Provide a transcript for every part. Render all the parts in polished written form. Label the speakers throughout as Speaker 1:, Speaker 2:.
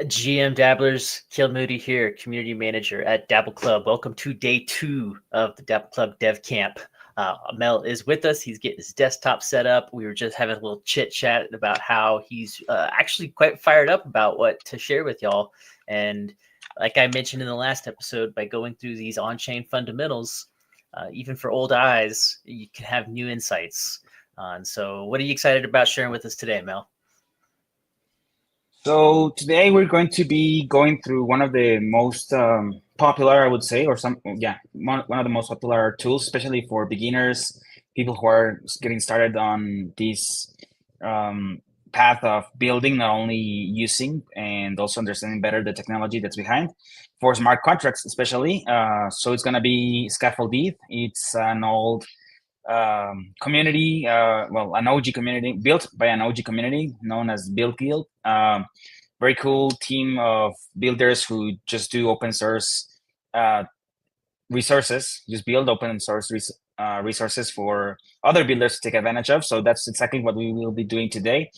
Speaker 1: GM Dabblers, Kiel Moody here, community manager at Dabl Club. Welcome to day 2 of the Dabl Club DevCamp. Mel is with us. He's getting his desktop set up. We were just having a little chit chat about how he's actually quite fired up about what to share with y'all. And like I mentioned in the last episode, by going through these on-chain fundamentals, even for old eyes, you can have new insights. And so, what are you excited about sharing with us today, Mel?
Speaker 2: So today we're going to be going through one of the most popular, I would say, one of the most popular tools, especially for beginners, people who are getting started on this um, path of building, not only using and also understanding better the technology that's behind for smart contracts, especially. So it's going to be Scaffold ETH. It's an old community, an OG community built by an OG community known as Build Guild. Very cool team of builders who just do open source uh, resources, just build open source resources for other builders to take advantage of. So that's exactly what we will be doing today,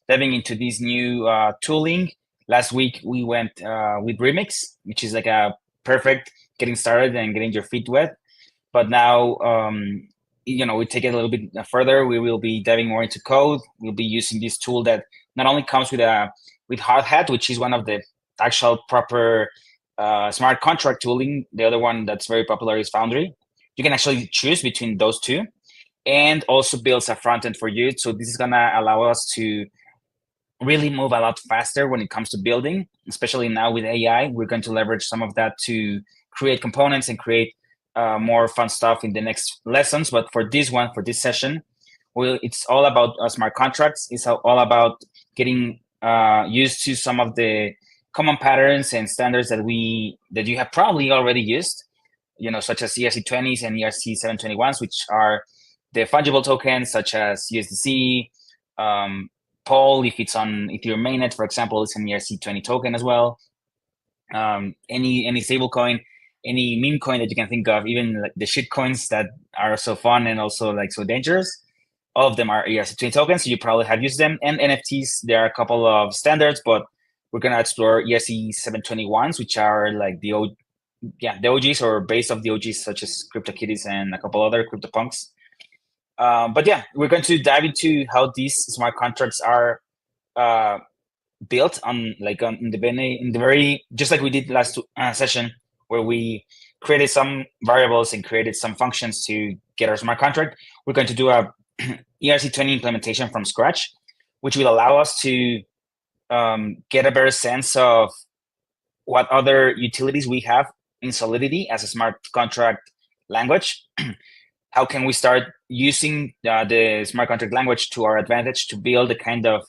Speaker 2: diving into this new tooling. Last week we went with Remix, which is like a perfect getting started and getting your feet wet. But now we take it a little bit further. We will be diving more into code. We'll be using this tool that not only comes with Hard Hat, which is one of the actual proper smart contract tooling. The other one that's very popular is Foundry. You can actually choose between those two, and also builds a front end for you. So this is gonna allow us to really move a lot faster when it comes to building, especially now with AI. We're going to leverage some of that to create components and create more fun stuff in the next lessons. But for this session, it's all about smart contracts. It's all about getting used to some of the common patterns and standards that you have probably already used, such as ERC20s and ERC721s, which are the fungible tokens such as USDC, Pol, if it's on Ethereum mainnet, for example, it's an ERC20 token as well. Any stable coin, any meme coin that you can think of, even like the shit coins that are so fun and also like so dangerous, all of them are ERC20 tokens. So you probably have used them. And NFTs, there are a couple of standards, but we're gonna explore ERC721s, which are like the OGs or base of the OGs, such as CryptoKitties and a couple other CryptoPunks. But yeah, we're going to dive into how these smart contracts are built on in the very, just like we did last session, where we created some variables and created some functions to get our smart contract. We're going to do a ERC20 implementation from scratch, which will allow us to get a better sense of what other utilities we have in Solidity as a smart contract language. How can we start using the smart contract language to our advantage to build the kind of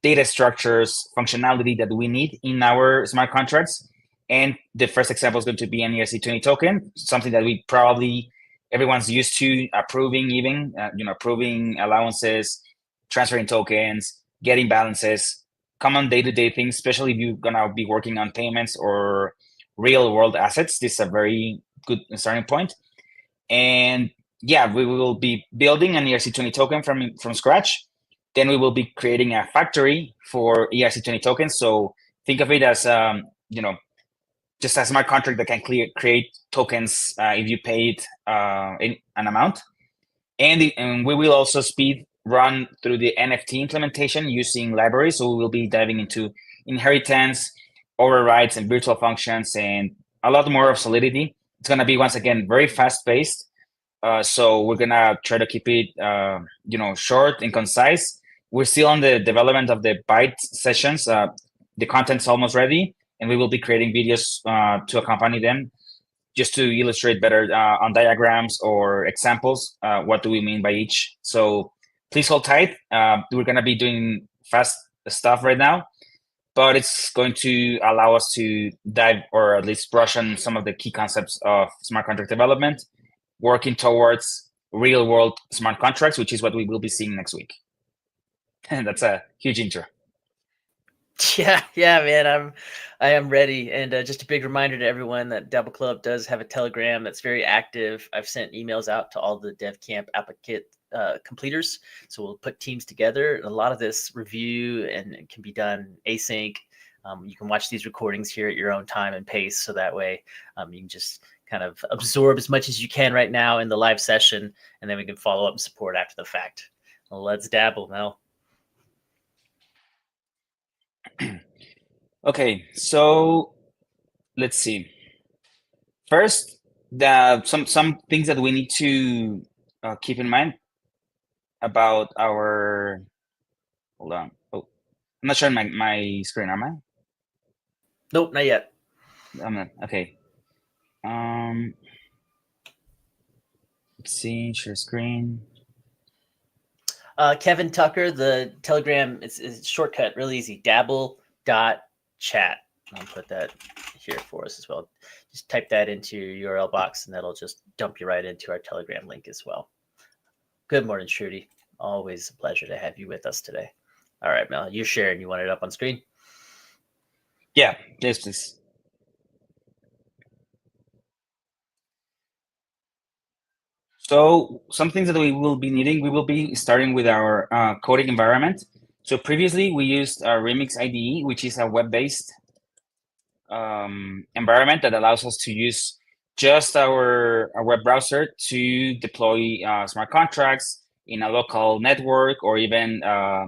Speaker 2: data structures, functionality that we need in our smart contracts? And the first example is going to be an ERC20 token, something that we probably everyone's used to approving, even approving allowances, transferring tokens, getting balances, common day-to-day things, especially if you're gonna be working on payments or real world assets. This is a very good starting point. And yeah, we will be building an ERC20 token from scratch. Then we will be creating a factory for ERC20 tokens. So think of it as just a smart contract that can create tokens if you paid an amount. And we will also speed run through the NFT implementation using libraries. So we will be diving into inheritance, overrides, and virtual functions, and a lot more of Solidity. It's going to be, once again, very fast paced. So we're going to try to keep it, short and concise. We're still on the development of the Byte sessions. The content's almost ready, and we will be creating videos to accompany them, just to illustrate better on diagrams or examples, what do we mean by each. So please hold tight. We're going to be doing fast stuff right now, but it's going to allow us to dive, or at least brush on some of the key concepts of smart contract development, working towards real world smart contracts, which is what we will be seeing next week. And that's a huge intro.
Speaker 1: Yeah, man, I am ready. And just a big reminder to everyone that Dabl Club does have a Telegram that's very active. I've sent emails out to all the DevCamp applicant completers, so we'll put teams together. A lot of this review and can be done async. You can watch these recordings here at your own time and pace, so that way you can just kind of absorb as much as you can right now in the live session, and then we can follow up and support after the fact. Well, let's dabble, Mel.
Speaker 2: Okay, so let's see. First, some things that we need to keep in mind about our. Hold on. Oh, I'm not showing my screen, am I?
Speaker 1: Nope, not yet.
Speaker 2: I'm not. Okay. Let's see. Share screen.
Speaker 1: Kevin Tucker, the Telegram, it's shortcut, really easy. Dabl.chat. I'll put that here for us as well. Just type that into your URL box, and that'll just dump you right into our Telegram link as well. Good morning, Shruti. Always a pleasure to have you with us today. All right, Mel, you're sharing. You want it up on screen?
Speaker 2: Yeah, yes, please. So some things that we will be needing, we will be starting with our coding environment. So previously we used Remix IDE, which is a web-based environment that allows us to use just our web browser to deploy smart contracts in a local network, or even a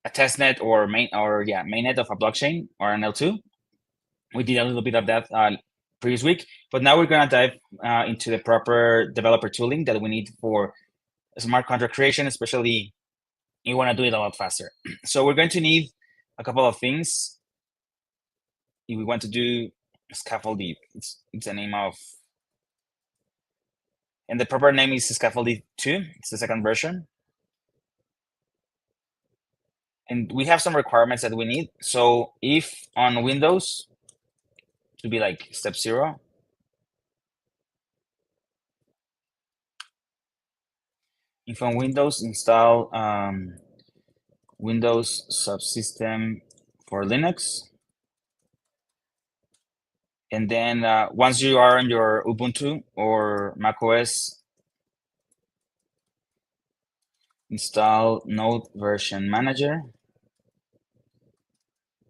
Speaker 2: testnet or mainnet of a blockchain or an L2. We did a little bit of that previous week, but now we're going to dive into the proper developer tooling that we need for smart contract creation, especially you want to do it a lot faster. So we're going to need a couple of things. If we want to do Scaffold ETH, it's the name of, and the proper name is Scaffold ETH 2. It's the second version. And we have some requirements that we need. So if on Windows, to be like step 0, if on Windows, install Windows subsystem for Linux. And then once you are on your Ubuntu or macOS, install Node Version Manager.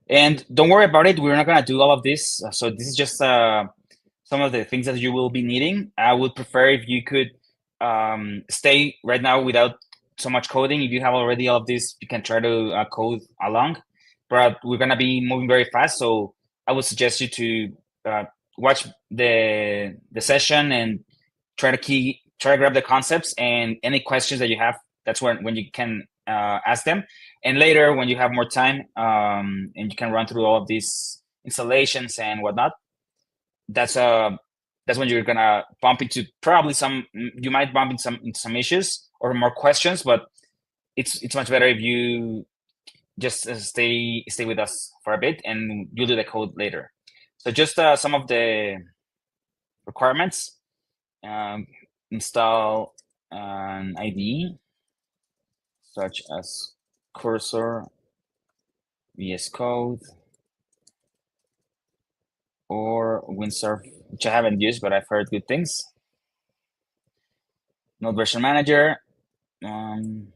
Speaker 2: And don't worry about it. We're not going to do all of this. So this is just some of the things that you will be needing. I would prefer if you could stay right now without so much coding. If you have already all of this, you can try to code along. But we're going to be moving very fast. So I would suggest you to watch the session and try to grab the concepts, and any questions that you have. That's when you can ask them. And later, when you have more time and you can run through all of these installations and whatnot, that's when you're gonna bump into probably you might bump into some issues or more questions. But it's much better if you just stay with us for a bit, and you'll do the code later. So just some of the requirements. Install an IDE such as Cursor, VS Code, or Windsurf, which I haven't used, but I've heard good things. Node Version Manager. Put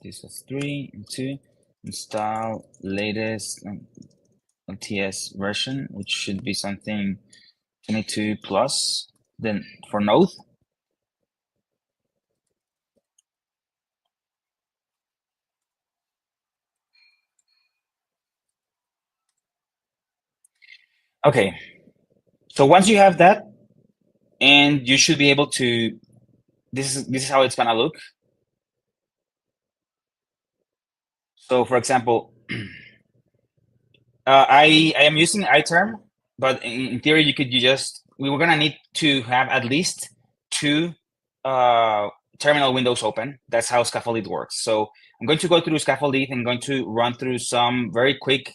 Speaker 2: this as 3 and 2. Install latest LTS version, which should be something 22 plus. Then for Node. Okay, so once you have that, and you should be able to, this is how it's gonna look. So for example, I am using iTerm, but in theory you could we were gonna need to have at least 2 terminal windows open. That's how Scaffold ETH works. So I'm going to go through Scaffold ETH and going to run through some very quick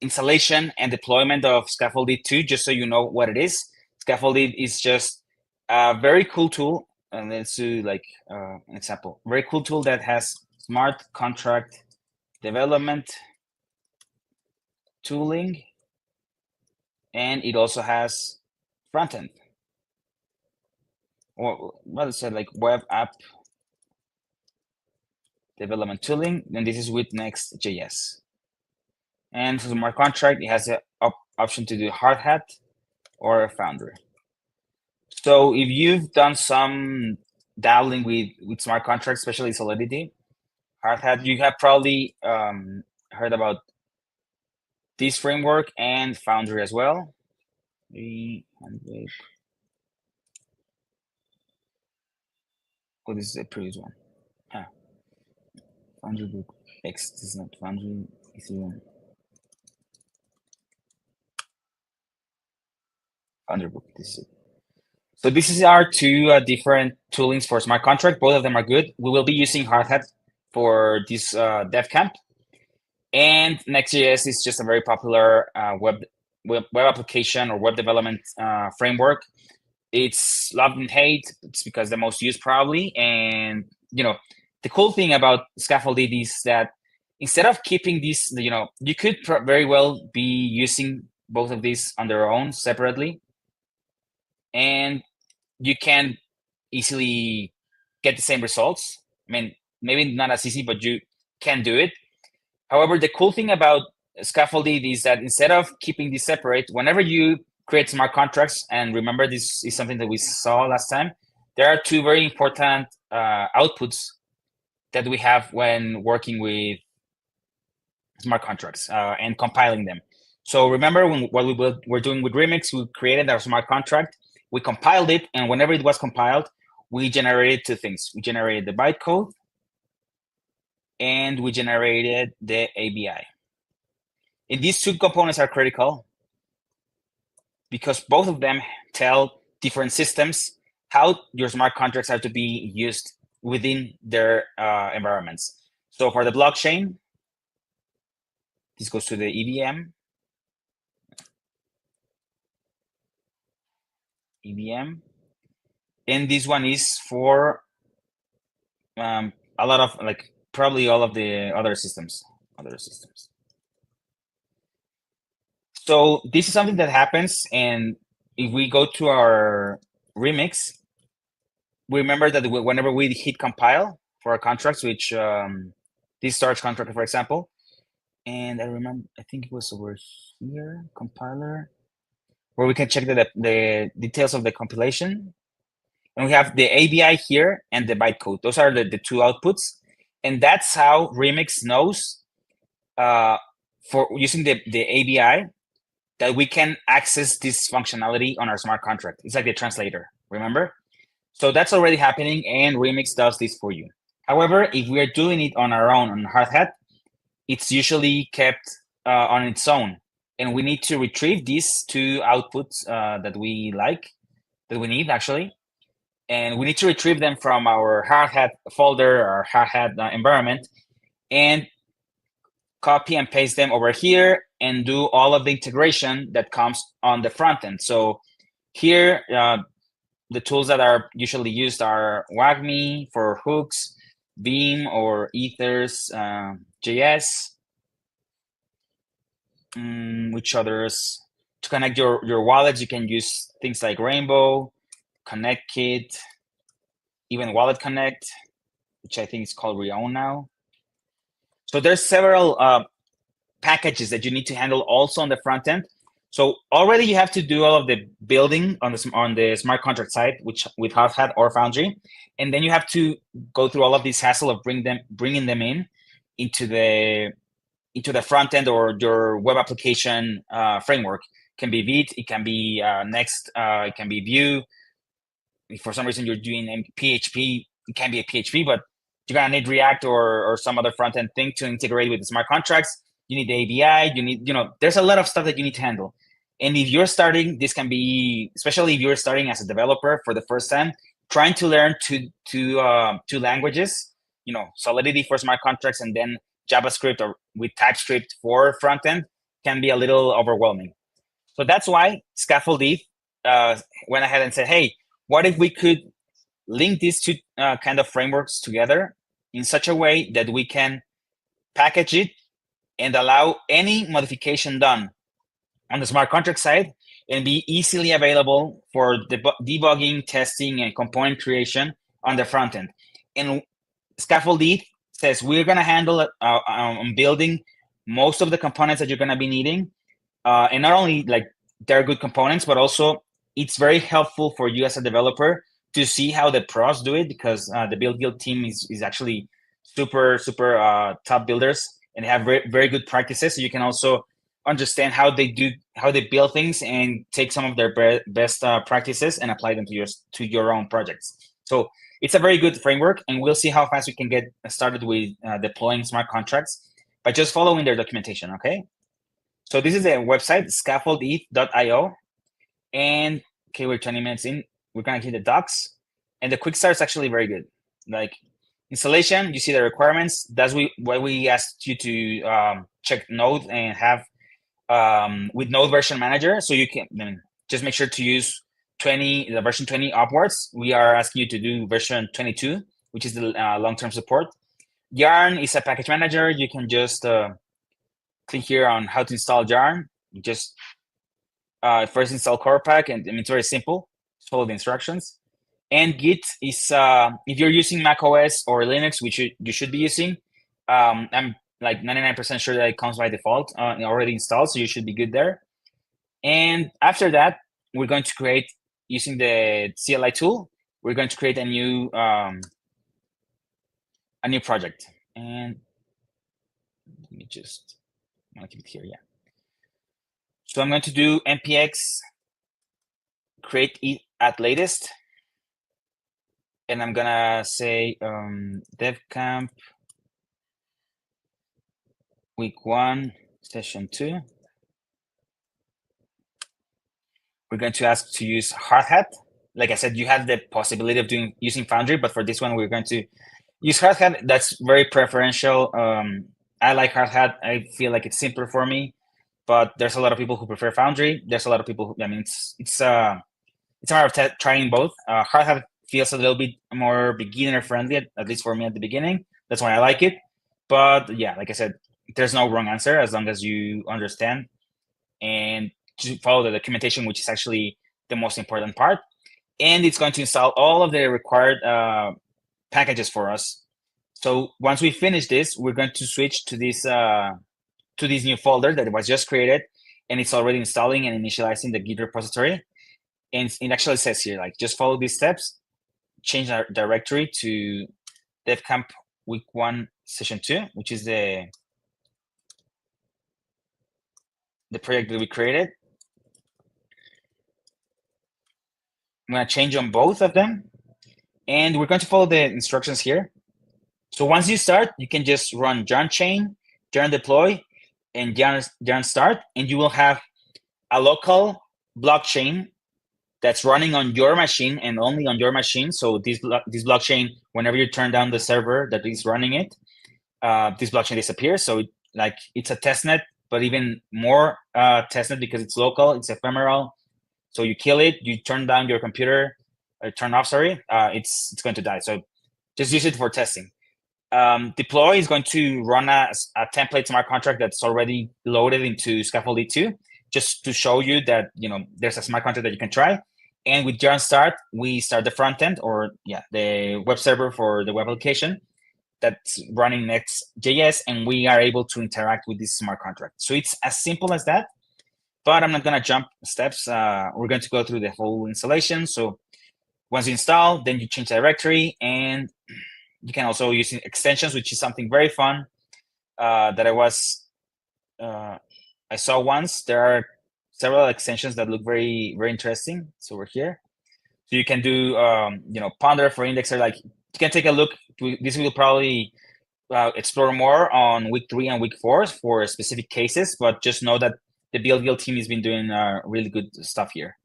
Speaker 2: installation and deployment of Scaffold ETH 2, just so you know what it is. Scaffold ETH is just a very cool tool. And let's do like an example. Very cool tool that has smart contract development tooling, and it also has front end. what is it, like web app development tooling, and this is with Next.js. And for the smart contract, it has the option to do hard hat or a Foundry. So if you've done some dabbling with smart contracts, especially Solidity, hard hat, you have probably heard about this framework and Foundry as well. 300. Oh, this is the previous one. Foundry book X. This is not Foundry. Ethereum. Foundry book. This is it. So this is our two different toolings for smart contract. Both of them are good. We will be using Hardhat for this DevCamp. And Next.js is just a very popular web application or web development framework. It's loved and hate. It's because the most used probably. And the cool thing about Scaffold ETH is that instead of keeping these, you could very well be using both of these on their own separately, and you can easily get the same results. I mean, maybe not as easy, but you can do it. However, the cool thing about Scaffold ETH is that instead of keeping these separate, whenever you create smart contracts, and remember this is something that we saw last time, there are two very important outputs that we have when working with smart contracts and compiling them. So remember what we were doing with Remix, we created our smart contract, we compiled it, and whenever it was compiled, we generated two things. We generated the bytecode, and we generated the ABI. And these two components are critical because both of them tell different systems how your smart contracts are to be used within their environments. So for the blockchain, this goes to the EVM. And this one is for a lot of, like, probably all of the other systems. So this is something that happens, and if we go to our Remix, we remember that whenever we hit compile for our contracts, which this storage contract, for example, and I think it was over here, compiler, where we can check the details of the compilation. And we have the ABI here and the bytecode. Those are the two outputs. And that's how Remix knows for using the ABI that we can access this functionality on our smart contract. It's like the translator, remember? So that's already happening, and Remix does this for you. However, if we are doing it on our own on Hardhat, it's usually kept on its own. And we need to retrieve these two outputs that we need actually. And we need to retrieve them from our Hardhat folder, our Hardhat environment, and copy and paste them over here and do all of the integration that comes on the front end. So here, the tools that are usually used are WAGMI for hooks, Beam or Ethers, JS. Which others? To connect your wallets, you can use things like Rainbow, ConnectKit, even Wallet Connect, which I think is called Reown now. So there's several packages that you need to handle also on the front end. So already you have to do all of the building on the smart contract side, which with Hardhat or Foundry, and then you have to go through all of this hassle of bringing them into the front end or your web application framework. It can be Vite, it can be Next, it can be Vue. If for some reason you're doing PHP, it can be a PHP, but you're gonna need React or some other front end thing to integrate with the smart contracts. You need the ABI, you need, there's a lot of stuff that you need to handle. And if you're starting, this can be, especially if you're starting as a developer for the first time, trying to learn two languages, Solidity for smart contracts and then JavaScript or with TypeScript for front end can be a little overwhelming. So that's why Scaffold ETH went ahead and said, hey, what if we could link these two kind of frameworks together in such a way that we can package it and allow any modification done on the smart contract side and be easily available for debugging, testing, and component creation on the front end. And Scaffold ETH says we're going to handle building most of the components that you're going to be needing. And not only like they're good components, but also it's very helpful for you as a developer to see how the pros do it, because the build guild team is actually super top builders and have very good practices. So you can also understand how they build things and take some of their best practices and apply them to your own projects. So it's a very good framework, and we'll see how fast we can get started with deploying smart contracts by just following their documentation. Okay. So this is a website, scaffoldeth.io. And okay, we're 20 minutes in. We're gonna hit the docs, and the quick start is actually very good. Like installation, you see the requirements. That's why we asked you to check Node and have with Node version manager. So you can just make sure to use the version 20 upwards. We are asking you to do version 22, which is the long-term support. Yarn is a package manager. You can just click here on how to install Yarn. Just first install core pack, and it's very simple. Just follow the instructions. And Git is if you're using Mac OS or Linux, which you should be using. I'm like 99% sure that it comes by default already installed, so you should be good there. And after that, we're going to create, using the CLI tool, we're going to create a new project. And let me just, I'll keep it here, yeah. So I'm going to do npx create it at latest, and I'm gonna say DevCamp week 1 session 2. We're going to ask to use Hardhat. Like I said, you have the possibility of using Foundry, but for this one, we're going to use Hardhat. That's very preferential. I like Hardhat. I feel like it's simpler for me, but there's a lot of people who prefer Foundry. There's a lot of people who, it's a matter of trying both. Hardhat feels a little bit more beginner friendly, at least for me at the beginning. That's why I like it. But yeah, like I said, there's no wrong answer as long as you understand and to follow the documentation, which is actually the most important part. And it's going to install all of the required packages for us. So once we finish this, we're going to switch to this new folder that was just created, and it's already installing and initializing the Git repository. And it actually says here, like, just follow these steps, change our directory to DevCamp week 1 session 2, which is the project that we created. I'm going to change on both of them, and we're going to follow the instructions here. So once you start, you can just run yarn chain, yarn deploy, and yarn start, and you will have a local blockchain that's running on your machine and only on your machine. So this blockchain, whenever you turn down the server that is running it, this blockchain disappears. So it's a testnet, but even more testnet because it's local, it's ephemeral. So you kill it, you turn down your computer, turn off, sorry, it's going to die. So just use it for testing. Deploy is going to run a template smart contract that's already loaded into Scaffold ETH, just to show you that there's a smart contract that you can try. And with yarn start, we start the front end, or the web server for the web application that's running Next.js, and we are able to interact with this smart contract. So it's as simple as that. But I'm not going to jump steps. We're going to go through the whole installation. So once you install, then you change the directory, and you can also use extensions, which is something very fun that I saw once. There are several extensions that look very, very interesting. So we're here. So you can do, Ponder for indexer. Like, you can take a look. This will probably explore more on week 3 and week 4 for specific cases, but just know that the build guild team has been doing really good stuff here.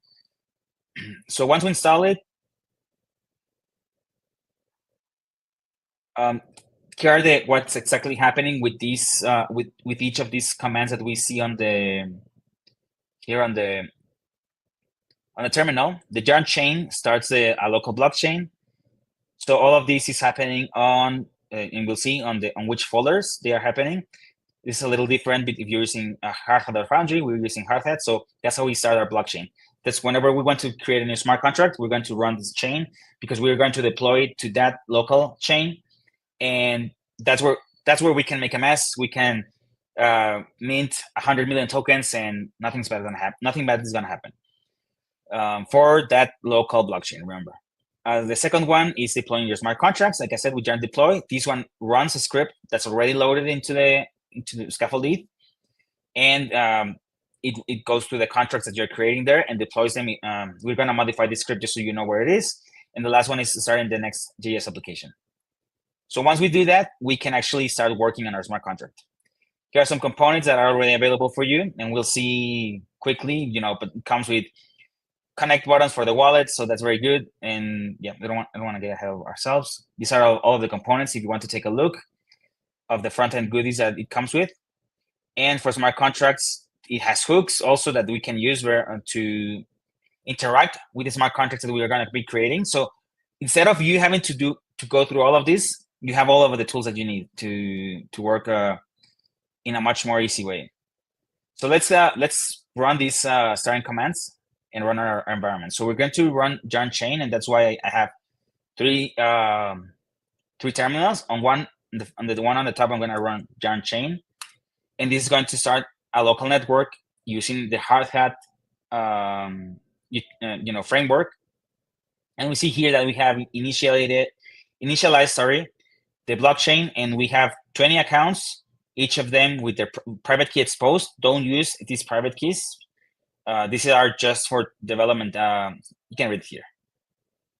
Speaker 2: So once we install it, here are what's exactly happening with these with each of these commands that we see on the terminal. The yarn chain starts a local blockchain. So all of this is happening on, and we'll see on which folders they are happening. This is a little different, but if you're using a Hardhat or Foundry, we're using Hardhat. So that's how we start our blockchain. That's whenever we want to create a new smart contract, we're going to run this chain because we're going to deploy it to that local chain. And that's where we can make a mess. We can mint 100 million tokens and nothing bad is going to happen for that local blockchain, remember. The second one is deploying your smart contracts. Like I said, with yarn deploy, this one runs a script that's already loaded into the Scaffold ETH, and it goes to the contracts that you're creating there and deploys them. We're going to modify this script just so you know where it is. And the last one is starting the next JS application. So once we do that, we can actually start working on our smart contract. Here are some components that are already available for you, and we'll see quickly, but it comes with connect buttons for the wallet, so that's very good. And yeah, I don't want to get ahead of ourselves. These are all of the components if you want to take a look of the front-end goodies that it comes with. And for smart contracts, it has hooks also that we can use to interact with the smart contracts that we are going to be creating. So instead of you having to go through all of this, you have all of the tools that you need to work in a much more easy way. So let's run these starting commands and run our environment. So we're going to run yarn chain, and that's why I have three terminals. On the one on the top, I'm going to run yarn chain, and this is going to start a local network using the Hardhat framework. And we see here that we have initialized the blockchain, and we have 20 accounts, each of them with their private key exposed. Don't use these private keys. These are just for development. You can read it here.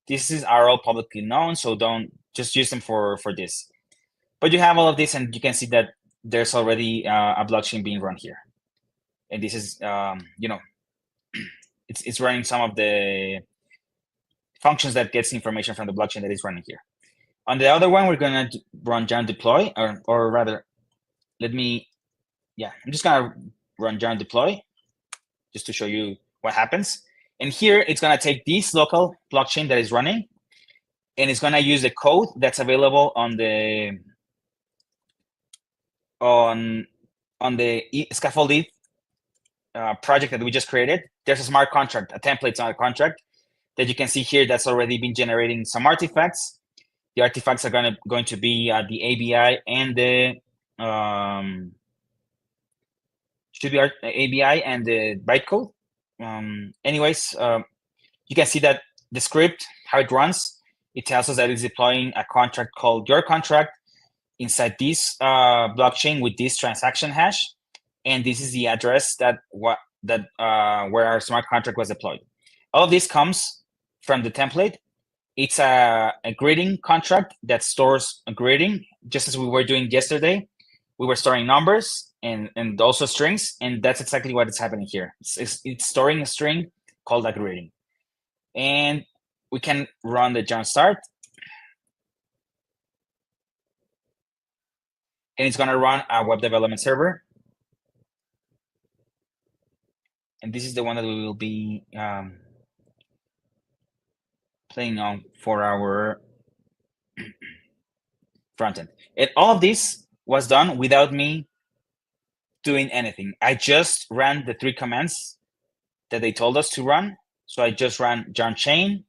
Speaker 2: These are all publicly known, so don't just use them for this. But you have all of this, and you can see that there's already a blockchain being run here. And this is, it's running some of the functions that gets information from the blockchain that is running here. On the other one, we're going to run yarn deploy, or rather, I'm just going to run yarn deploy just to show you what happens. And here, it's going to take this local blockchain that is running, and it's going to use the code that's available on the Scaffold ETH project that we just created. There's a smart contract, a template smart contract that you can see here that's already been generating some artifacts. The artifacts are going to be the ABI and the ABI and the bytecode. Anyways, you can see that the script, how it runs, it tells us that it's deploying a contract called your contract inside this blockchain with this transaction hash, and this is the address where our smart contract was deployed. All of this comes from the template. It's a greeting contract that stores a greeting, just as we were doing yesterday. We were storing numbers and also strings, and that's exactly what is happening here. It's storing a string called a greeting. And we can run the yarn start. And it's going to run a web development server. And this is the one that we will be playing on for our front end. And all of this was done without me doing anything. I just ran the 3 commands that they told us to run. So I just ran yarn chain,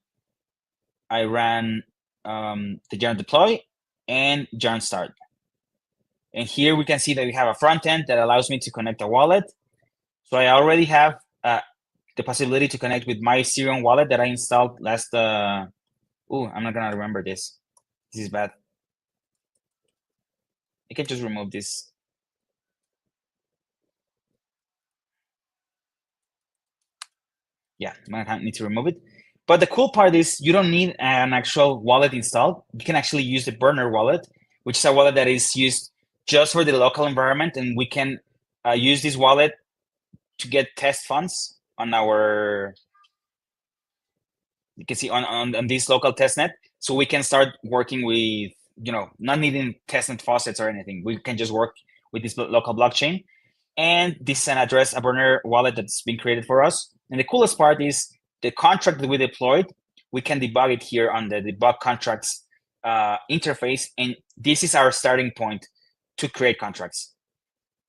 Speaker 2: I ran the yarn deploy, and yarn start. And here we can see that we have a front end that allows me to connect a wallet. So I already have the possibility to connect with my Ethereum wallet that I installed last. I'm not gonna remember this. This is bad. I can just remove this. Yeah, I'm gonna need to remove it. But the cool part is you don't need an actual wallet installed. You can actually use the burner wallet, which is a wallet that is used just for the local environment, and we can use this wallet to get test funds on our, you can see on this local testnet. So we can start working with, not needing testnet faucets or anything. We can just work with this local blockchain. And this is an address, a burner wallet that's been created for us. And the coolest part is the contract that we deployed, we can debug it here on the debug contracts interface. And this is our starting point to create contracts.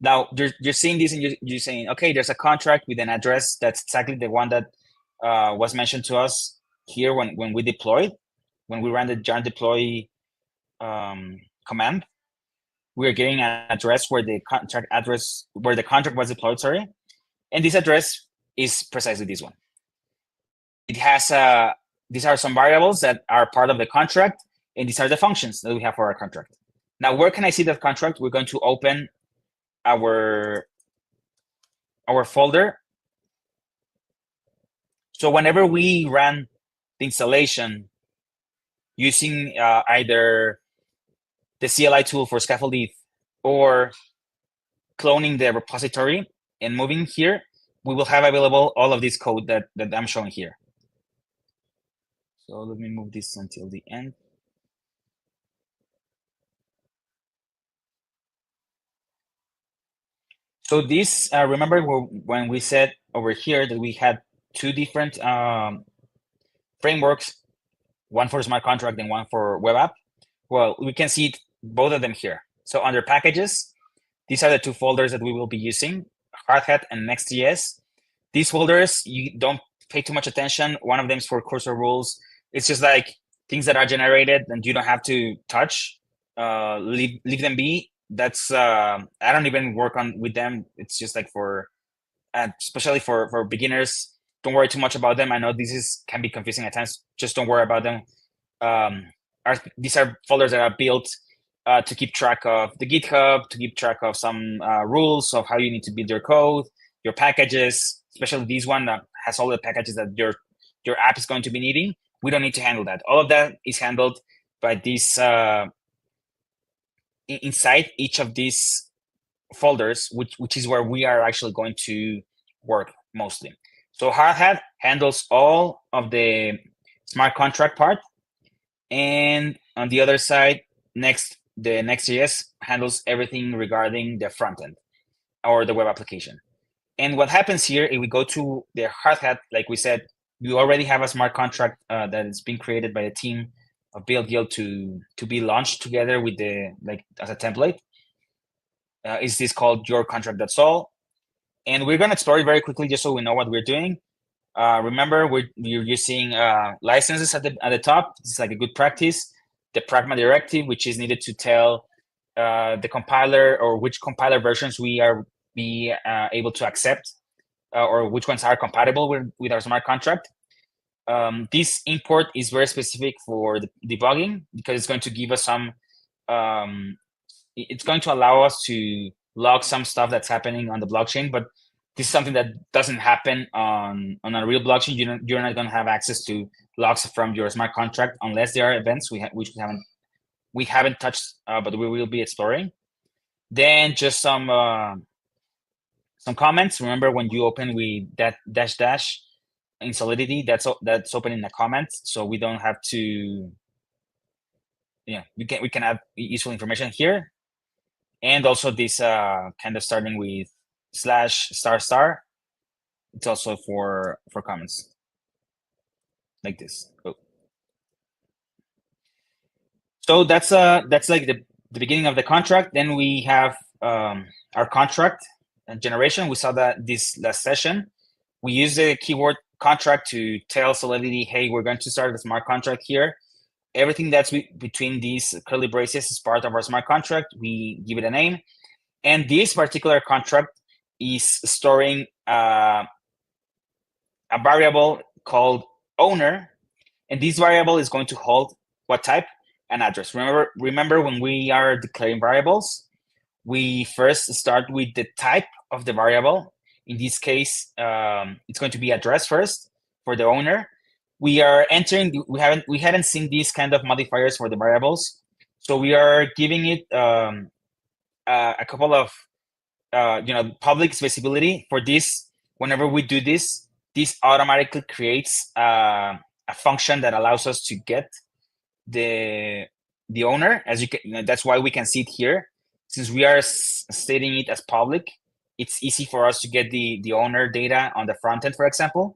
Speaker 2: Now you're seeing this and you're saying, okay, there's a contract with an address that's exactly the one that was mentioned to us here when we deployed, when we ran the yarn deploy command. We are getting an address where the contract was deployed, sorry. And this address is precisely this one. It has these are some variables that are part of the contract, and these are the functions that we have for our contract. Now, where can I see that contract? We're going to open our folder. So whenever we run the installation using either the CLI tool for Scaffold ETH or cloning the repository and moving here, we will have available all of this code that I'm showing here. So let me move this until the end. So this, remember when we said over here that we had two different frameworks, one for smart contract and one for web app? Well, we can see both of them here. So under packages, these are the two folders that we will be using, Hardhat and Next.js. These folders, you don't pay too much attention. One of them is for cursor rules. It's just like things that are generated and you don't have to touch. Leave them be. That's I don't even work on with them. It's just like for, especially for beginners. Don't worry too much about them. I know this can be confusing at times. Just don't worry about them. These are folders that are built to keep track of the GitHub, to keep track of some rules of how you need to build your code, your packages, especially this one that has all the packages that your app is going to be needing. We don't need to handle that. All of that is handled by this inside each of these folders, which is where we are actually going to work mostly. So Hardhat handles all of the smart contract part, and on the other side, the Next.js handles everything regarding the front end or the web application. And what happens here, if we go to the Hardhat, like we said, we already have a smart contract that has been created by the team of Build Guild to be launched together with the, like, as a template. Is this called your contract.sol? And we're going to explore it very quickly just so we know what we're doing. Remember, we're using licenses at the top. This is like a good practice. The pragma directive, which is needed to tell the compiler or which compiler versions we are able to accept or which ones are compatible with our smart contract. This import is very specific for the debugging because it's going to give us some, it's going to allow us to log some stuff that's happening on the blockchain, but this is something that doesn't happen on a real blockchain. You're not going to have access to logs from your smart contract unless there are events which we haven't touched, but we will be exploring. Then just some comments. Remember when you open with that dash in Solidity, that's open in a comment, so we don't have to. Yeah, we can add useful information here, and also this kind of starting with /*. It's also for comments like this. Oh. So that's like the beginning of the contract. Then we have our contract generation. We saw that this last session. We use the keyword contract to tell Solidity, hey, we're going to start a smart contract here. Everything that's between these curly braces is part of our smart contract. We give it a name. And this particular contract is storing a variable called owner. And this variable is going to hold what type? An address. Remember when we are declaring variables, we first start with the type of the variable. In this case, it's going to be address first for the owner. We are entering. We hadn't seen these kind of modifiers for the variables, so we are giving it a couple of public visibility for this. Whenever we do this, this automatically creates a function that allows us to get the owner. As you can, that's why we can see it here. Since we are stating it as public, it's easy for us to get the owner data on the front end, for example.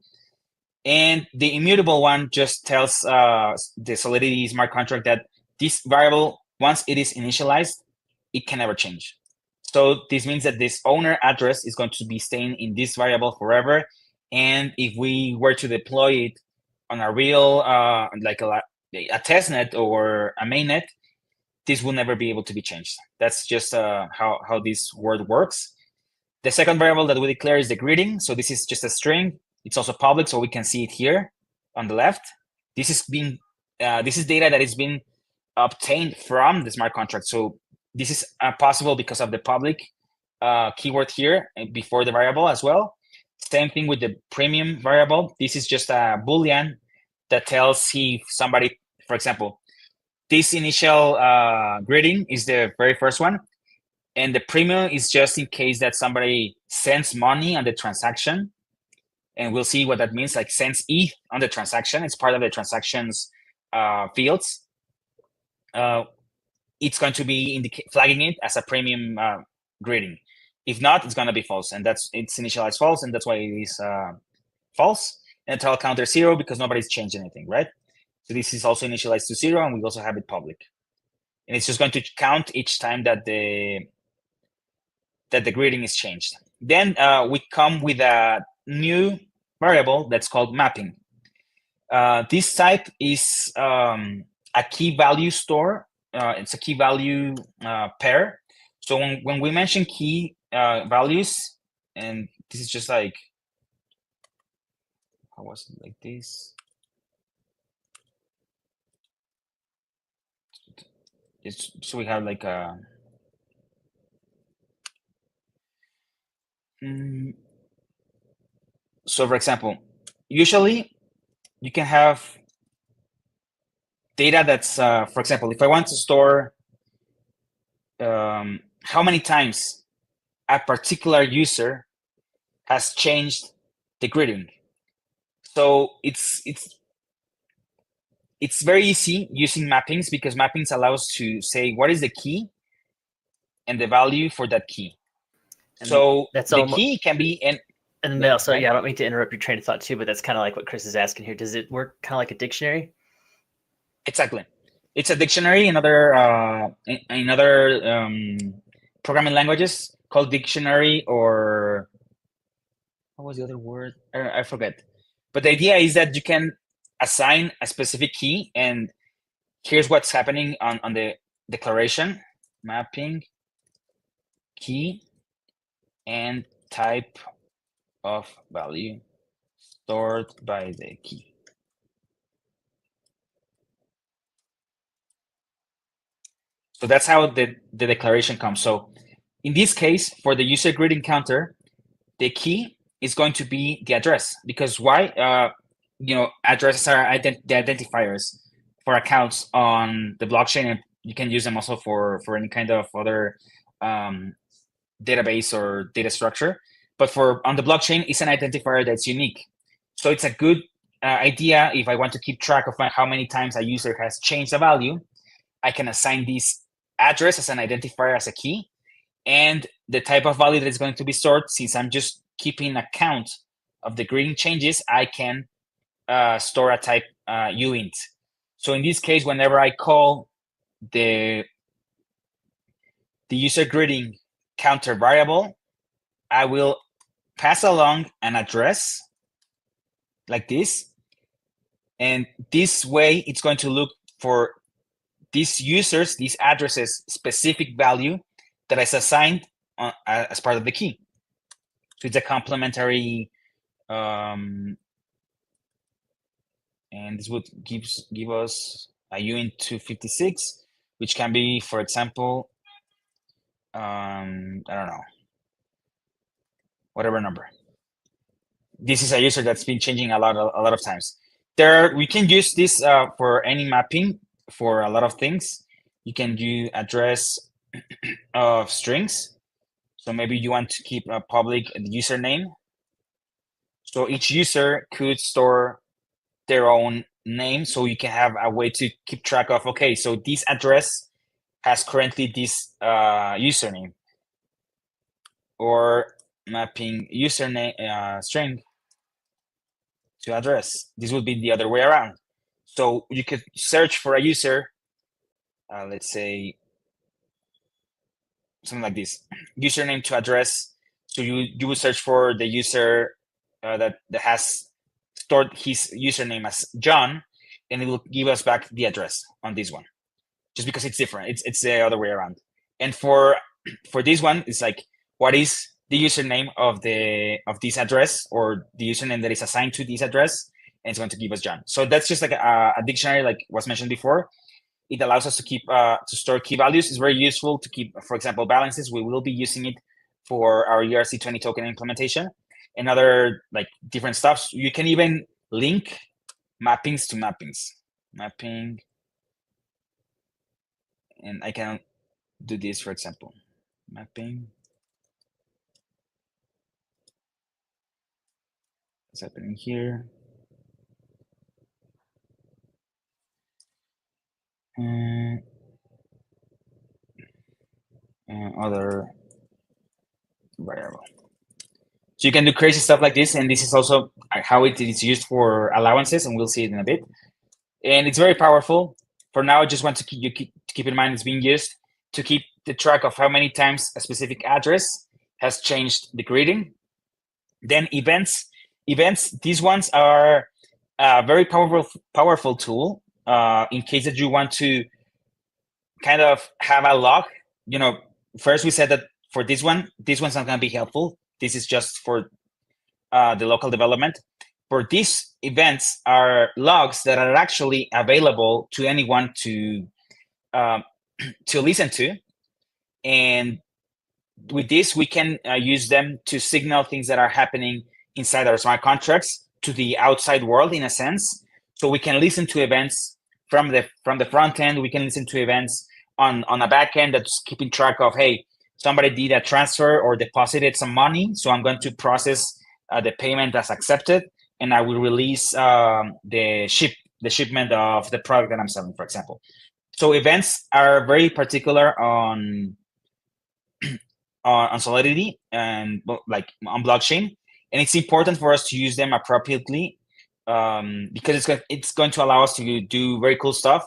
Speaker 2: And the immutable one just tells the Solidity smart contract that this variable, once it is initialized, it can never change. So this means that this owner address is going to be staying in this variable forever. And if we were to deploy it on a real, like a testnet or a mainnet, this will never be able to be changed. That's just how this word works. The second variable that we declare is the greeting. So this is just a string. It's also public, so we can see it here on the left. This is data that is being obtained from the smart contract. So this is possible because of the public keyword here before the variable as well. Same thing with the premium variable. This is just a Boolean that tells if somebody, for example, this initial greeting is the very first one. And the premium is just in case that somebody sends money on the transaction. And we'll see what that means, like sends ETH on the transaction. It's part of the transactions fields. It's going to be flagging it as a premium greeting. If not, it's going to be false. And it's initialized false. And that's why it is false. And tell counter 0 because nobody's changed anything, right? So this is also initialized to 0. And we also have it public. And it's just going to count each time that the greeting is changed. Then we come with a new variable that's called mapping. This type is a key value store. It's a key value pair. So when we mention key values, and this is just like, how was it like this? So we have like a, so for example, usually you can have data that's, for example, if I want to store how many times a particular user has changed the greeting. So it's very easy using mappings because mappings allows to say what is the key and the value for that key.
Speaker 1: And
Speaker 2: so
Speaker 1: that's
Speaker 2: the key can be
Speaker 1: and Mel, so yeah, I don't mean to interrupt your train of thought too, but that's kind of like what Chris is asking here. Does it work kind of like a dictionary?
Speaker 2: Exactly. It's a dictionary in other programming languages called dictionary, or what was the other word? I forget. But the idea is that you can assign a specific key, and here's what's happening on the declaration: mapping key and type of value stored by the key. So that's how the declaration comes. So in this case, for the user greeting counter, the key is going to be the address. Because why? Addresses are the identifiers for accounts on the blockchain, and you can use them also for any kind of other database or data structure. But on the blockchain, it's an identifier that's unique. So it's a good idea if I want to keep track of how many times a user has changed a value. I can assign this address as an identifier as a key, and the type of value that is going to be stored. Since I'm just keeping account of the greeting changes, I can store a type uint. So in this case, whenever I call the user greeting counter variable, I will pass along an address like this. And this way, it's going to look for these users, these addresses, specific value that is assigned as part of the key. So it's a complementary, and this would give us a uint 256, which can be, for example, I don't know, whatever number. This is a user that's been changing a lot of times. We can use this for any mapping for a lot of things. You can do address of strings. So maybe you want to keep a public username. So each user could store their own name, so you can have a way to keep track of, okay, so this address has currently this username, or mapping username string to address. This would be the other way around. So you could search for a user, let's say something like this, username to address. So you will search for the user that has stored his username as John, and it will give us back the address on this one, just because it's different. It's the other way around. And for this one, it's like, what is the username of this address, or the username that is assigned to this address, and it's going to give us John. So that's just like a dictionary, like was mentioned before. It allows us to keep to store key values. It's very useful to keep, for example, balances. We will be using it for our ERC20 token implementation and other like different stuff. You can even link mappings to mappings. Mapping, and I can do this, for example, mapping. What's happening here? Other variable. So you can do crazy stuff like this, and this is also how it is used for allowances, and we'll see it in a bit. And it's very powerful. For now, I just want to keep in mind it's being used to keep the track of how many times a specific address has changed the greeting. Then events, these ones are a very powerful tool in case that you want to kind of have a log. First we said that for this one's not going to be helpful. This is just for the local development. For these events are logs that are actually available to anyone to listen to, and with this we can use them to signal things that are happening inside our smart contracts to the outside world, in a sense. So we can listen to events from the front end. We can listen to events on a back end that's keeping track of, hey, somebody did a transfer or deposited some money, so I'm going to process the payment as accepted, and I will release the shipment of the product that I'm selling, for example. So events are very particular on Solidity and like on blockchain, and it's important for us to use them appropriately because it's going to allow us to do very cool stuff.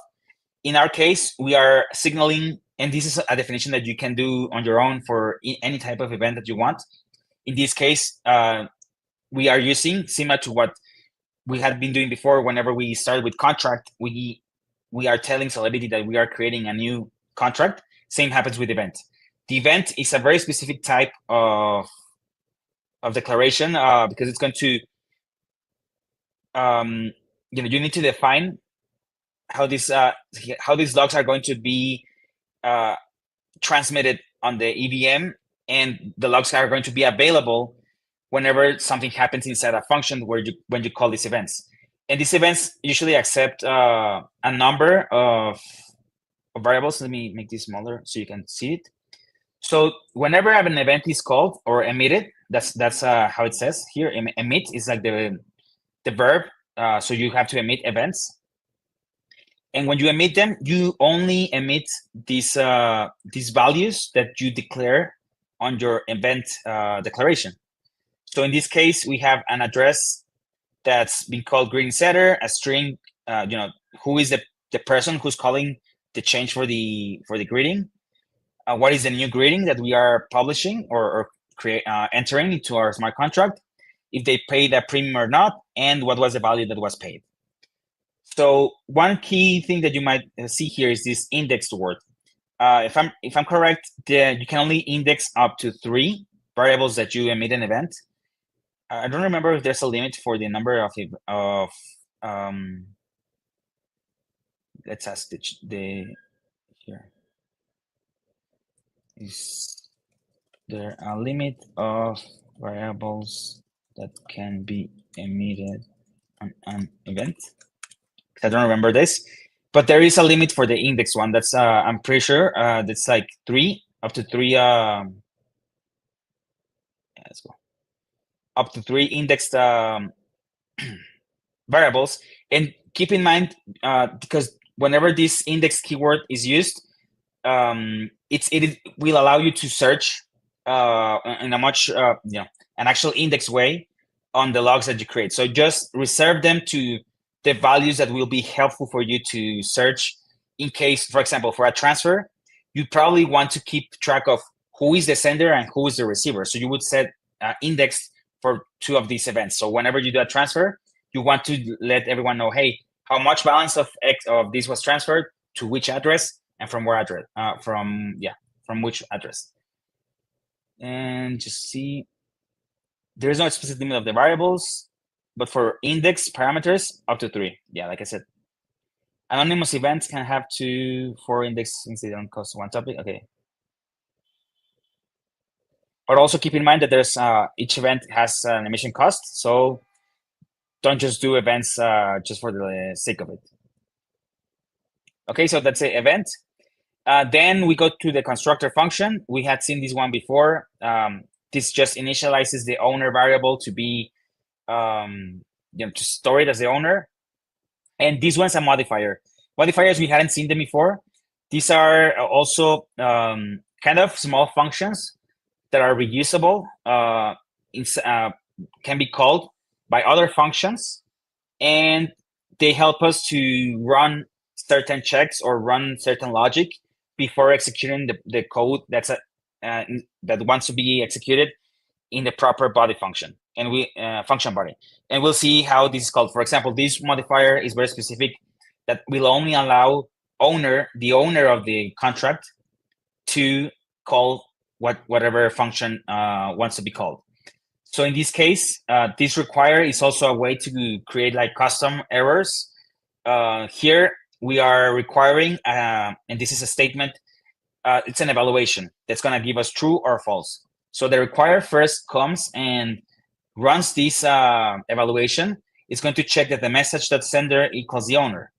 Speaker 2: In our case, we are signaling, and this is a definition that you can do on your own for any type of event that you want. In this case, we are using, similar to what we had been doing before. Whenever we started with contract, we are telling Solidity that we are creating a new contract. Same happens with event. The event is a very specific type of declaration because it's going to, you need to define how these logs are going to be transmitted on the EVM, and the logs are going to be available whenever something happens inside a function when you call these events. And these events usually accept a number of variables. Let me make this smaller so you can see it. So whenever an event is called or emitted, that's how it says here. Emit is like the verb. So you have to emit events. And when you emit them, you only emit these values that you declare on your event declaration. So in this case, we have an address that's been called greeting setter, a string, who is the person who's calling the change for the greeting. What is the new greeting that we are publishing or entering into our smart contract, if they paid a premium or not, and what was the value that was paid. So one key thing that you might see here is this indexed word. If I'm correct, you can only index up to 3 variables that you emit an event. I don't remember if there's a limit for the number of let's ask the here. Is there a limit of variables that can be emitted on an event? I don't remember this, but there is a limit for the index one. That's I'm pretty sure that's like 3, up to 3. Yeah, let's go. Up to 3 indexed variables. And keep in mind, because whenever this index keyword is used, it will allow you to search in a much an actual index way on the logs that you create. So just reserve them to the values that will be helpful for you to search in case, for example, for a transfer, you probably want to keep track of who is the sender and who is the receiver. So you would set index for 2 of these events. So whenever you do a transfer, you want to let everyone know, hey, how much balance of X of this was transferred to which address and from where address, from which address. And just see, there is no explicit limit of the variables, but for index parameters, up to 3. Yeah, like I said. Anonymous events can have 2 for index since they don't cost 1 topic. Okay. But also keep in mind that there's each event has an emission cost, so don't just do events just for the sake of it. Okay, so that's the event. Then we go to the constructor function. We had seen this one before. This just initializes the owner variable to be, to store it as the owner. And this one's a modifier. Modifiers, we hadn't seen them before. These are also kind of small functions that are reusable, can be called by other functions, and they help us to run certain checks or run certain logic before executing the code that's that wants to be executed in the proper body function and function body. And we'll see how this is called. For example, this modifier is very specific, that will only allow the owner of the contract to call whatever function wants to be called. So in this case, this require is also a way to create like custom errors. Here we are requiring, and this is a statement, it's an evaluation that's going to give us true or false. So the require first comes and runs this evaluation. It's going to check that the message.sender equals the owner.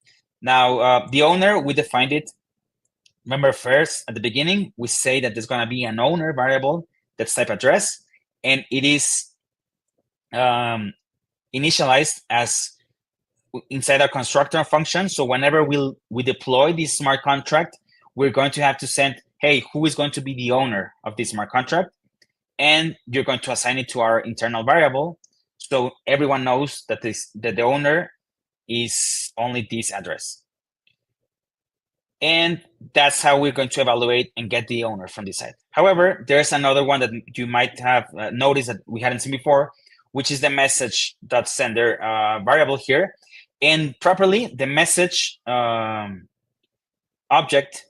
Speaker 2: Now, the owner, we defined it. Remember, first at the beginning, we say that there's going to be an owner variable that's type address, and it is initialized as inside our constructor function. So whenever we deploy this smart contract, we're going to have to send, hey, who is going to be the owner of this smart contract? And you're going to assign it to our internal variable, so everyone knows that the owner is only this address. And that's how we're going to evaluate and get the owner from this side. However, there's another one that you might have noticed that we hadn't seen before, which is the message.sender variable here. And properly, the message object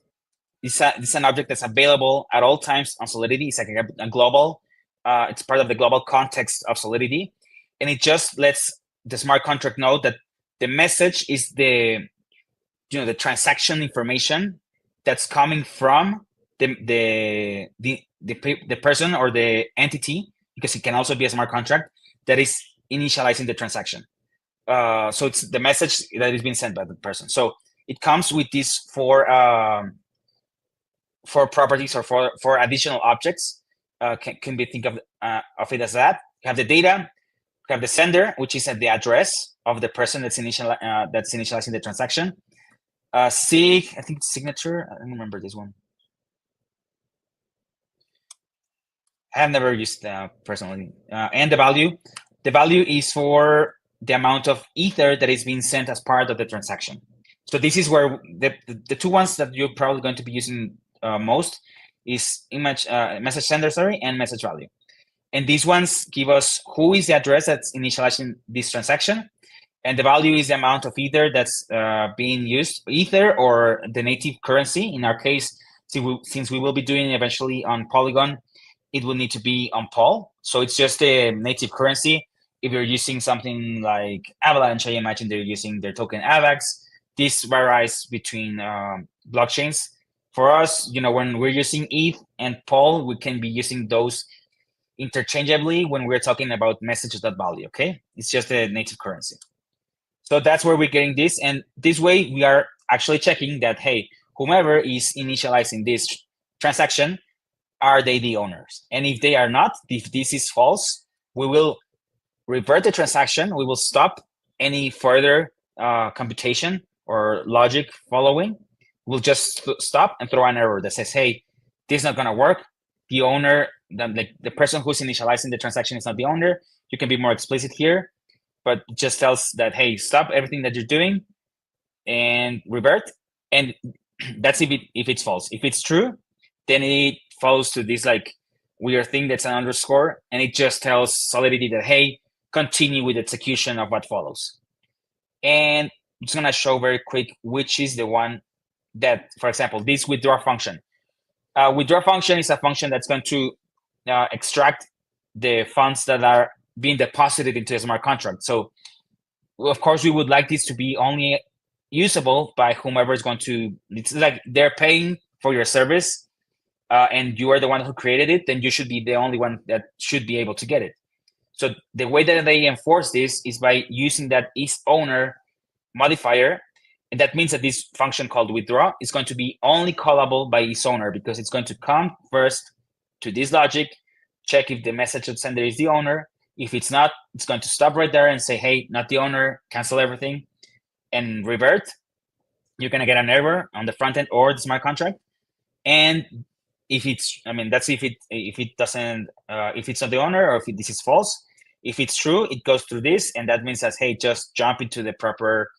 Speaker 2: is an object that's available at all times on Solidity. It's like a global, it's part of the global context of Solidity. And it just lets the smart contract know that the message is the transaction information that's coming from the person or the entity, because it can also be a smart contract that is initializing the transaction. So it's the message that is being sent by the person. So it comes with these four properties or four additional objects. Can be think of it as that. You have the data, you have the sender, which is at the address of the person that's initializing the transaction. Sig, I think signature. I don't remember this one. I have never used that personally. And the value. The value is for the amount of ether that is being sent as part of the transaction. So this is where the two ones that you're probably going to be using most is message sender, and message value. And these ones give us who is the address that's initializing this transaction. And the value is the amount of ether that's being used, ether or the native currency. In our case, since we will be doing it eventually on Polygon, it will need to be on Pol. So it's just a native currency. If you're using something like Avalanche, I imagine they're using their token AVAX. This varies between blockchains. For us, when we're using ETH and Pol, we can be using those interchangeably when we're talking about message.value, okay? It's just a native currency. So that's where we're getting this. And this way, we are actually checking that, hey, whomever is initializing this transaction, are they the owners? And if they are not, if this is false, we will revert the transaction. We will stop any further computation or logic following. We'll just stop and throw an error that says, hey, this is not going to work. The owner, the person who's initializing the transaction is not the owner. You can be more explicit here, but it just tells that, hey, stop everything that you're doing and revert. And that's if it's false. If it's true, then it follows to this like weird thing that's an underscore, and it just tells Solidity that, hey, continue with execution of what follows. And I'm just gonna show very quick which is the one that, for example, this withdraw function. Withdraw function is a function that's going to extract the funds that are being deposited into a smart contract. So of course we would like this to be only usable by whomever is going to, it's like they're paying for your service and you are the one who created it, then you should be the only one that should be able to get it. So the way that they enforce this is by using that is owner modifier. And that means that this function called withdraw is going to be only callable by its owner, because it's going to come first to this logic, check if the message sender is the owner. If it's not, it's going to stop right there and say, hey, not the owner, cancel everything, and revert. You're going to get an error on the front end or the smart contract. And if it's, I mean, that's if it doesn't, if it's not the owner, or if this is false. If it's true, it goes through this, and that means that, hey, just jump into the proper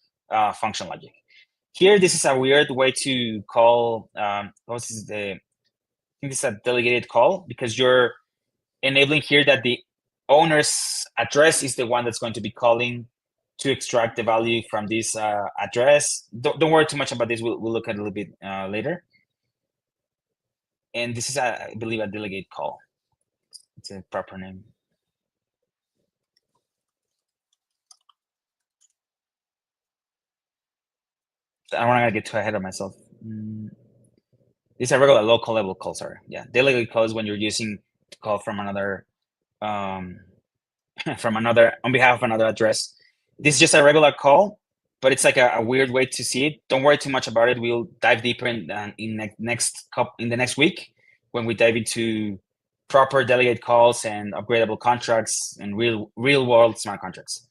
Speaker 2: function logic. Here, this is a weird way to call, I think this is a delegated call, because you're enabling here that the owner's address is the one that's going to be calling to extract the value from this address. Don't worry too much about this. We'll look at it a little bit later. And this is, I believe, a delegate call. It's a proper name. I don't want to get too ahead of myself. These are regular local level calls. Sorry, yeah. Delegate call is when you're using to call from another, on behalf of another address. This is just a regular call, but it's like a weird way to see it. Don't worry too much about it. We'll dive deeper in the next week when we dive into proper delegate calls and upgradable contracts and real world smart contracts.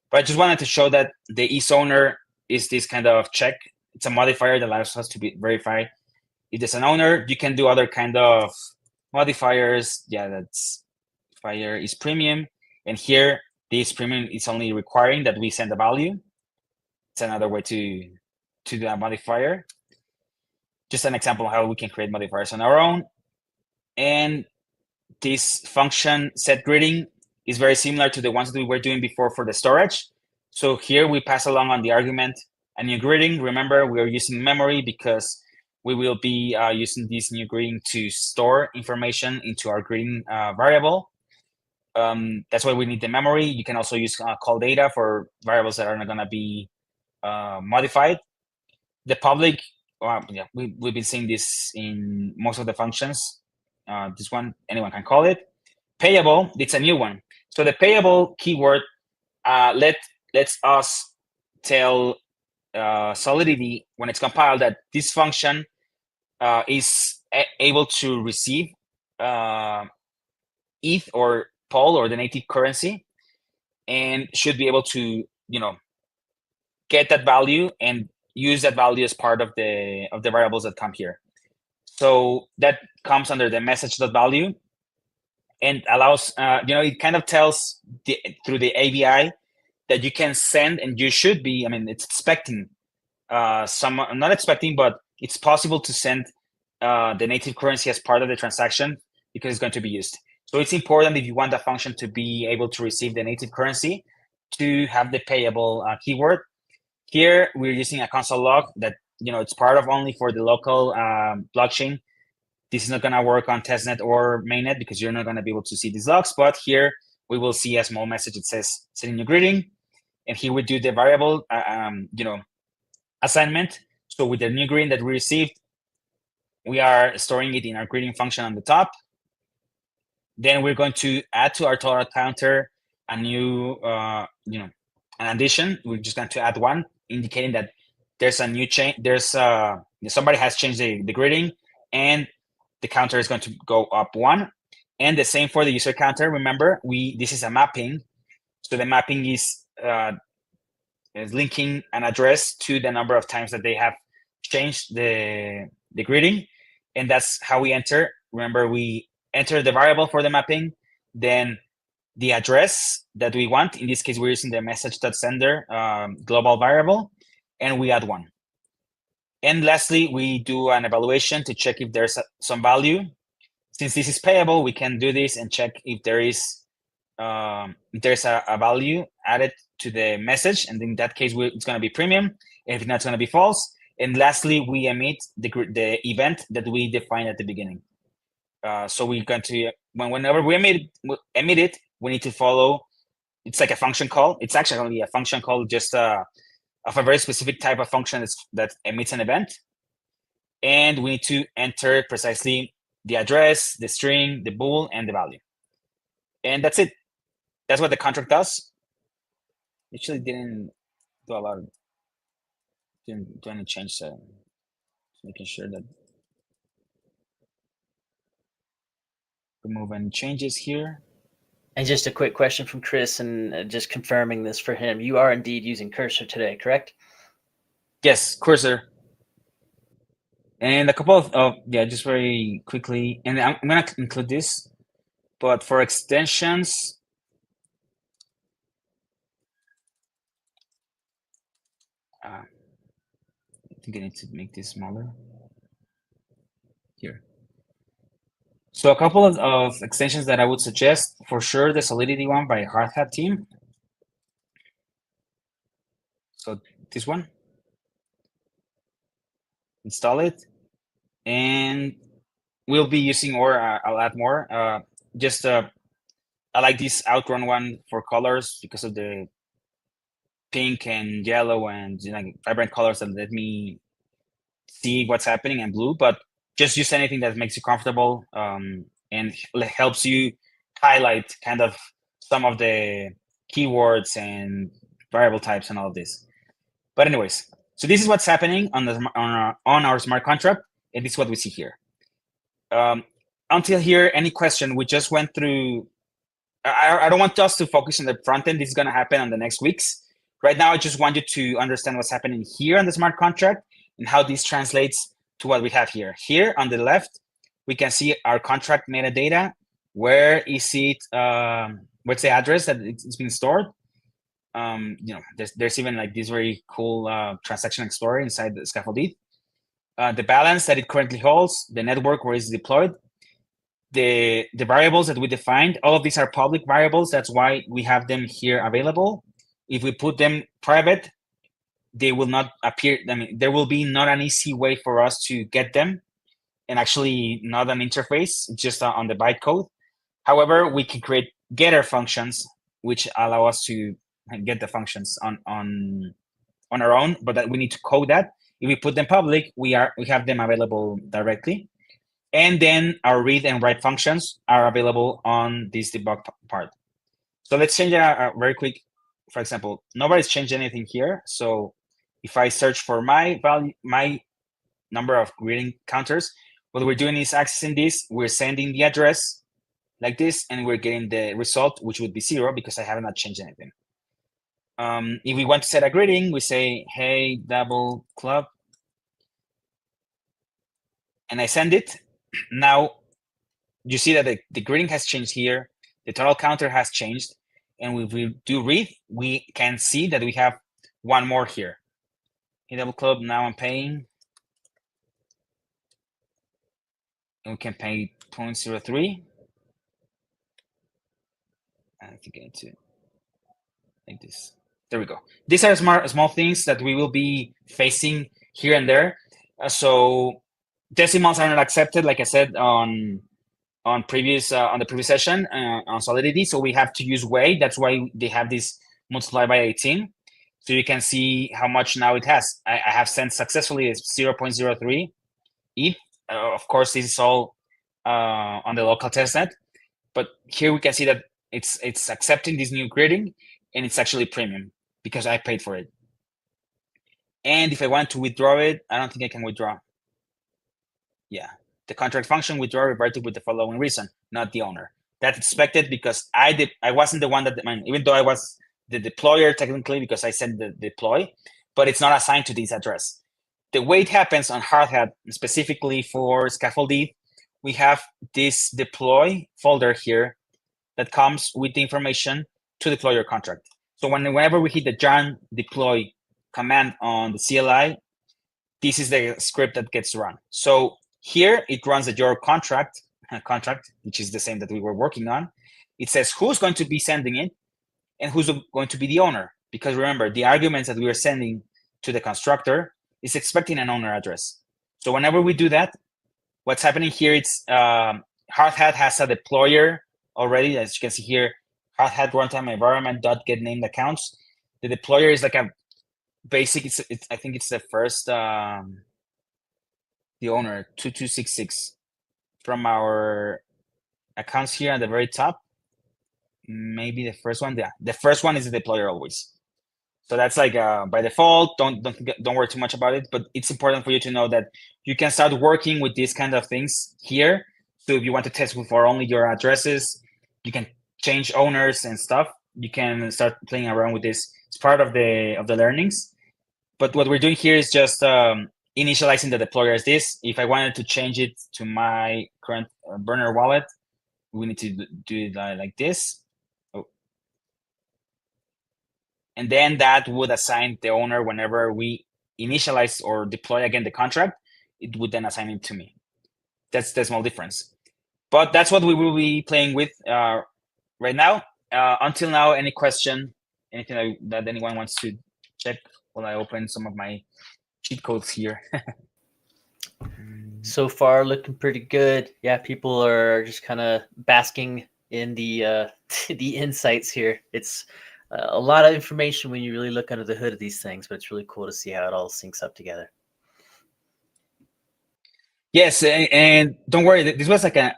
Speaker 2: But I just wanted to show that the is owner is this kind of check. It's a modifier that allows us to verify if there's an owner. You can do other kind of modifiers. Yeah, that's fire is premium. And here, this premium is only requiring that we send a value. It's another way to do a modifier. Just an example of how we can create modifiers on our own. And this function set greeting is very similar to the ones that we were doing before for the storage. So here we pass along on the argument a new greeting. Remember, we are using memory because we will be using this new greeting to store information into our greeting variable. That's why we need the memory. You can also use call data for variables that are not going to be modified. The public, yeah, we've been seeing this in most of the functions. This one, anyone can call it. Payable, it's a new one. So the payable keyword lets us tell Solidity when it's compiled that this function is able to receive ETH or POL or the native currency, and should be able to, get that value and use that value as part of the variables that come here. So that comes under the message.value and allows, it kind of tells through the ABI that you can send, and you should be, it's expecting not expecting, but it's possible to send the native currency as part of the transaction because it's going to be used. So it's important, if you want the function to be able to receive the native currency, to have the payable keyword. Here, we're using a console log that, it's part of only for the local blockchain. This is not going to work on testnet or mainnet because you're not going to be able to see these logs. But here, we will see a small message that says, sending a greeting. And here we do the variable, assignment. So with the new greeting that we received, we are storing it in our greeting function on the top. Then we're going to add to our total counter a new, an addition. We're just going to add one, indicating that there's a new change. There's somebody has changed the greeting, and the counter is going to go up one. And the same for the user counter. Remember, this is a mapping. So the mapping is linking an address to the number of times that they have changed the greeting, and that's how we enter. Remember, we enter the variable for the mapping, then the address that we want. In this case, we're using the message.sender global variable, and we add one. And lastly, we do an evaluation to check if there's some value. since this is payable, we can do this and check if there's a value added to the message, and in that case, it's going to be premium. If not, it's going to be false. And lastly, we emit the event that we defined at the beginning. So we're going to, whenever we emit it, we need to follow. It's like a function call. It's actually a function call, just of a very specific type of function that emits an event. And we need to enter precisely the address, the string, the bool, and the value. And that's it. That's what the contract does. Actually didn't do a lot of, didn't do any change, so making sure that remove any changes here.
Speaker 1: And just a quick question from Chris, and just confirming this for him. You are indeed using Cursor today, correct?
Speaker 2: Yes, Cursor. And a couple of just very quickly, and I'm going to include this, but for extensions, I think I need to make this smaller here. So a couple of extensions that I would suggest, for sure, the Solidity one by Hard Hat team. So this one, install it, and we'll be using, or I'll add more. I like this Outrun one for colors because of the pink and yellow and vibrant colors that let me see what's happening, and blue. But just use anything that makes you comfortable and helps you highlight kind of some of the keywords and variable types and all of this. But anyways, so this is what's happening on our smart contract, and this is what we see here. Until here, any question? We just went through. I don't want us to focus on the front end. This is going to happen on the next weeks. Right now, I just want you to understand what's happening here on the smart contract and how this translates to what we have here. Here on the left, we can see our contract metadata. Where is it? What's the address that it's being stored? There's even like this very cool transaction explorer inside the Scaffold ETH. The balance that it currently holds, the network where it's deployed, the variables that we defined. All of these are public variables. That's why we have them here available. If we put them private, they will not appear. I mean, there will be not an easy way for us to get them, and actually not an interface, just on the bytecode. However, we can create getter functions, which allow us to get the functions on our own, but that we need to code that. If we put them public, we have them available directly. And then our read and write functions are available on this debug part. So let's change it very quick. For example, nobody's changed anything here. So if I search for my value, my number of greeting counters, what we're doing is accessing this. We're sending the address like this, and we're getting the result, which would be 0 because I have not changed anything. If we want to set a greeting, we say, hey, Dabl Club, and I send it. Now, you see that the greeting has changed here. The total counter has changed. And if we do read, we can see that we have one more here. Hey, Dabl Club, now I'm paying. And we can pay 0.03. I think I need to make this. There we go. These are small things that we will be facing here and there. So decimals are not accepted, like I said on the previous session on Solidity. So we have to use weight. That's why they have this multiplied by 18. So you can see how much now it has. I have sent successfully 0.03 ETH. Of course, this is all on the local testnet. But here we can see that it's accepting this new greeting, and it's actually premium because I paid for it. And if I want to withdraw it, I don't think I can withdraw. Yeah, the contract function withdraw reverted with the following reason, not the owner. That's expected because I wasn't the one that, even though I was the deployer technically because I sent the deploy, but it's not assigned to this address. The way it happens on Hard Hat, specifically for Scaffold ETH, we have this deploy folder here that comes with the information to deploy your contract. So whenever we hit the yarn deploy command on the CLI, this is the script that gets run. So here it runs the your contract contract, which is the same that we were working on, it says who's going to be sending it and who's going to be the owner. Because remember, the arguments that we are sending to the constructor is expecting an owner address. So whenever we do that, what's happening here, it's Hardhat has a deployer already. As you can see here, Hardhat runtime environment dot get named accounts. The deployer is like a basic. I think it's the first the owner 2266 from our accounts here at the very top. Maybe the first one. Yeah, the first one is the deployer always. So that's like by default. Don't worry too much about it. But it's important for you to know that you can start working with these kind of things here. So if you want to test for only your addresses, you can change owners and stuff. You can start playing around with this. It's part of the learnings. But what we're doing here is just initializing the deployer as this. If I wanted to change it to my current burner wallet, we need to do it like this. And then that would assign the owner whenever we initialize or deploy again the contract, it would then assign it to me. That's the small difference. But that's what we will be playing with right now. Until now, any question, anything that anyone wants to check while I open some of my cheat codes here?
Speaker 1: So far, looking pretty good. Yeah, people are just kind of basking in the the insights here. It's a lot of information when you really look under the hood of these things, but it's really cool to see how it all syncs up together.
Speaker 2: Yes, and don't worry, this was like a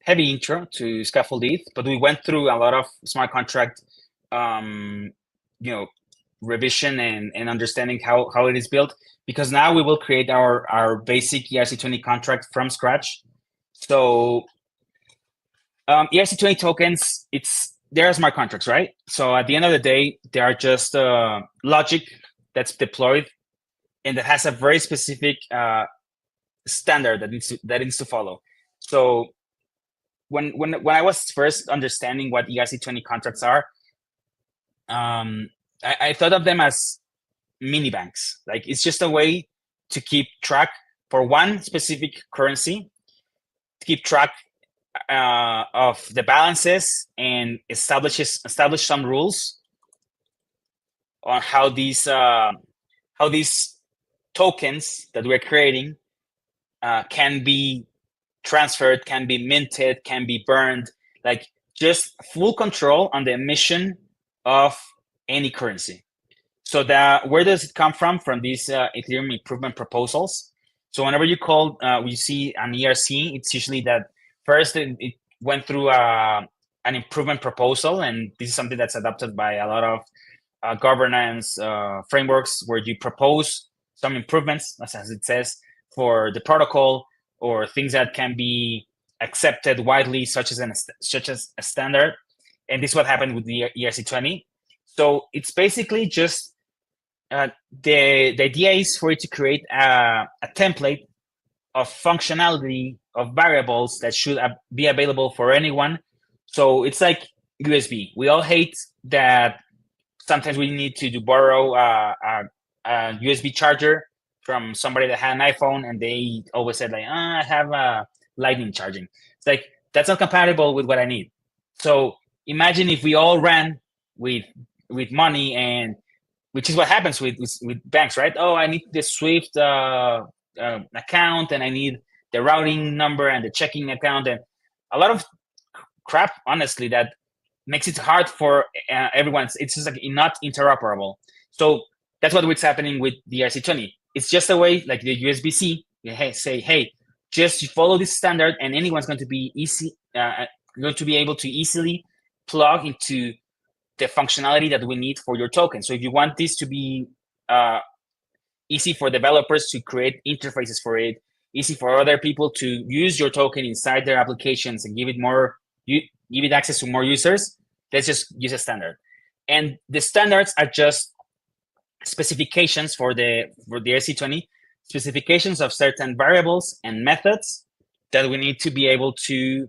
Speaker 2: heavy intro to Scaffold ETH, but we went through a lot of smart contract, revision and understanding how it is built, because now we will create our basic ERC20 contract from scratch. So ERC20 tokens, they're smart contracts, right? So at the end of the day, they are just logic that's deployed and that has a very specific standard that needs to follow. So when I was first understanding what ERC20 contracts are, I thought of them as mini banks. Like it's just a way to keep track for one specific currency, to keep track of the balances and establish some rules on how these tokens that we're creating can be transferred, can be minted, can be burned, like just full control on the emission of any currency. So where does it come from? From these Ethereum improvement proposals. So whenever you see an ERC, it's usually that first it went through an improvement proposal, and this is something that's adopted by a lot of governance frameworks, where you propose some improvements, as it says, for the protocol, or things that can be accepted widely, such as a standard. And this is what happened with the ERC20. So it's basically just the idea is for it to create a template of functionality of variables that should be available for anyone. So it's like USB. We all hate that sometimes we need to borrow a USB charger from somebody that had an iPhone, and they always said like, I have a lightning charging. It's like, that's not compatible with what I need. So imagine if we all ran with money, and which is what happens with banks, right? Oh, I need the Swift account, and I need the routing number and the checking account, and a lot of crap, honestly, that makes it hard for everyone. It's just like not interoperable. So that's what's happening with the ERC20. It's just a way, like the USB-C, say, hey, just follow this standard, and anyone's going to be going to be able to easily plug into the functionality that we need for your token. So if you want this to be easy for developers to create interfaces for it, easy for other people to use your token inside their applications and give it access to more users, let's just use a standard. And the standards are just specifications for the ERC20, specifications of certain variables and methods that we need to be able to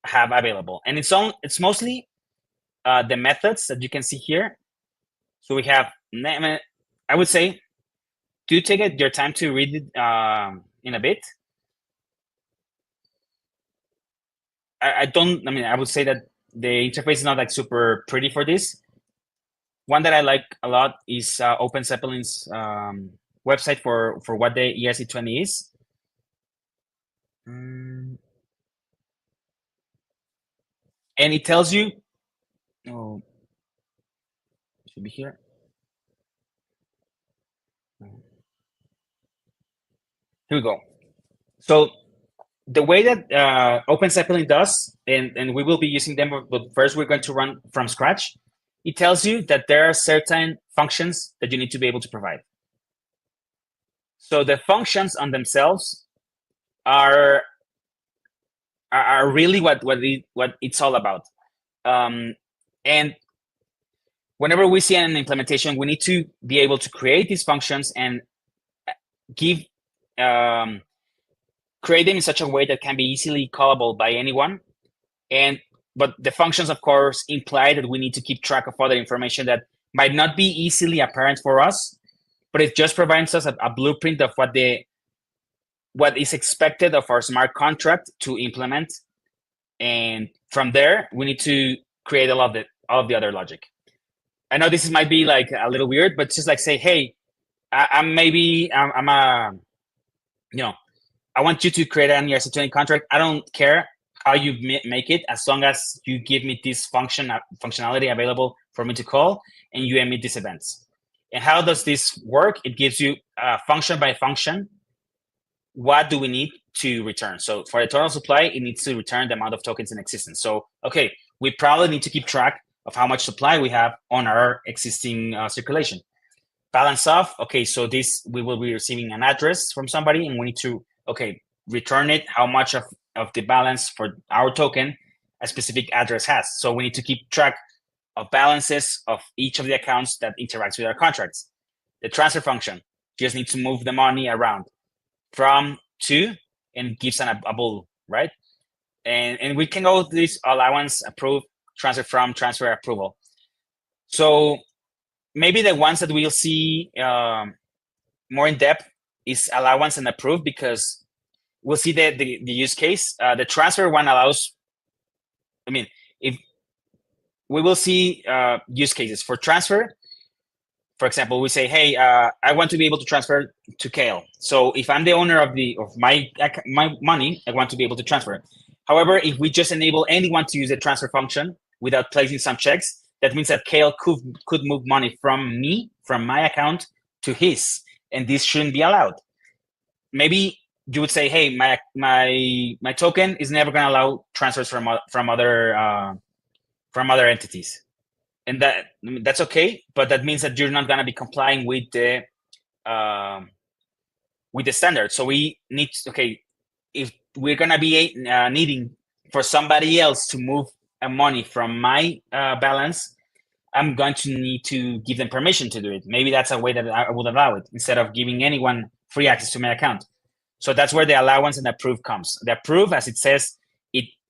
Speaker 2: have available. And it's mostly the methods that you can see here. So we have, I would say, do take your time to read it in a bit. I would say that the interface is not like super pretty for this. One that I like a lot is Open Zeppelin's website for what the ERC20 is. And it tells you, oh, it should be here. Here we go. So the way that Open Zeppelin does, and we will be using them, but first we're going to run from scratch. It tells you that there are certain functions that you need to be able to provide. So the functions on themselves are really what it's all about. And whenever we see an implementation, we need to be able to create these functions and give create them in such a way that can be easily callable by anyone. But the functions, of course, imply that we need to keep track of other information that might not be easily apparent for us, but it just provides us a blueprint of what is expected of our smart contract to implement. And from there, we need to create all of the other logic. I know this might be like a little weird, but just like say, hey, I want you to create an ERC20 contract. I don't care how you make it, as long as you give me this functionality available for me to call, and you emit these events. And how does this work? It gives you function by function. What do we need to return? So for the total supply, it needs to return the amount of tokens in existence. So, okay, we probably need to keep track of how much supply we have on our existing circulation. Balance off, okay, so we will be receiving an address from somebody, and we need to, return it, how much of the balance for our token a specific address has. So we need to keep track of balances of each of the accounts that interacts with our contracts. The transfer function just needs to move the money around from to and gives a bull, right? And we can go this allowance, approve, transfer from, transfer, approval. So maybe the ones that we'll see more in depth is allowance and approve, because we'll see the use case. The transfer one allows, if we will see use cases for transfer. For example, we say, hey, I want to be able to transfer to Kale. So if I'm the owner of my money, I want to be able to transfer. However, if we just enable anyone to use the transfer function without placing some checks, that means that Kale could move money from my account to his, and this shouldn't be allowed. Maybe you would say, hey, my token is never going to allow transfers from other entities, and that's okay. But that means that you're not going to be complying with the standard. So we need, if we're going to be needing for somebody else to move money from my balance, I'm going to need to give them permission to do it. Maybe that's a way that I would allow it, instead of giving anyone free access to my account. So that's where the allowance and approve comes. The approve, as it says,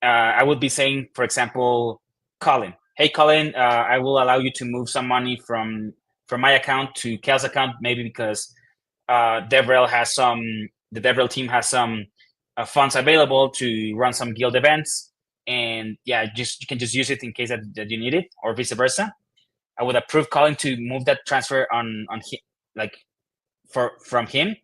Speaker 2: I would be saying, for example, Colin. Hey, Colin, I will allow you to move some money from my account to Kel's account, maybe because the DevRel team has some funds available to run some guild events, and you can just use it in case that you need it, or vice versa. I would approve Colin to move that transfer on him, from him,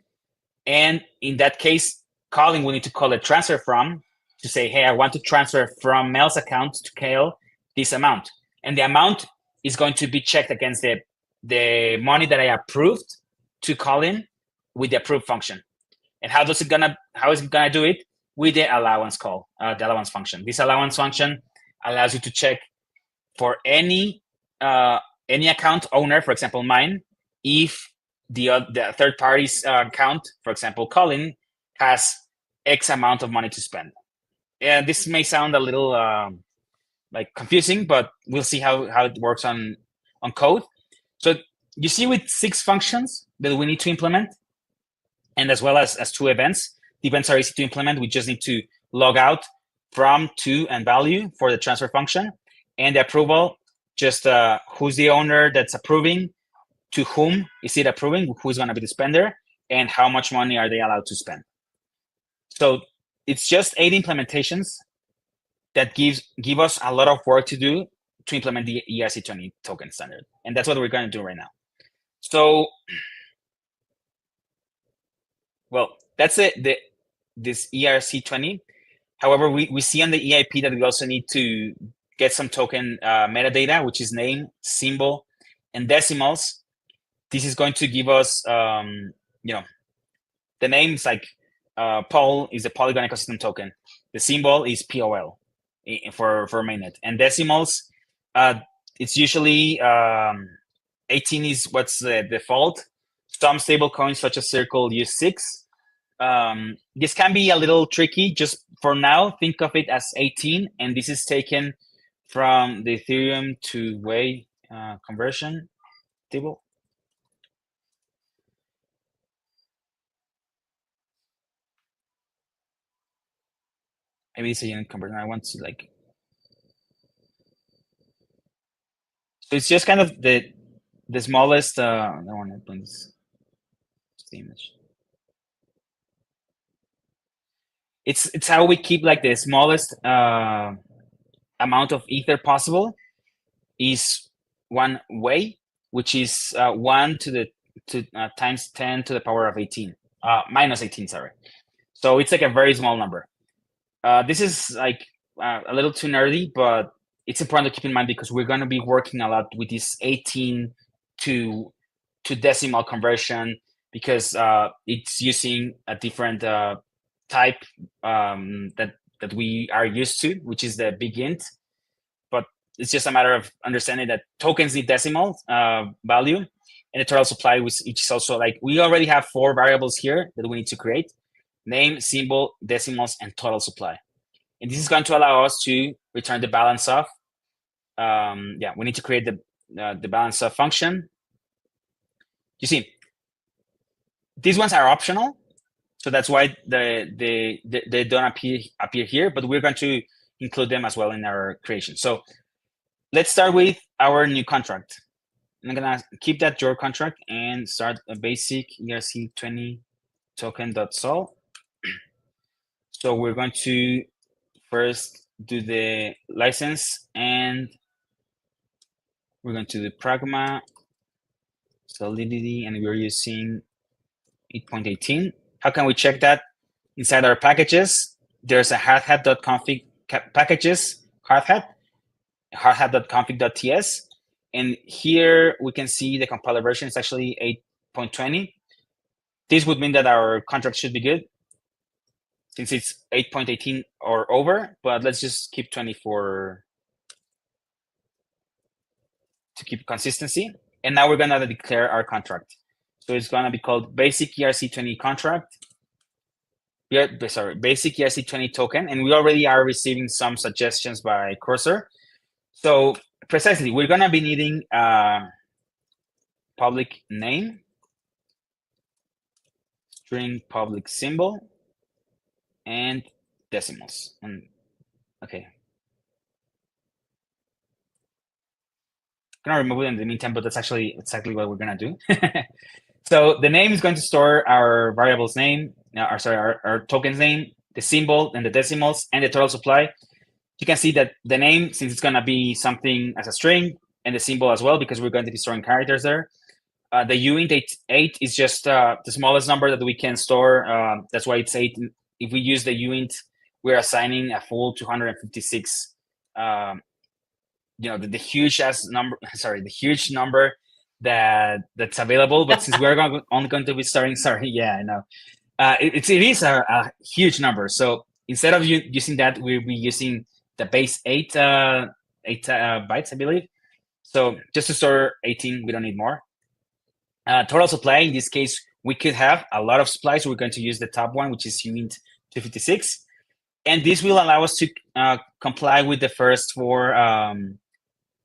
Speaker 2: and in that case, Colin will need to call a transfer from to say, hey, I want to transfer from Mel's account to Kale this amount, and the amount is going to be checked against the money that I approved to Colin with the approve function. And how is it gonna do it? With the allowance call, the allowance function. This allowance function allows you to check for any account owner, for example, mine, if the third party's account, for example, Colin, has X amount of money to spend. And this may sound a little confusing, but we'll see how it works on code. So you see, with 6 functions that we need to implement, and as well as 2 events. The events are easy to implement. We just need to log out from, to, and value for the transfer function. And the approval, just who's the owner that's approving, to whom is it approving, who's going to be the spender, and how much money are they allowed to spend. So it's just 8 implementations. that give us a lot of work to do to implement the ERC20 token standard. And that's what we're going to do right now. So, well, that's this ERC20. However, we see on the EIP that we also need to get some token metadata, which is name, symbol, and decimals. This is going to give us, the names like Paul is the Polygon ecosystem token. The symbol is POL for mainnet. And decimals, it's usually 18 is what's the default. Some stable coins such as Circle use 6. This can be a little tricky. Just for now, think of it as 18, and this is taken from the Ethereum to Wei conversion table. Maybe it's a unit conversion. I want to like. So it's just kind of the smallest. I don't want to open this image. It's how we keep like the smallest amount of ether possible is one way, which is 1 times 10 to the power of 18, minus 18, sorry. So it's like a very small number. This is like a little too nerdy, but it's important to keep in mind because we're going to be working a lot with this 18 to decimal conversion because it's using a different type that we are used to, which is the big int. But it's just a matter of understanding that tokens need decimal value, and the total supply, which is also like we already have 4 variables here that we need to create: name, symbol, decimals, and total supply. And this is going to allow us to return the balance of. We need to create the balance of function. You see, these ones are optional, so that's why they don't appear here, but we're going to include them as well in our creation. So let's start with our new contract. I'm gonna keep that your contract and start a basic ERC20 token.sol. So we're going to first do the license, and we're going to do Pragma, Solidity, and we're using 8.18. How can we check that? Inside our packages, there's a hardhat.config packages, hardhat.config.ts. And here we can see the compiler version is actually 8.20. This would mean that our contract should be good since it's 8.18 or over, but let's just keep 24 to keep consistency. And now we're gonna declare our contract. So it's gonna be called basic ERC20 contract. Basic ERC20 token, and we already are receiving some suggestions by Cursor. So precisely, we're gonna be needing public name, string public symbol, and decimals. And okay, I'm gonna remove it in the meantime, but that's actually exactly what we're gonna do. So the name is going to store our variable's name, our token's name, the symbol, and the decimals, and the total supply. You can see that the name, since it's gonna be something as a string, and the symbol as well, because we're going to be storing characters there. The uint 8 is just the smallest number that we can store. That's why it's 8. If we use the uint, we're assigning a full 256. The huge number. Sorry, the huge number that's available. But since we're only going to be starting, I know. It is a huge number. So instead of using that, we'll be using the base 8 bytes, I believe. So just to store 18, we don't need more. Total supply, in this case, we could have a lot of supplies. So we're going to use the top one, which is uint 256. And this will allow us to comply with the first 4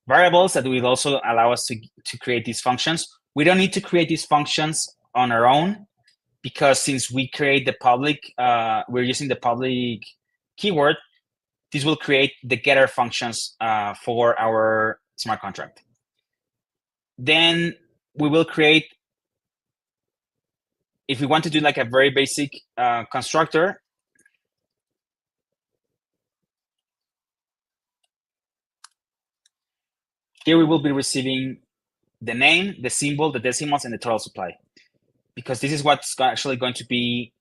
Speaker 2: variables that will also allow us to create these functions. We don't need to create these functions on our own because since we create the public, we're using the public keyword, this will create the getter functions for our smart contract. Then we will create, if we want to do like a very basic constructor, Here we will be receiving the name, the symbol, the decimals, and the total supply, because this is what's actually going to be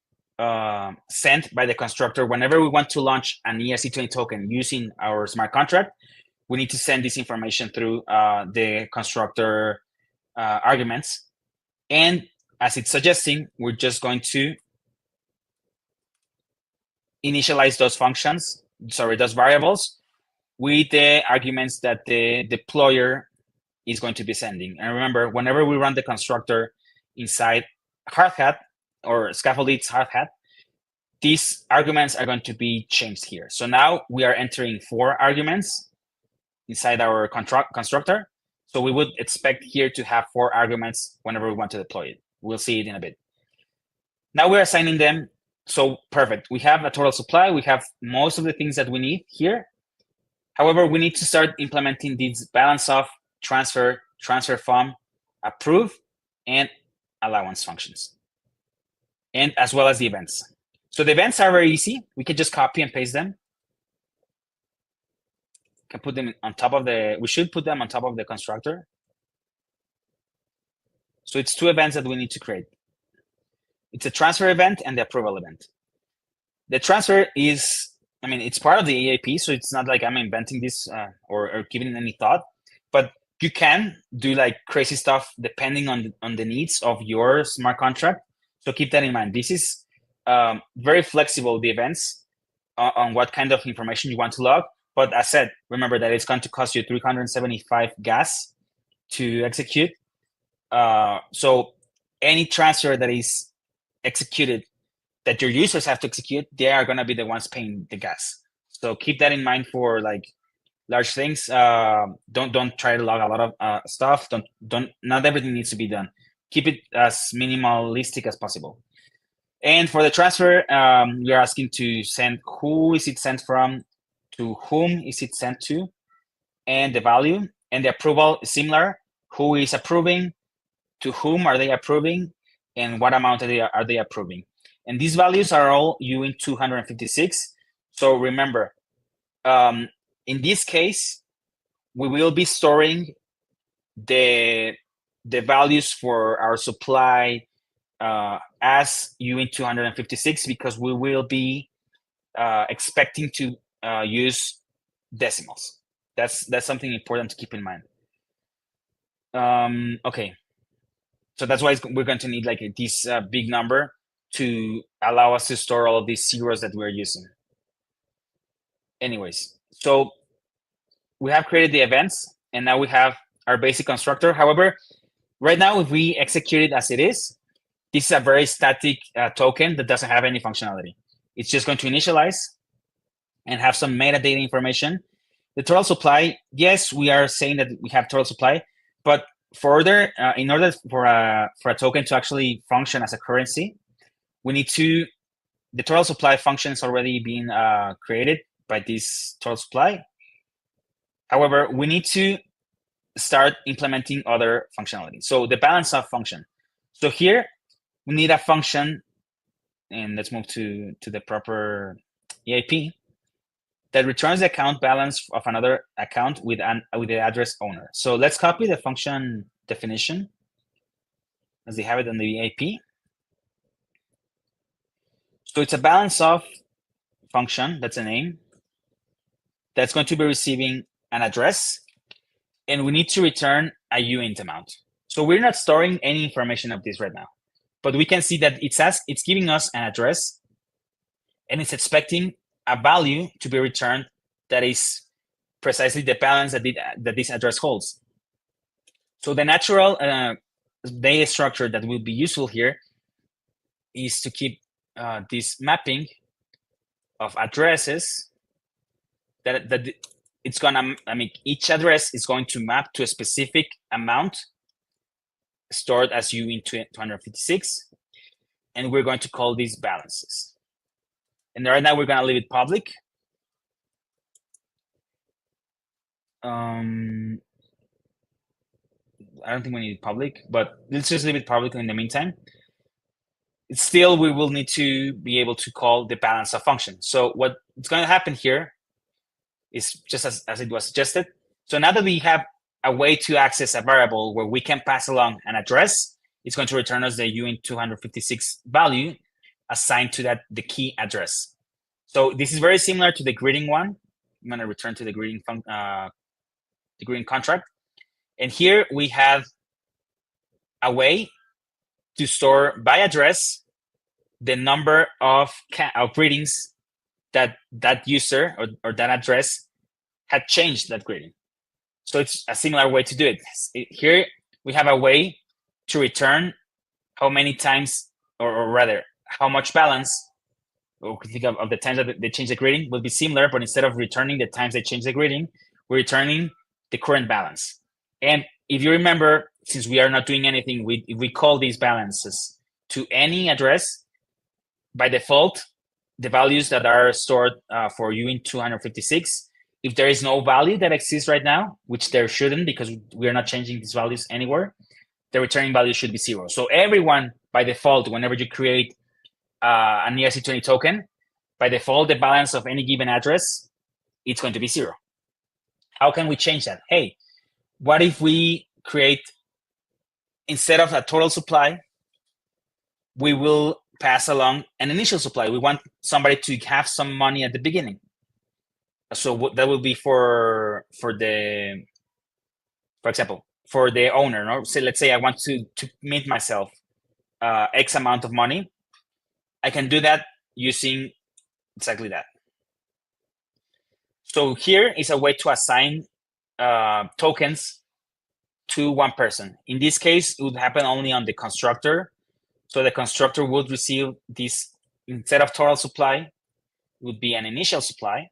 Speaker 2: sent by the constructor whenever we want to launch an ERC20 token using our smart contract. We need to send this information through the constructor arguments. And as it's suggesting, we're just going to initialize those functions, those variables, with the arguments that the deployer is going to be sending. And remember, whenever we run the constructor inside Hardhat or Scaffold ETH Hardhat, these arguments are going to be changed here. So now we are entering 4 arguments inside our constructor. So we would expect here to have 4 arguments whenever we want to deploy it. We'll see it in a bit. Now we're assigning them. So perfect. We have a total supply. We have most of the things that we need here. However, we need to start implementing these balance of, transfer, transfer from, approve, and allowance functions, and as well as the events. So the events are very easy. We can just copy and paste them. Can put them on top of we should put them on top of the constructor. So it's 2 events that we need to create. It's a transfer event and the approval event. The transfer is, it's part of the EAP, so it's not like I'm inventing this or giving any thought, but you can do like crazy stuff depending on the needs of your smart contract. So keep that in mind. This is very flexible, the events, on what kind of information you want to log. But as said, remember that it's going to cost you 375 gas to execute. So any transfer that is executed that your users have to execute, they are going to be the ones paying the gas. So keep that in mind for like large things. Don't try to log a lot of stuff. Not everything needs to be done. Keep it as minimalistic as possible. And for the transfer, you're asking to send who is it sent from, to whom is it sent to, and the value. And the approval is similar. Who is approving, to whom are they approving, and what amount are they approving. And these values are all UN 256. So remember, in this case, we will be storing the values for our supply as UN 256 because we will be expecting to use decimals. That's something important to keep in mind. Okay, so that's why we're going to need like this big number to allow us to store all of these zeros that we're using. Anyways, so we have created the events, and now we have our basic constructor. However, right now, if we execute it as it is, this is a very static token that doesn't have any functionality. It's just going to initialize and have some metadata information. The total supply, yes, we are saying that we have total supply, but further, in order for a token to actually function as a currency, we need the total supply function is already being created by this total supply. However, we need to start implementing other functionality. So the balance of function. So here we need a function, and let's move to the proper EAP, that returns the account balance of another account with the address owner. So let's copy the function definition as they have it in the EAP. So it's a balance of function, that's a name, that's going to be receiving an address, and we need to return a uint amount. So we're not storing any information of this right now, but we can see that it's giving us an address, and it's expecting a value to be returned that is precisely the balance that this address holds. So the natural data structure that will be useful here is to keep this mapping of addresses that it's gonna, each address is going to map to a specific amount stored as UN 256, and we're going to call these balances. And right now we're gonna leave it public. I don't think we need it public, but let's just leave it public in the meantime. Still, we will need to be able to call the balance of function. So what's going to happen here is just as it was suggested. So now that we have a way to access a variable where we can pass along an address. It's going to return us the uint256 value assigned to the key address. So this is very similar to the greeting one. I'm going to return to the greeting contract. And here we have a way to store by address the number of greetings that user or that address had changed that greeting. So it's a similar way to do it. Here we have a way to return how many times, or rather, how much balance, or think of the times that they change the greeting will be similar, but instead of returning the times they change the greeting, we're returning the current balance. And if you remember, since we are not doing anything, if we call these balances to any address, by default, the values that are stored for uint256, if there is no value that exists right now, which there shouldn't because we are not changing these values anywhere, the returning value should be 0. So everyone, by default, whenever you create an ERC20 token, by default, the balance of any given address, it's going to be 0. How can we change that? Hey, what if we create, instead of a total supply, we will pass along an initial supply. We want somebody to have some money at the beginning. So that will be for example, for the owner. No? So let's say I want to mint myself X amount of money. I can do that using exactly that. So here is a way to assign tokens to one person. In this case, it would happen only on the constructor. So the constructor would receive this, instead of total supply, it would be an initial supply.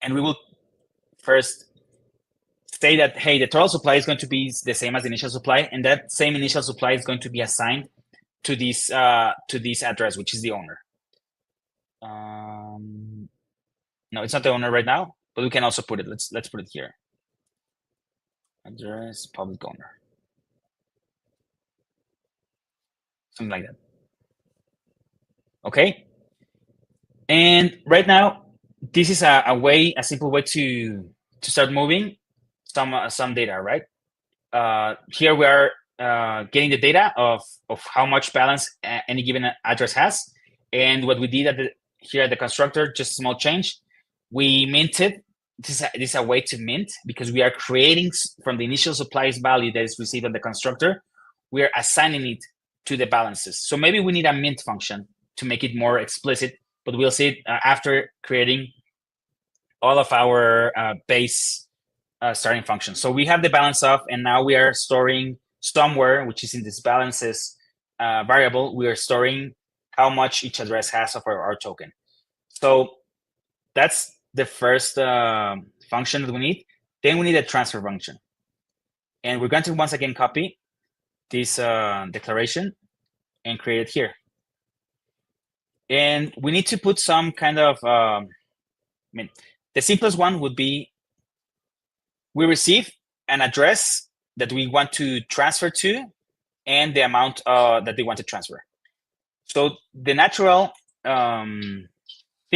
Speaker 2: And we will first say that, hey, the total supply is going to be the same as the initial supply, and that same initial supply is going to be assigned to this address, which is the owner. No, it's not the owner right now, but we can also put it. Let's put it here. Address public owner, something like that. Okay, and right now this is a simple way to start moving some data, right? Here we are getting the data of how much balance any given address has, and what we did here at the constructor, just a small change. We minted. This is a way to mint because we are creating from the initial supplies value that is received at the constructor. We are assigning it to the balances. So maybe we need a mint function to make it more explicit, but we'll see it after creating all of our base starting functions. So we have the balance of, and now we are storing somewhere, which is in this balances variable, we are storing how much each address has of our token. So that's the first function that we need. Then we need a transfer function. And we're going to once again copy this declaration and create it here. And we need to put some kind of, the simplest one would be, we receive an address that we want to transfer to and the amount that they want to transfer. So the natural thing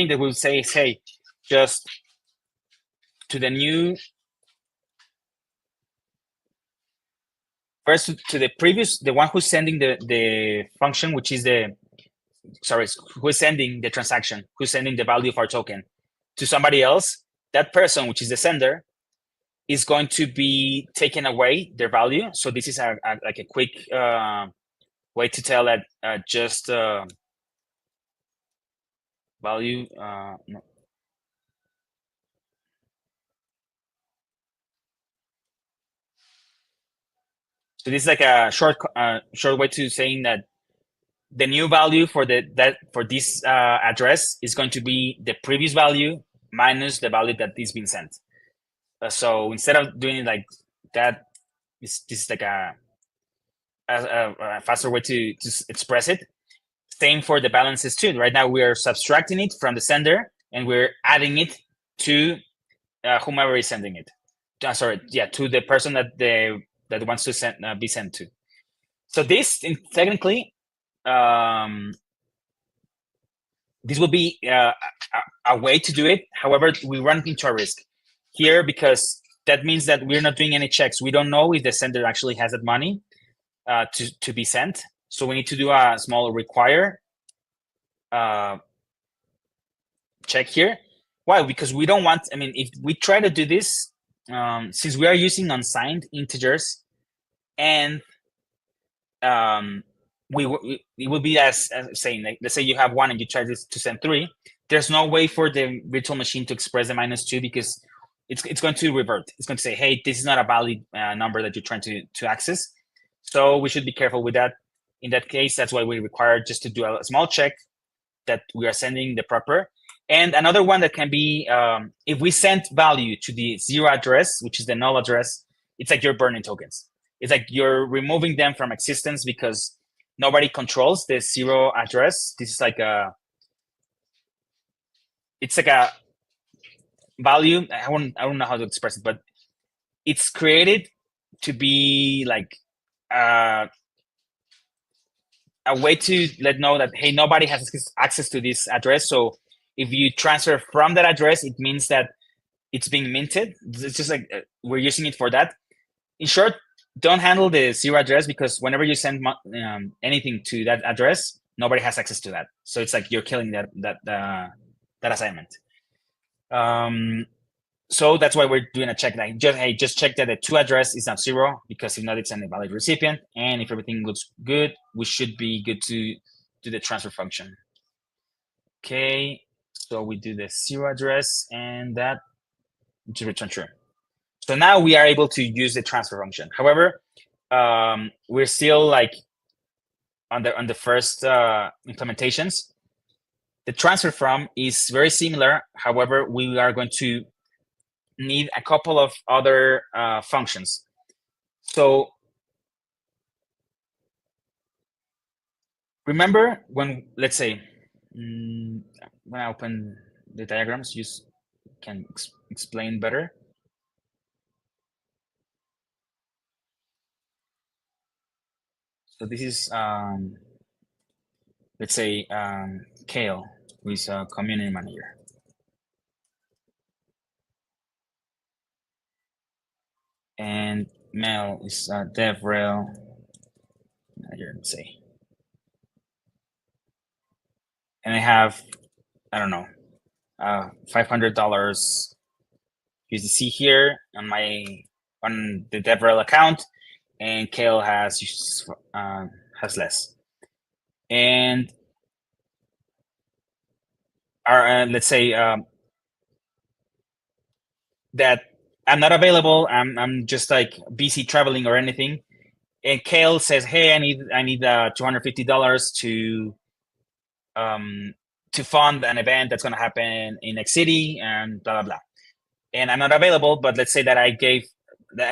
Speaker 2: that we'll say is, hey, just to the new, first to the previous, the one who's sending the function, which is who's sending the transaction, who's sending the value of our token to somebody else, that person, which is the sender, is going to be taking away their value. So this is like a quick way to tell that just value. No. So this is like a short way to saying that the new value for this address is going to be the previous value minus the value that is being sent. So instead of doing it like that, this is like a faster way to express it. Same for the balances too. Right now we are subtracting it from the sender and we're adding it to whomever is sending it. To the person that wants to be sent to. So this technically this would be a way to do it. However, we run into a risk here because that means that we're not doing any checks. We don't know if the sender actually has that money to be sent. So we need to do a small require check here. Why? Because we don't want, I mean, if we try to do this, since we are using unsigned integers, and it would be as saying, like, let's say you have 1 and you try to send 3. There's no way for the virtual machine to express the -2 because it's going to revert. It's going to say, hey, this is not a valid number that you're trying to access. So we should be careful with that. In that case, that's why we require just to do a small check that we are sending the proper. And another one that can be, if we send value to the 0 address, which is the null address, it's like you're burning tokens. It's like you're removing them from existence because nobody controls the 0 address. This is like it's like a value. I don't know how to express it, but it's created to be like a way to let know that, hey, nobody has access to this address. So if you transfer from that address, it means that it's being minted. It's just like we're using it for that. In short, don't handle the 0 address because whenever you send anything to that address, nobody has access to that. So it's like you're killing that assignment. So that's why we're doing a check. Like just check that the 2 address is not 0 because if not, it's an invalid recipient. And if everything looks good, we should be good to do the transfer function. Okay, so we do the 0 address and that to return true. So now we are able to use the transfer function. However, we're still like on the first implementations. The transfer from is very similar. However, we are going to need a couple of other functions. So remember when, let's say, when I open the diagrams, you can explain better. So this is, let's say, Kale, who is a community manager. And Mel is a DevRel manager, let's say. And I have, I don't know, $500 USDC here on the DevRel account, and Kale has less. And our let's say that I'm not available. I'm just like busy traveling or anything. And Kale says, "Hey, I need $250 to fund an event that's going to happen in X city and blah blah blah." And I'm not available, but let's say that I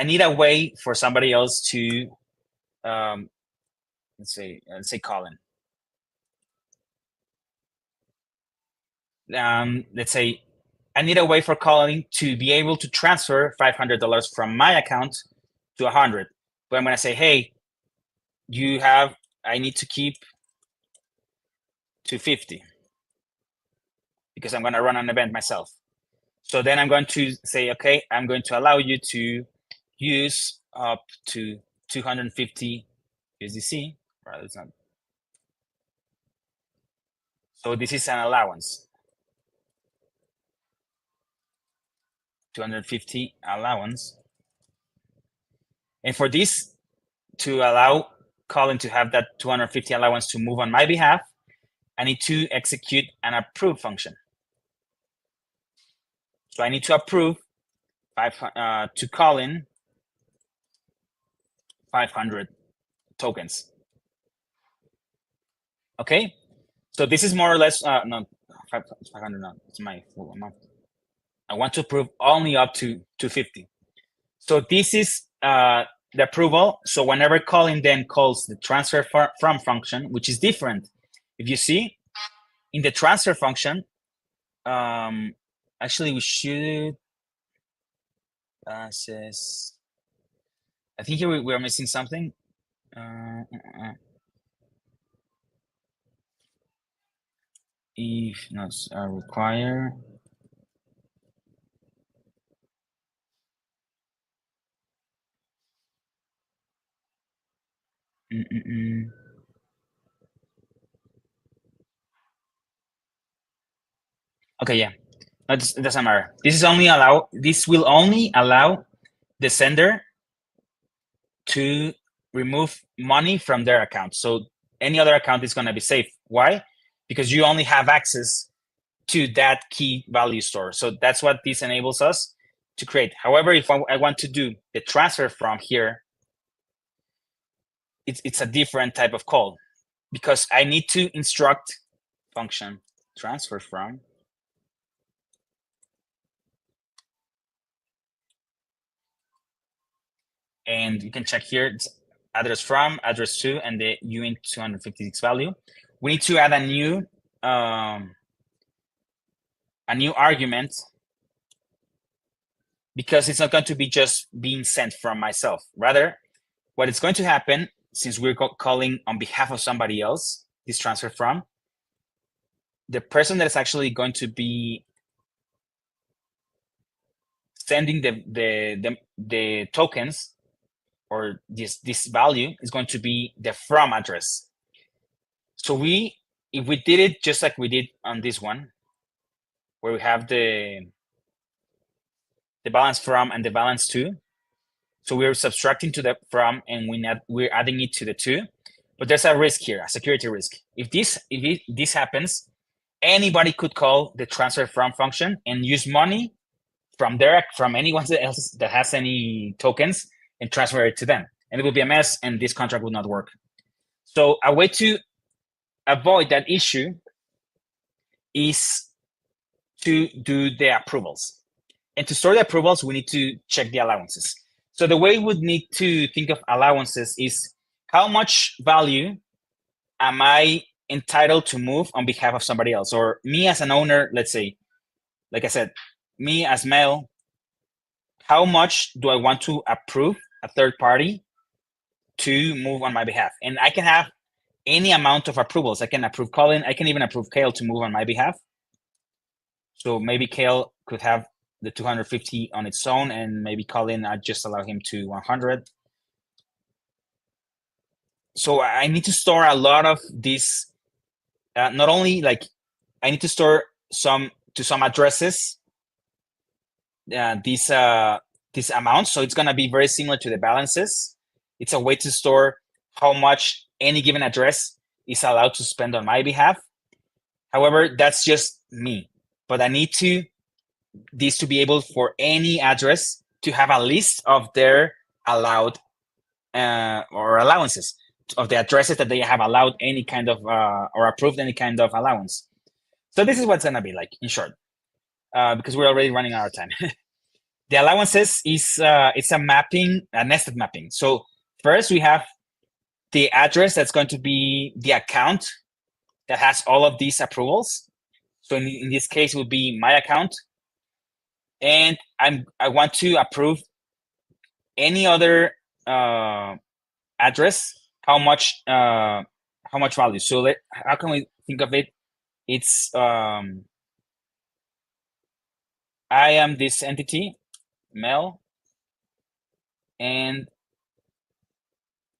Speaker 2: need a way for somebody else to, let's say Colin. Let's say I need a way for Colin to be able to transfer $500 from my account to 100. But I'm going to say, hey, I need to keep 250 because I'm going to run an event myself. So then I'm going to say, okay, I'm going to allow you to use up to 250 USDC. Right, it's not. So this is an allowance. 250 allowance. And for this, to allow Colin to have that 250 allowance to move on my behalf, I need to execute an approve function. So I need to approve to Colin 500 tokens. Okay, so this is more or less no 500. No, it's my full amount. I want to approve only up to 250. So this is the approval. So whenever Colin then calls the transfer from function, which is different, if you see in the transfer function, actually we should says, I think here we are missing something. if not require. Okay, yeah, it doesn't matter. This will only allow the sender to remove money from their account. So any other account is going to be safe. Why? Because you only have access to that key value store. So that's what this enables us to create. However, if I want to do the transfer from here, it's a different type of call, because I need to instruct function transfer from. And you can check here, it's address from, address to, and the uint 256 value. We need to add a new argument, because it's not going to be just being sent from myself. Rather, what is going to happen, since we're calling on behalf of somebody else, this transfer from, the person that is actually going to be sending the tokens, or this value, is going to be the from address. So if we did it just like we did on this one, where we have the balance from and the balance to, so we're subtracting to the from, and we're adding it to the to. But there's a risk here, a security risk. If this happens, anybody could call the transfer from function and use money from anyone else that has any tokens and transfer it to them, and it will be a mess, and this contract will not work. So a way to avoid that issue is to do the approvals. And to store the approvals, we need to check the allowances. So the way we would need to think of allowances is, how much value am I entitled to move on behalf of somebody else? Or me as an owner, let's say, like I said, me as Mel, how much do I want to approve a third party to move on my behalf? And I can have any amount of approvals. I can approve Colin. I can even approve Kale to move on my behalf. So maybe Kale could have the 250 on its own, and maybe Colin, I just allow him to 100. So I need to store a lot of these. Not only like I need to store some addresses, these amounts. So it's gonna be very similar to the balances. It's a way to store how much any given address is allowed to spend on my behalf. However, that's just me. But I need this to be able for any address to have a list of their allowed or allowances, of the addresses that they have allowed any kind of or approved any kind of allowance. So this is what's gonna be like, in short, because we're already running out of time. The allowances is it's a mapping, a nested mapping. So first we have the address that's going to be the account that has all of these approvals. So in this case, it would be my account, and I want to approve any other address. How much value? So how can we think of it? It's I am this entity, Mel, and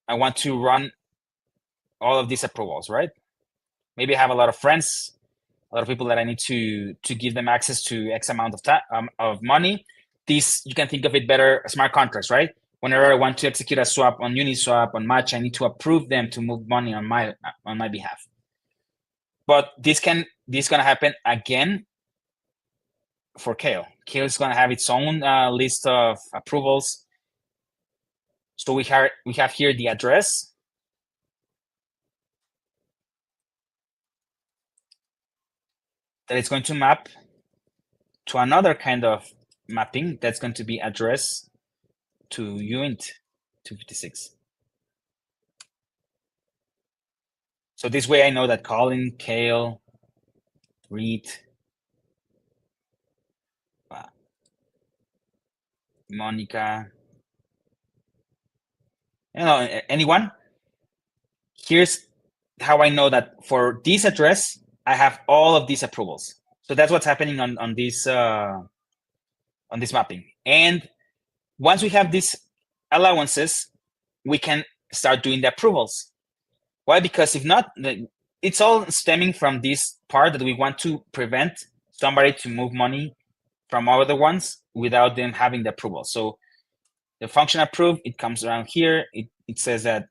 Speaker 2: I want to run all of these approvals, right? Maybe I have a lot of friends, a lot of people that I need to give them access to X amount of money. This, you can think of it better, smart contracts, right? Whenever I want to execute a swap on Uniswap, on Match, I need to approve them to move money on my behalf. But this gonna happen again for Kale. Kale is gonna have its own list of approvals. So we have here the address. That is going to map to another kind of mapping that's going to be address to uint 256. So this way I know that Colin, Kale, Reed, Monica, anyone. Here's how I know that for this address, I have all of these approvals. So that's what's happening on this mapping. And once we have these allowances, we can start doing the approvals. Why? Because if not, it's all stemming from this part that we want to prevent somebody to move money from other ones without them having the approval. So the function approve, it comes around here. It says that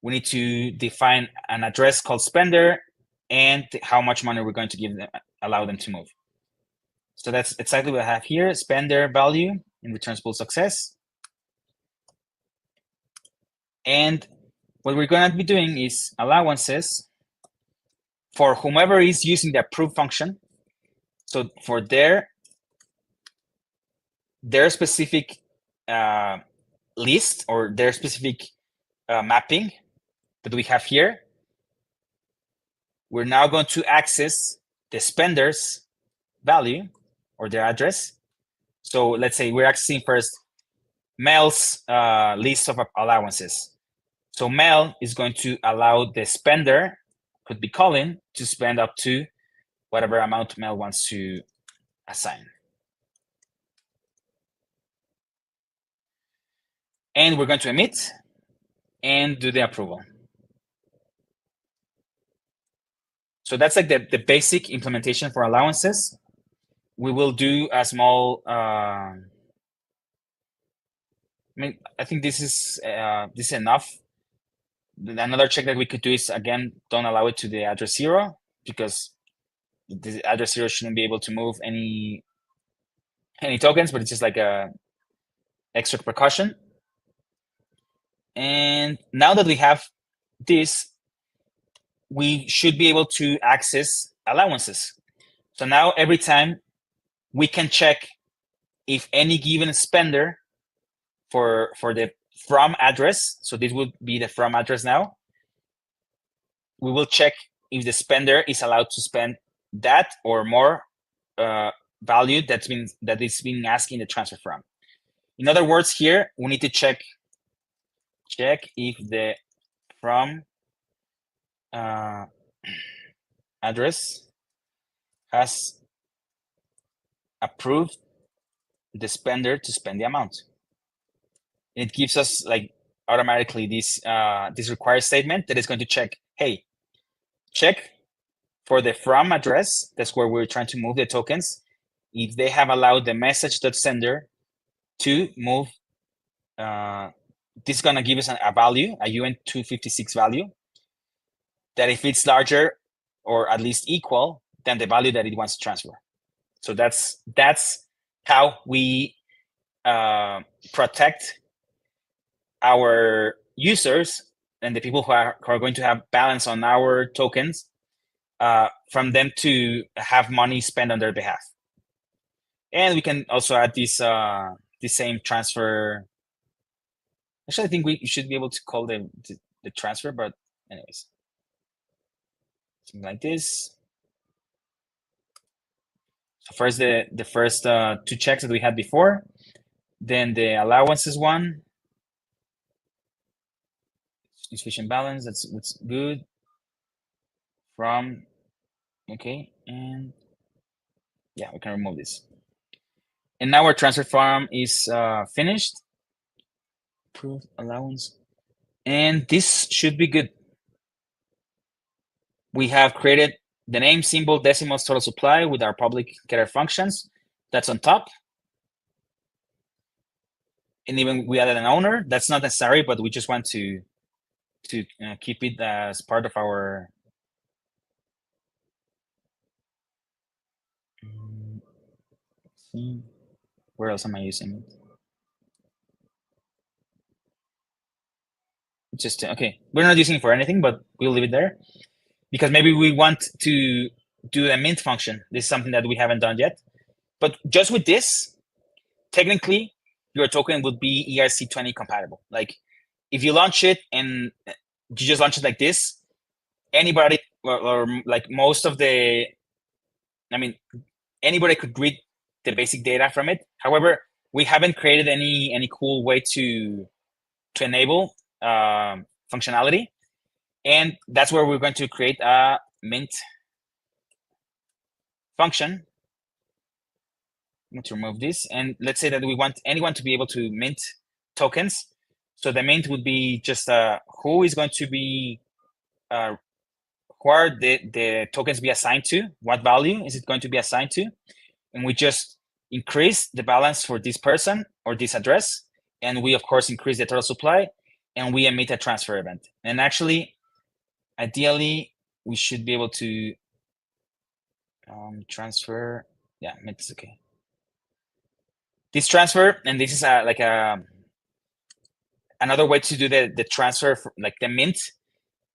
Speaker 2: we need to define an address called spender and how much money we're going to give them, allow them to move. So that's exactly what I have here, spender value in returns pool success. And what we're going to be doing is allowances for whomever is using the approve function. So for their specific list or their specific mapping that we have here, we're now going to access the spender's value or their address. So let's say we're accessing first Mel's list of allowances. So Mel is going to allow the spender, could be Colin, to spend up to whatever amount Mel wants to assign. And we're going to emit and do the approval. So that's like the basic implementation for allowances. We will do a small, I think this is enough. Another check that we could do is, again, don't allow it to the address 0, because the address 0 shouldn't be able to move any tokens, but it's just like a extra precaution. And now that we have this, we should be able to access allowances. So now every time we can check if any given spender for the from address, so this would be the from address now, we will check if the spender is allowed to spend that or more value that is being asked in the transfer from. In other words, here we need to check if the from address has approved the spender to spend the amount. And it gives us like automatically this required statement that is going to check, hey, check for the from address, that's where we're trying to move the tokens, if they have allowed the message.sender to move, this is going to give us a value, a UN256 value, that if it's larger or at least equal than the value that it wants to transfer. So that's how we protect our users and the people who are going to have balance on our tokens from them to have money spent on their behalf. And we can also add this same transfer. Actually, I think we should be able to call the transfer, but anyways, something like this. So first the first 2 checks that we had before, then the allowances one. Insufficient balance, that's good. From, okay, and yeah, we can remove this. And now our transfer form is finished. Approved allowance. And this should be good. We have created the name, symbol, decimals, total supply with our public getter functions. That's on top. And even we added an owner. That's not necessary, but we just want to keep it as part of our where else am I using it? Just okay, we're not using it for anything, but we'll leave it there because maybe we want to do a mint function. This is something that we haven't done yet, but just with this, technically your token would be ERC20 compatible. Like if you launch it and you just launch it like this, anybody or like most of the, I mean, anybody could read the basic data from it. However, we haven't created any cool way to enable functionality, and that's where we're going to create a mint function. I'm going to remove this, and let's say that we want anyone to be able to mint tokens. So the mint would be just who is going to be, who are the tokens be assigned to? What value is it going to be assigned to? And we just increase the balance for this person or this address, and we of course increase the total supply, and we emit a transfer event. And actually, ideally, we should be able to transfer. Yeah, mint is okay. This transfer, and this is like another way to do the transfer, like the mint.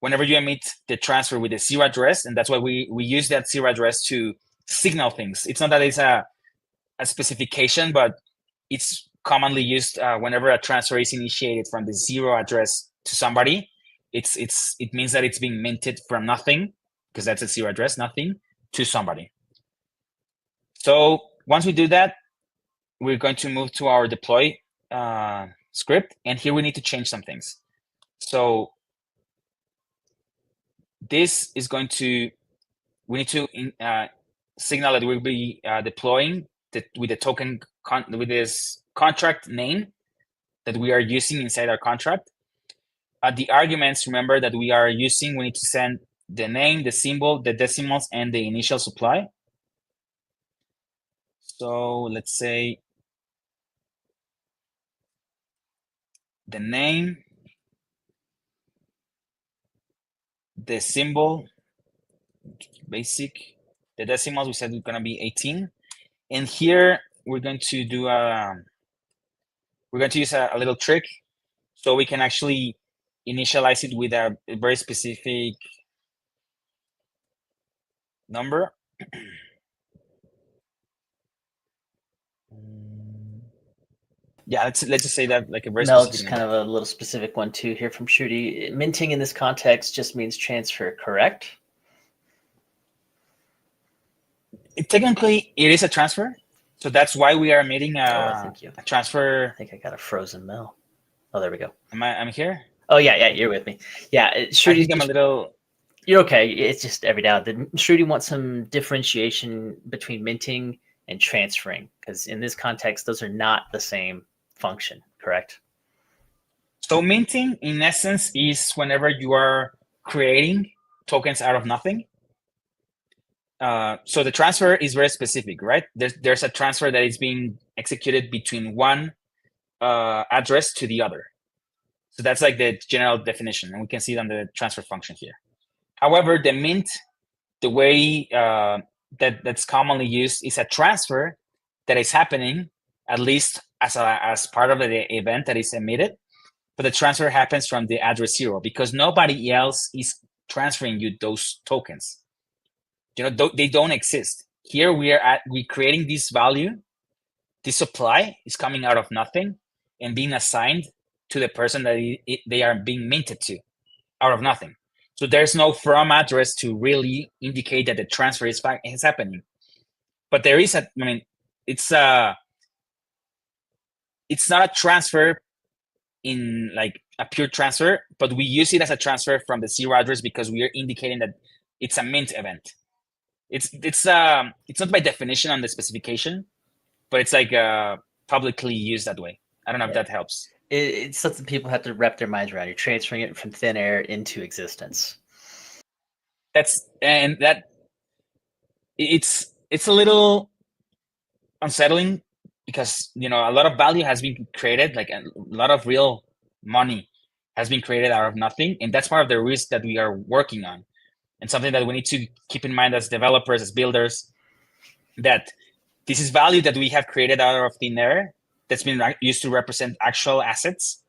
Speaker 2: Whenever you emit the transfer with a zero address, and that's why we use that zero address to signal things. It's not that it's a specification, but it's commonly used whenever a transfer is initiated from the zero address to somebody. It means that it's being minted from nothing, because that's a zero address, nothing, to somebody. So once we do that, we're going to move to our deploy script, and here we need to change some things. So this is going to, we need to signal that we'll be deploying with the token with this contract name that we are using inside our contract. The arguments, remember that we are using, we need to send the name, the symbol, the decimals, and the initial supply. So let's say the name, the symbol, basic, the decimals, we said it's gonna be 18. And here we're going to do we're going to use a little trick, so we can actually initialize it with a very specific number. Yeah, let's just say that like a very
Speaker 1: Mel,
Speaker 2: specific
Speaker 1: just kind of a little specific one too here from Shruti. Minting in this context just means transfer, correct?
Speaker 2: Technically, it is a transfer, so that's why we are emitting
Speaker 1: thank you.
Speaker 2: a transfer.
Speaker 1: I think I got a frozen Mel. Oh, there we go.
Speaker 2: I'm here.
Speaker 1: Oh yeah, you're with me. Yeah,
Speaker 2: I think I'm a little.
Speaker 1: You're okay. It's just every now and then. Shruti wants some differentiation between minting and transferring, because in this context, those are not the same function, correct?
Speaker 2: So minting, in essence, is whenever you are creating tokens out of nothing. So the transfer is very specific, right? There's a transfer that is being executed between one address to the other. So that's like the general definition, and we can see it on the transfer function here. However, the mint, the way that's commonly used, is a transfer that is happening, at least as part of the event that is emitted, but the transfer happens from the address 0, because nobody else is transferring you those tokens. They don't exist. Here we creating this value. This supply is coming out of nothing and being assigned to the person that they are being minted to out of nothing. So there's no from address to really indicate that the transfer is happening. But there is it's not a transfer in like a pure transfer, but we use it as a transfer from the 0 address because we are indicating that it's a mint event. It's not by definition on the specification, but it's like publicly used that way. I don't know if that helps.
Speaker 1: It's something people have to wrap their minds around. You're transferring it from thin air into existence.
Speaker 2: It's a little unsettling, because a lot of value has been created, like a lot of real money has been created out of nothing, and that's part of the risk that we are working on, and something that we need to keep in mind as developers, as builders, that this is value that we have created out of thin air that's been used to represent actual assets.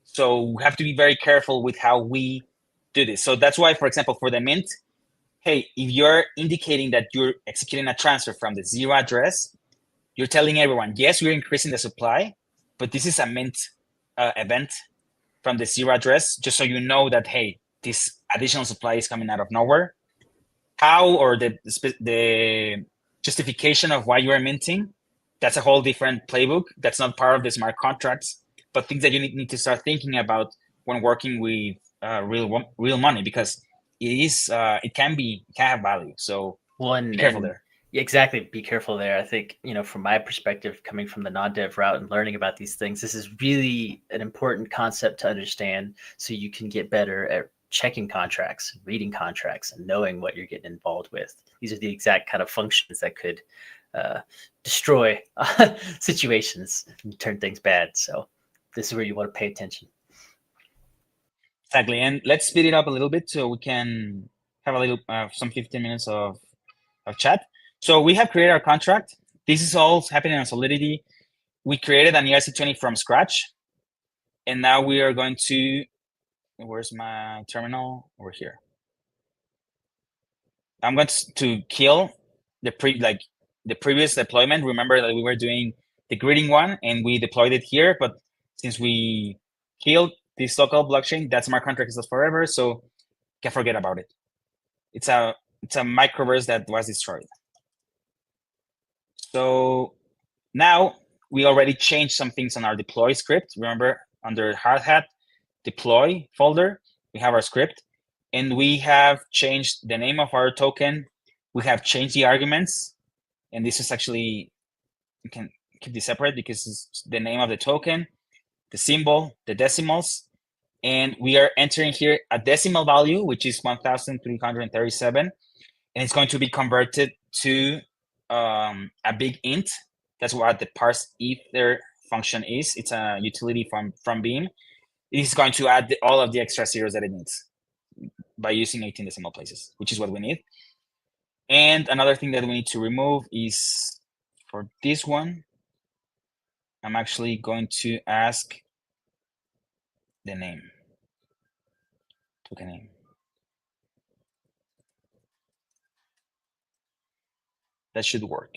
Speaker 2: So we have to be very careful with how we do this. So that's why, for example, for the mint, hey, if you're indicating that you're executing a transfer from the 0 address, you're telling everyone, yes, we're increasing the supply, but this is a mint event from the 0 address, just so you know that, hey, this additional supply is coming out of nowhere. How, or the justification of why you are minting, that's a whole different playbook. That's not part of the smart contracts, but things that you need to start thinking about when working with real money, because it can have value. So be careful there.
Speaker 1: Exactly. Be careful there. I think, from my perspective, coming from the non-dev route and learning about these things, this is really an important concept to understand so you can get better at checking contracts, reading contracts, and knowing what you're getting involved with. These are the exact kind of functions that could destroy situations and turn things bad. So this is where you want to pay attention.
Speaker 2: Exactly. And let's speed it up a little bit so we can have a little, some 15 minutes of chat. So we have created our contract. This is all happening on Solidity. We created an ERC20 from scratch. And now we are going to, where's my terminal? Over here. I'm going to kill the previous deployment. Remember that we were doing the greeting one and we deployed it here, but since we killed this local blockchain, that smart contract is forever, so can forget about it. It's a microverse that was destroyed. So now we already changed some things on our deploy script. Remember, under hard hat deploy folder, we have our script, and we have changed the name of our token. We have changed the arguments, and this is actually, you can keep this separate because it's the name of the token, the symbol, the decimals, and we are entering here a decimal value, which is 1,337, and it's going to be converted to a big int. That's what the parse ether function is. It's a utility from Beam. It is going to add all of the extra zeros that it needs by using 18 decimal places, which is what we need. And another thing that we need to remove is for this one, I'm actually going to ask the name, token name. That should work.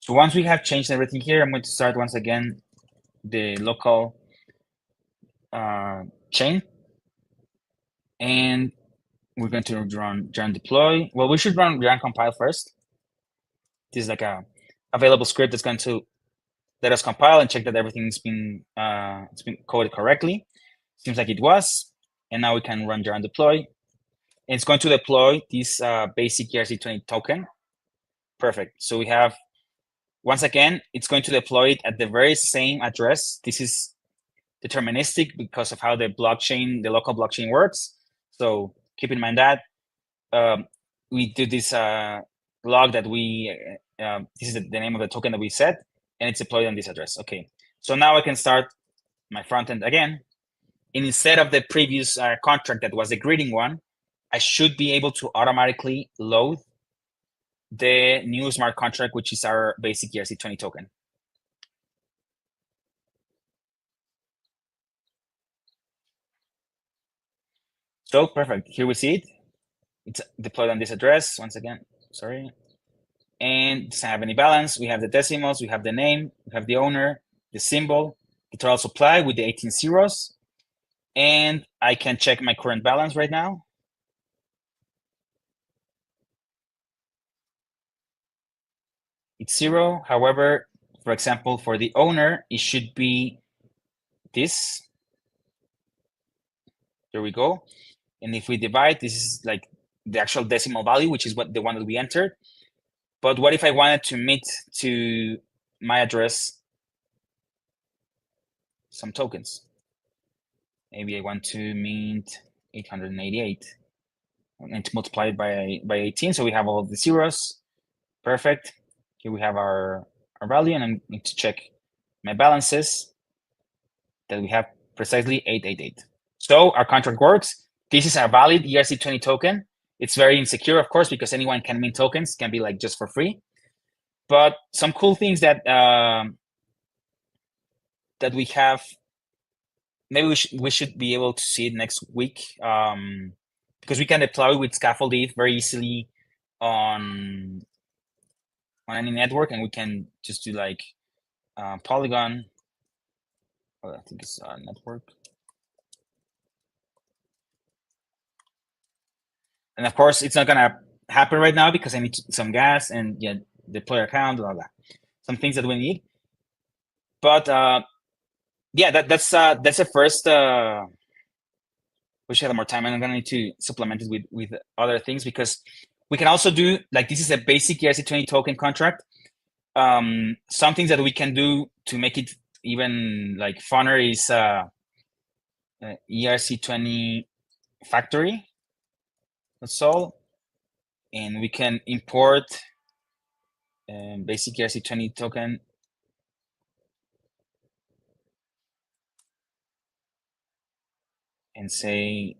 Speaker 2: So once we have changed everything here, I'm going to start once again the local chain, and we're going to run deploy. Well, we should run compile first. This is like a available script that's going to let us compile and check that everything's been it's been coded correctly. Seems like it was, and now we can run deploy. And it's going to deploy this basic ERC20 token. Perfect. So we have, once again, it's going to deploy it at the very same address. This is deterministic because of how the local blockchain works. So keep in mind that we do this log that we, this is the name of the token that we set, and it's deployed on this address. Okay, so now I can start my front end again. And instead of the previous contract that was the greeting one, I should be able to automatically load the new smart contract, which is our basic ERC20 token. So perfect. Here we see it. It's deployed on this address once again. Sorry. And doesn't have any balance. We have the decimals, we have the name, we have the owner, the symbol, the total supply with the 18 zeros. And I can check my current balance right now. It's 0. However, for example, for the owner, it should be this. There we go. And if we divide, this is like the actual decimal value, which is the one that we entered. But what if I wanted to mint to my address some tokens? Maybe I want to mint 888 and to multiply it by 18. So we have all of the zeros. Perfect. Here we have our value, and I need to check my balances that we have precisely 888. So our contract works. This is a valid ERC20 token. It's very insecure, of course, because anyone can mint tokens, can be like just for free. But some cool things that that we have, maybe we should be able to see it next week, because we can deploy with Scaffold ETH very easily on any network, and we can just do like Polygon. Oh, I think it's a network. And of course, it's not gonna happen right now because I need some gas and deploy account, blah blah. Some things that we need. But yeah, that's the first we should have more time, and I'm gonna need to supplement it with other things, because we can also do, like, this is a basic ERC20 token contract. Some things that we can do to make it even like funner is ERC20 factory. That's all, and we can import basic ERC20 token and say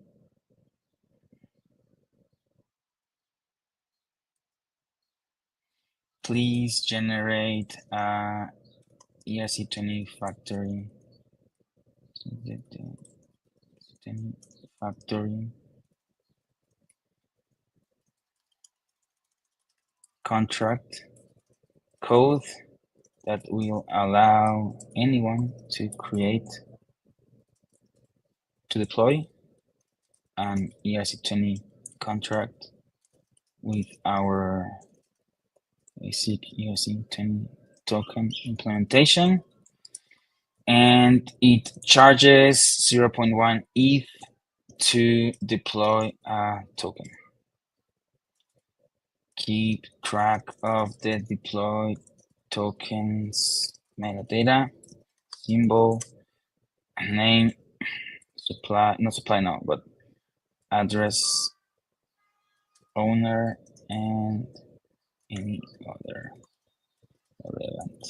Speaker 2: please generate ERC20 factory contract code that will allow anyone to create, to deploy an ERC20 contract with our basic ERC20 token implementation, and it charges 0.1 ETH to deploy a token. Keep track of the deployed tokens metadata, symbol, name, but address, owner, and any other relevant.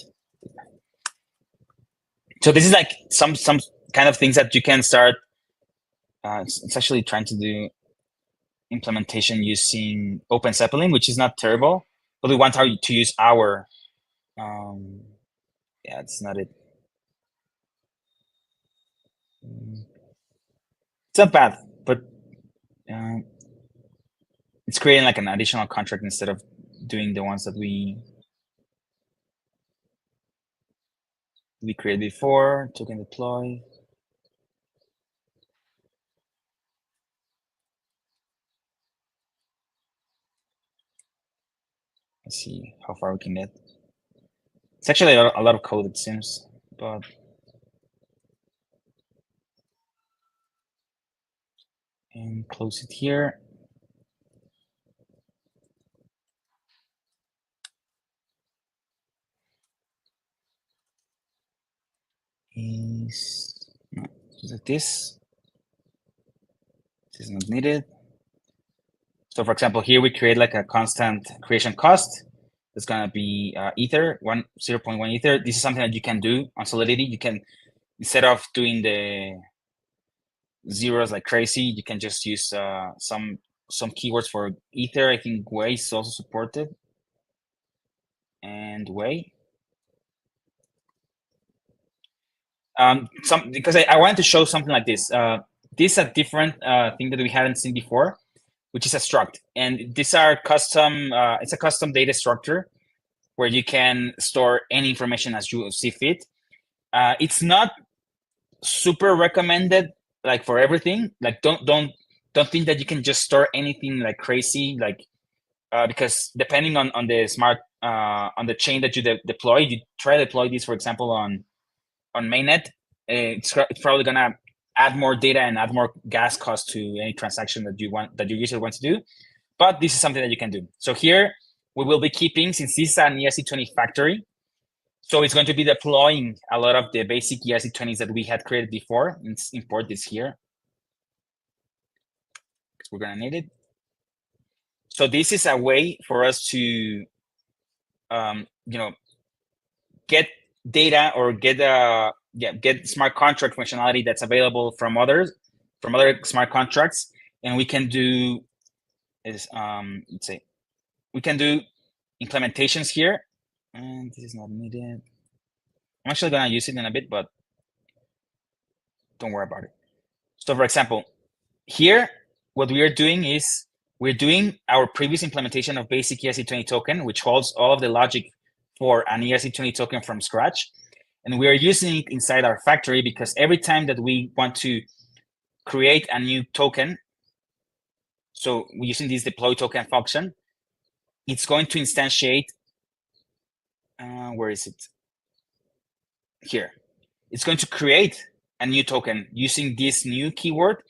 Speaker 2: So this is like some kind of things that you can start. It's actually trying to do implementation using Open Zeppelin, which is not terrible, but we want to use our. Yeah, it's not it. It's not bad, but it's creating like an additional contract instead of doing the ones that we created before. Token deploy. Let's see how far we can get. It's actually a lot of code, it seems, but and close it here. Is no, just like this. This is not needed. So for example, here we create like a constant creation cost. It's gonna be Ether, 0.1 Ether. This is something that you can do on Solidity. You can, instead of doing the zeros like crazy, you can just use some keywords for Ether. I think Way is also supported, and Way. Because I wanted to show something like this. This is a different thing that we haven't seen before, which is a struct. And these are custom, it's a custom data structure where you can store any information as you see fit. It's not super recommended like for everything. Like don't think that you can just store anything like crazy, like because depending on the smart on the chain that you deploy, you try to deploy this, for example, on mainnet, it's probably gonna add more data and add more gas cost to any transaction that your user wants to do. But this is something that you can do. So here we will be keeping, since this is an ERC20 factory, so it's going to be deploying a lot of the basic ERC20s that we had created before. Let's import this here, because we're gonna need it. So this is a way for us to, get data or get smart contract functionality that's available from other smart contracts, and we can do is let's say we can do implementations here, and this is not needed. I'm actually gonna use it in a bit, but don't worry about it. So for example, here what we are doing is we're doing our previous implementation of basic ERC20 token, which holds all of the logic for an ERC20 token from scratch. And we are using it inside our factory because every time that we want to create a new token, so we're using this deploy token function, it's going to instantiate, where is it? Here. It's going to create a new token using this new keyword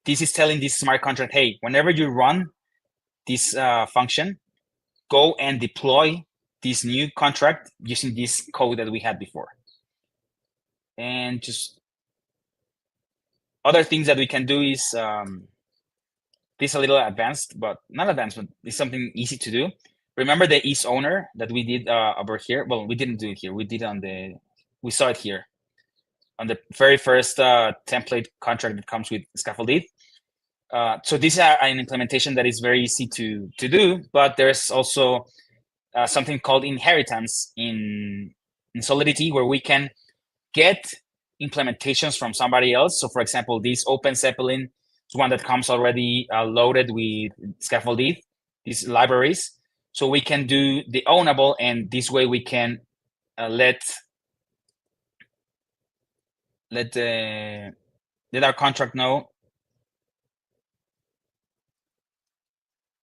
Speaker 2: this is telling this smart contract, hey, whenever you run this function, go and deploy this new contract using this code that we had before. And just other things that we can do is this a little advanced, but not advanced, but it's something easy to do. Remember the is owner that we did over here? Well, we didn't do it here. We did we saw it here on the very first template contract that comes with Scaffold ETH. So these are an implementation that is very easy to do, but there's also something called inheritance in Solidity, where we can get implementations from somebody else. So for example, this Open Zeppelin is one that comes already loaded with Scaffold ETH, these libraries. So we can do the ownable, and this way we can let our contract know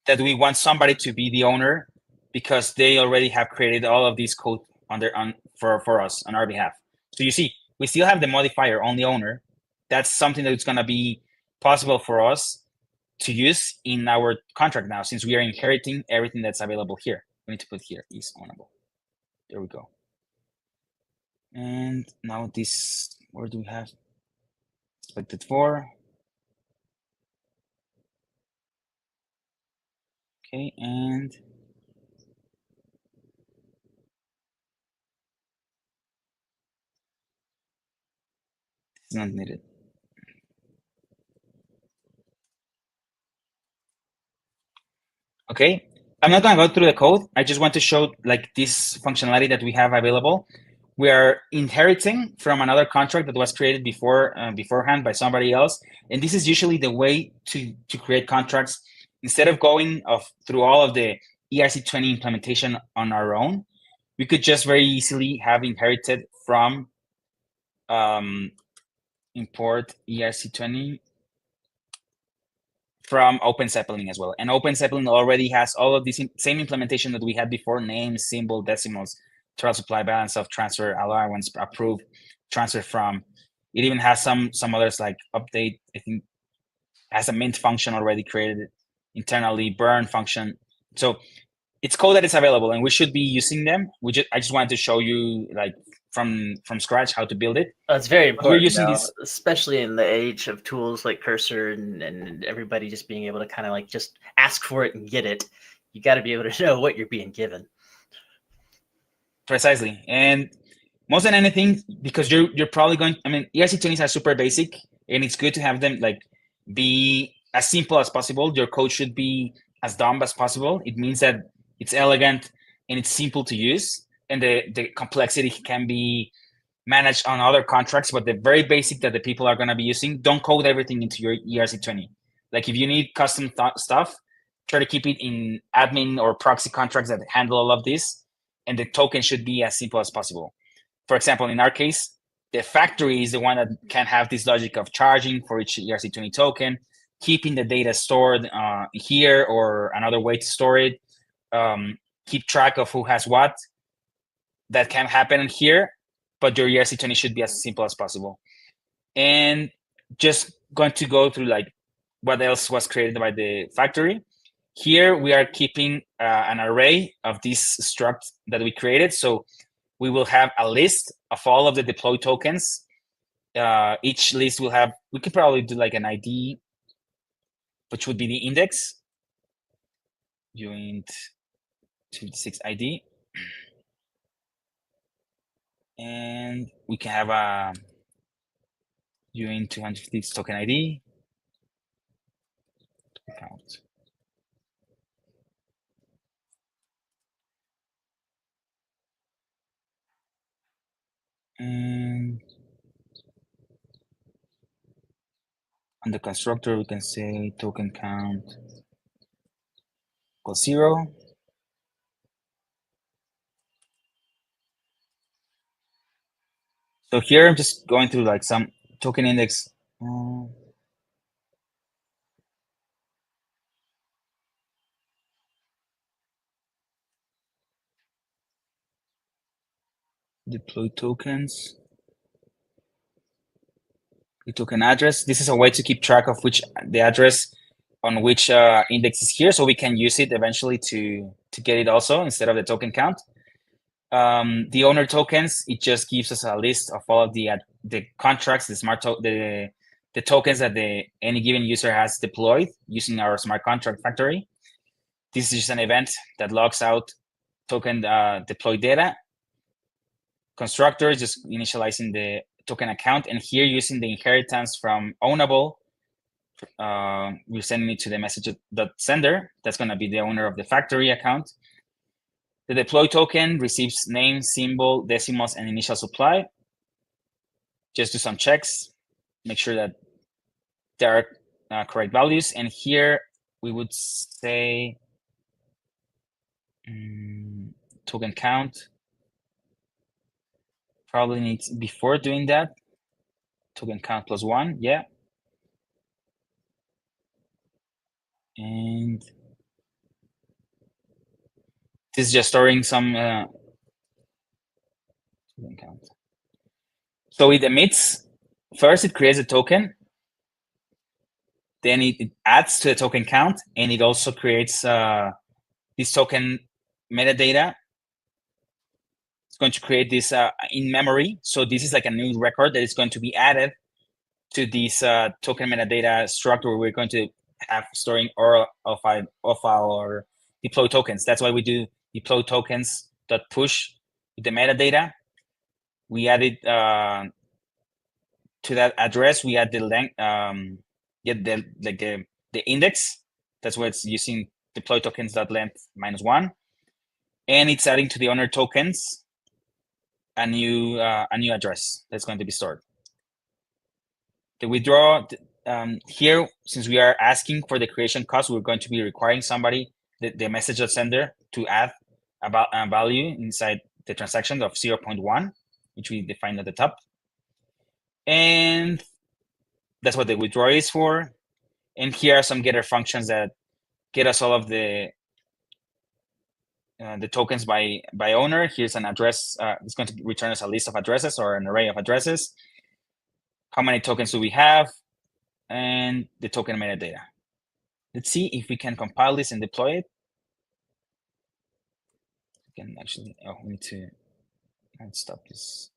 Speaker 2: that we want somebody to be the owner because they already have created all of this code for us on our behalf. So you see, we still have the modifier on the owner. That's something that's going to be possible for us to use in our contract now, since we are inheriting everything that's available here. We need to put here is ownable. There we go. And now this, where do we have expected for? Okay, and it's not needed. Okay, I'm not gonna go through the code. I just want to show like this functionality that we have available. We are inheriting from another contract that was created beforehand by somebody else, and this is usually the way to create contracts. Instead of going through all of the ERC20 implementation on our own, we could just very easily have inherited from import ERC20 from Open Zeppelin as well. And Open Zeppelin already has all of this same implementation that we had before: name, symbol, decimals, total supply, balance of transfer, allowance, approved, transfer from. It even has some others like update. I think has a mint function already created internally, burn function. So it's code that is available, and we should be using them. I just wanted to show you like from scratch how to build it.
Speaker 1: It's very important.
Speaker 2: We're using this,
Speaker 1: especially in the age of tools like Cursor and everybody just being able to kind of like just ask for it and get it. You got to be able to know what you're being given.
Speaker 2: Precisely, and most than anything, because you're probably going. I mean, ERC20s are super basic, and it's good to have them like be as simple as possible. Your code should be as dumb as possible. It means that it's elegant and it's simple to use, and the complexity can be managed on other contracts. But the very basic that the people are going to be using, don't code everything into your ERC20. Like if you need custom stuff, try to keep it in admin or proxy contracts that handle all of this, and the token should be as simple as possible. For example, in our case, the factory is the one that can have this logic of charging for each ERC20 token, keeping the data stored here, or another way to store it, keep track of who has what. That can happen here, but your ERC20 should be as simple as possible. And just going to go through like what else was created by the factory. Here we are keeping an array of these struct that we created. So we will have a list of all of the deploy tokens. Each list will have, we could probably do like an ID, which would be the index, joint 256 ID. And we can have a joint 256 token ID. Count. And on the constructor, we can say token count equals 0. So here I'm just going through like some token index. Deploy tokens. the token address. This is a way to keep track of which the address on which index is here, so we can use it eventually to get it also instead of the token count. The owner tokens, it just gives us a list of all of the contracts, the tokens that any given user has deployed using our smart contract factory. This is just an event that logs out token deploy data. Constructor is just initializing the token account, and here using the inheritance from ownable, we're sending it to the message.sender. That's going to be the owner of the factory account. The deploy token receives name, symbol, decimals, and initial supply. Just do some checks, make sure that there are correct values. And here we would say token count. Probably needs, before doing that, token count plus 1, yeah. And this is just storing some token count. So it emits, first it creates a token, then it adds to the token count, and it also creates this token metadata. It's going to create this in memory. So this is like a new record that is going to be added to this token metadata structure where we're going to have storing or file or deploy tokens. That's why we do deploy tokens dot push with the metadata. We added to that address, we add the length, the index. That's why it's using deploy tokens dot length -1, and it's adding to the owner tokens a new address that's going to be stored. The withdraw here, since we are asking for the creation cost, we're going to be requiring somebody, the message sender, to add about a value inside the transaction of 0.1, which we defined at the top. And that's what the withdraw is for. And here are some getter functions that get us all of the tokens by owner. Here's an address. It's going to return us a list of addresses or an array of addresses. How many tokens do we have? And the token metadata. Let's see if we can compile this and deploy it. We can actually, we need to, let's stop this.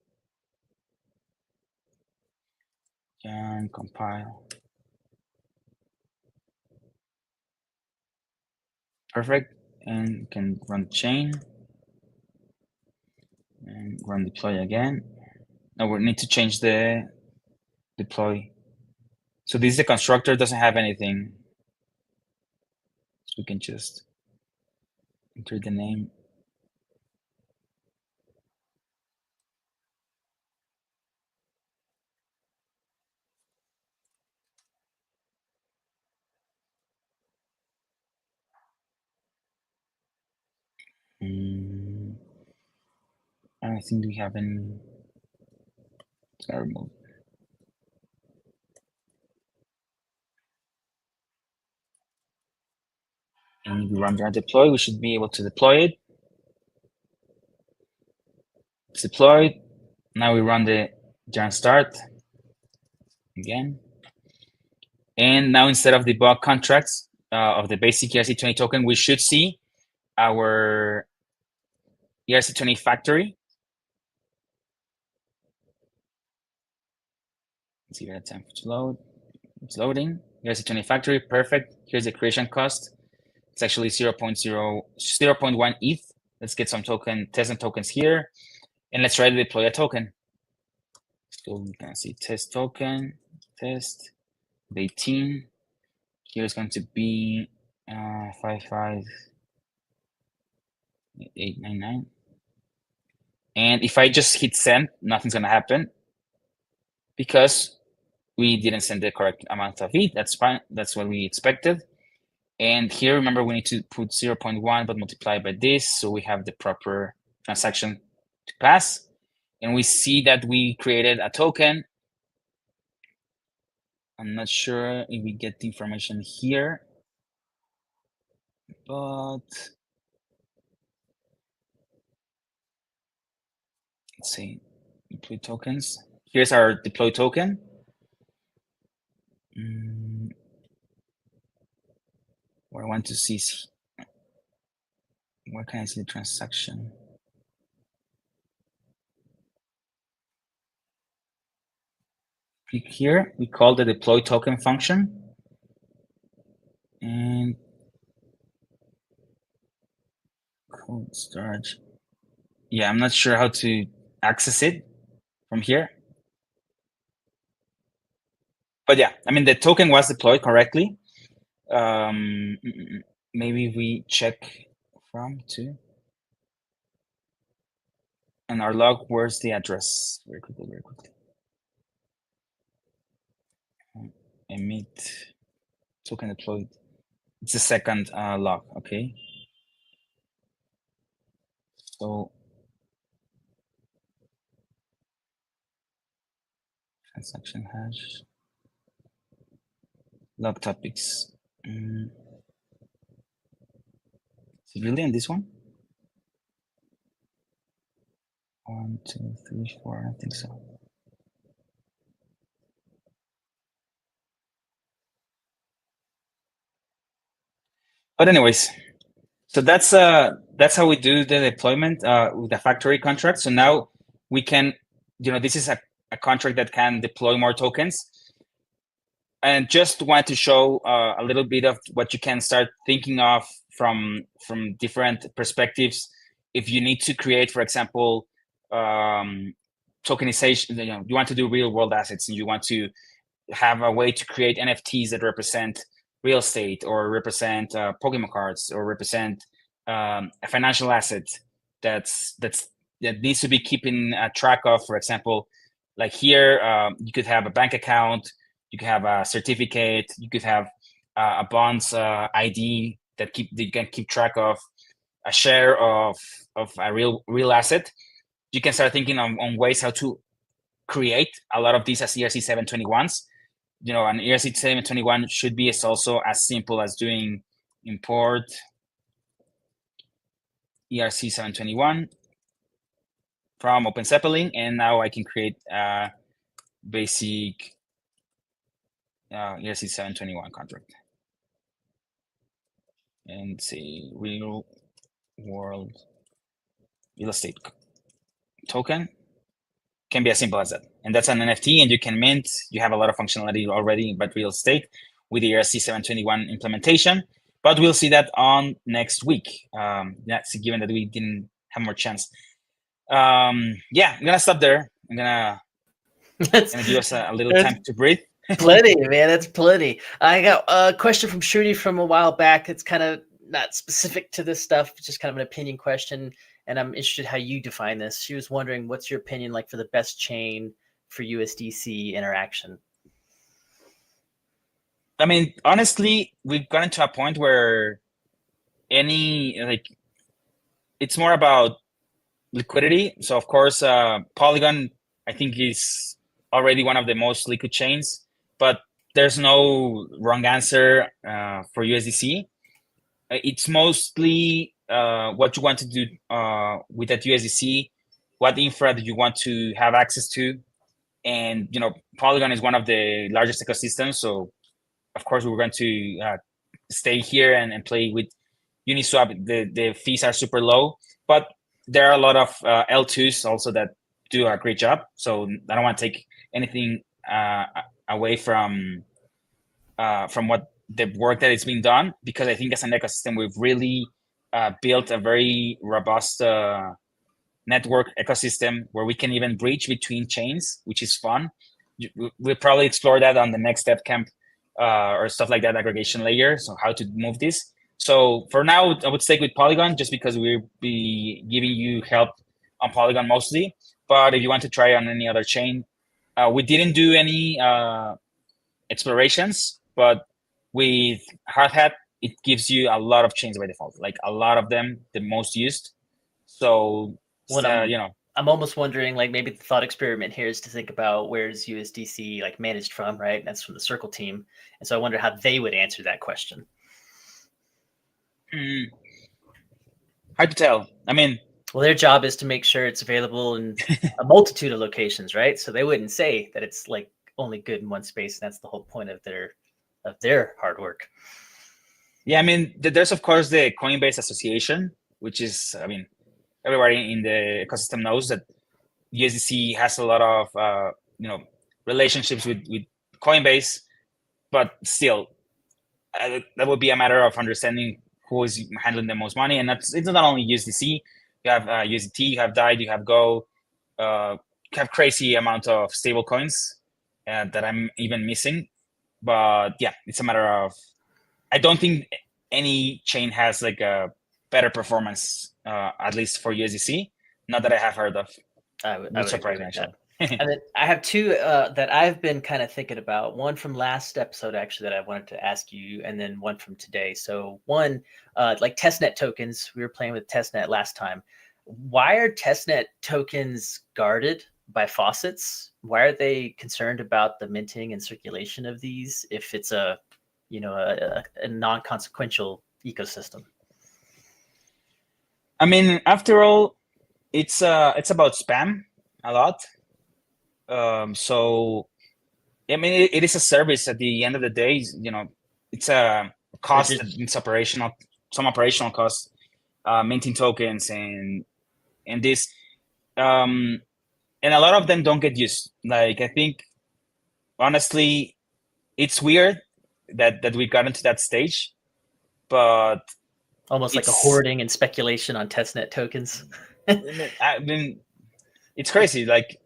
Speaker 2: And compile. Perfect. And we can run chain and run deploy again. Now we need to change the deploy. So this is the constructor, doesn't have anything. So we can just enter the name. I don't think we have any. It's gonna remove. And we run deploy, we should be able to deploy it. It's deployed. Now we run the yarn start again. And now instead of the bulk contracts of the basic ERC20 token, we should see our ERC20 factory. Let's give it a time to load. It's loading. ERC20 factory, perfect. Here's the creation cost. It's actually 0.1 ETH. Let's get some test tokens here. And let's try to deploy a token. So we can see test token, test, 18. Here is going to be 55899. And if I just hit send, nothing's going to happen because we didn't send the correct amount of ETH. That's fine. That's what we expected. And here, remember, we need to put 0.1, but multiply by this. So we have the proper transaction to pass. And we see that we created a token. I'm not sure if we get the information here, but let's see, deploy tokens. Here's our deploy token. What I want to see is, where can I see the transaction? Click here, we call the deploy token function. And cold storage. Yeah, I'm not sure how to access it from here. But yeah, I mean, the token was deployed correctly. Maybe we check from to. And our log, where's the address? Very quickly. Emit token deployed. It's the second log, okay? So transaction hash, log topics. Is it really in this one? 1, 2, 3, 4, I think so. But anyways, so that's how we do the deployment with the factory contract. So now we can, this is a contract that can deploy more tokens. And just want to show a little bit of what you can start thinking of from different perspectives. If you need to create, for example, tokenization, you want to do real world assets and you want to have a way to create NFTs that represent real estate or represent Pokemon cards or represent a financial asset that needs to be keeping track of. For example, like here, you could have a bank account, you could have a certificate, you could have a bonds ID that you can keep track of, a share of a real asset. You can start thinking on ways how to create a lot of these as ERC 721s. An ERC 721 should be also as simple as doing import ERC 721 from OpenZeppelin, and now I can create a basic ERC 721 contract and say real world real estate token. Can be as simple as that. And that's an NFT, and you can mint. You have a lot of functionality already about real estate with the ERC 721 implementation. But we'll see that on next week. That's given that we didn't have more chance. Yeah, I'm gonna stop there. I'm gonna give us a little time to breathe.
Speaker 1: Plenty, man. That's plenty. I got a question from Shruti from a while back. It's kind of not specific to this stuff, just kind of an opinion question. And I'm interested how you define this. She was wondering, what's your opinion like for the best chain for USDC interaction?
Speaker 2: I mean, honestly, we've gotten to a point where it's more about liquidity. So of course, Polygon, I think, is already one of the most liquid chains, but there's no wrong answer for USDC. It's mostly what you want to do with that USDC, what infra do you want to have access to. And, Polygon is one of the largest ecosystems. So of course, we're going to stay here and play with Uniswap. The fees are super low, but there are a lot of L2s also that do a great job. So I don't want to take anything away from what the work that is being done, because I think as an ecosystem, we've really built a very robust network ecosystem where we can even bridge between chains, which is fun. We'll probably explore that on the next DevCamp or stuff like that, aggregation layer. So how to move this. So for now, I would stick with Polygon just because we'll be giving you help on Polygon mostly. But if you want to try on any other chain, we didn't do any explorations, but with Hardhat, it gives you a lot of chains by default, like a lot of them, the most used. So,
Speaker 1: I'm almost wondering, like, maybe the thought experiment here is to think about where's USDC like managed from, right? That's from the Circle team. And so I wonder how they would answer that question.
Speaker 2: Hard to tell. I mean,
Speaker 1: well, their job is to make sure it's available in a multitude of locations, right? So they wouldn't say that it's like only good in one space. And that's the whole point of their hard work.
Speaker 2: Yeah, I mean, there's of course the Coinbase Association, which is, I mean, everybody in the ecosystem knows that USDC has a lot of relationships with Coinbase, but still, that would be a matter of understanding who is handling the most money. And it's not only USDC. You have USDT, you have DAI, you have Go, you have crazy amount of stable coins that I'm even missing. But yeah, it's a matter of, I don't think any chain has like a better performance, at least for USDC. Not that I have heard of.
Speaker 1: I would
Speaker 2: surprise
Speaker 1: agree
Speaker 2: me,
Speaker 1: with
Speaker 2: actually.
Speaker 1: that. And then I have two that I've been kind of thinking about. One from last episode, actually, that I wanted to ask you, and then one from today. So one, like testnet tokens. We were playing with testnet last time. Why are testnet tokens guarded by faucets? Why are they concerned about the minting and circulation of these if it's a non-consequential ecosystem?
Speaker 2: I mean, after all, it's about spam a lot. So, I mean, it is a service at the end of the day. It's a cost. It's some operational costs, minting tokens and this, and a lot of them don't get used. Like, I think, honestly, it's weird that we got into that stage, but
Speaker 1: almost like a hoarding and speculation on testnet tokens.
Speaker 2: I mean, it's crazy. Like,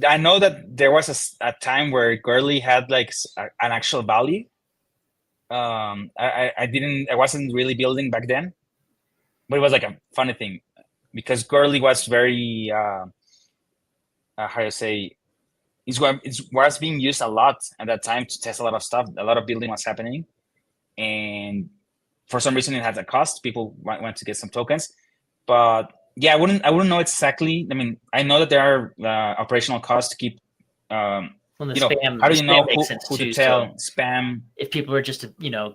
Speaker 2: I know that there was a time where Gurley had like an actual value. I wasn't really building back then, but it was like a funny thing because Gurley was very, how you say, it was being used a lot at that time to test a lot of stuff. A lot of building was happening, and for some reason it had a cost. People went to get some tokens, but yeah, I wouldn't know exactly. I mean, I know that there are operational costs to keep.
Speaker 1: Well,
Speaker 2: spam, how do you know who to tell? So spam.
Speaker 1: If people are just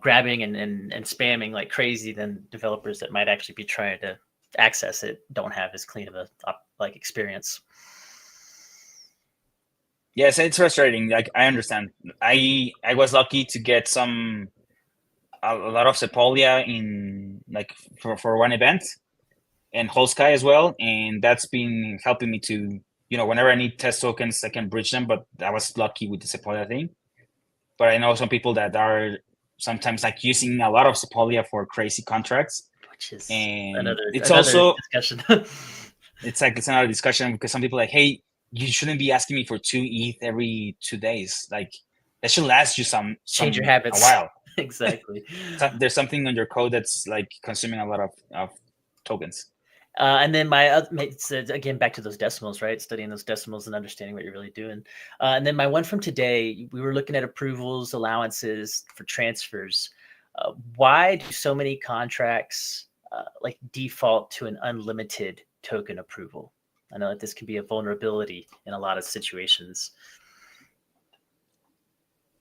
Speaker 1: grabbing and spamming like crazy, then developers that might actually be trying to access it don't have as clean of a experience.
Speaker 2: Yes, it's frustrating. Like, I understand. I was lucky to get a lot of Sepolia in like for one event, and Whole Sky as well, and that's been helping me to, whenever I need test tokens, I can bridge them. But I was lucky with the Sepolia thing. But I know some people that are sometimes like using a lot of Sepolia for crazy contracts,
Speaker 1: which is
Speaker 2: another
Speaker 1: discussion.
Speaker 2: It's another discussion because some people are like, hey, you shouldn't be asking me for 2 ETH every 2 days. Like, that should last you
Speaker 1: change your habits
Speaker 2: a while.
Speaker 1: Exactly.
Speaker 2: There's something on your code that's like consuming a lot of tokens.
Speaker 1: And then again, back to those decimals, right? Studying those decimals and understanding what you're really doing. And then my one from today, we were looking at approvals, allowances for transfers. Why do so many contracts like default to an unlimited token approval? I know that this can be a vulnerability in a lot of situations.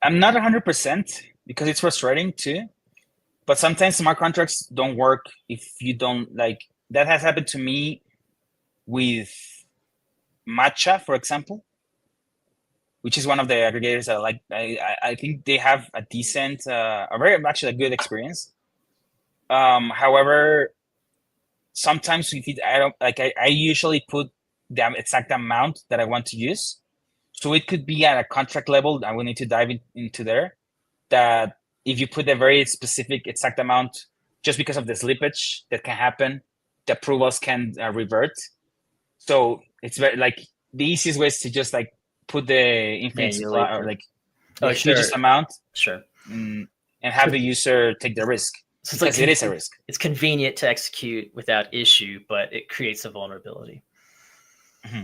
Speaker 2: I'm not 100% because it's frustrating too. But sometimes smart contracts don't work if you don't like. That has happened to me with Matcha, for example, which is one of the aggregators that I like. I think they have a decent, actually a good experience. However, sometimes if I don't like, I usually put the exact amount that I want to use. So it could be at a contract level. I will need to dive into there. That if you put a very specific exact amount, just because of the slippage that can happen, the approvals can revert. So it's very like the easiest way is to just like put the infinite supply or like the hugest amount, and have the user take the risk. So because it is a risk.
Speaker 1: It's convenient to execute without issue, but it creates a vulnerability.
Speaker 2: Mm-hmm.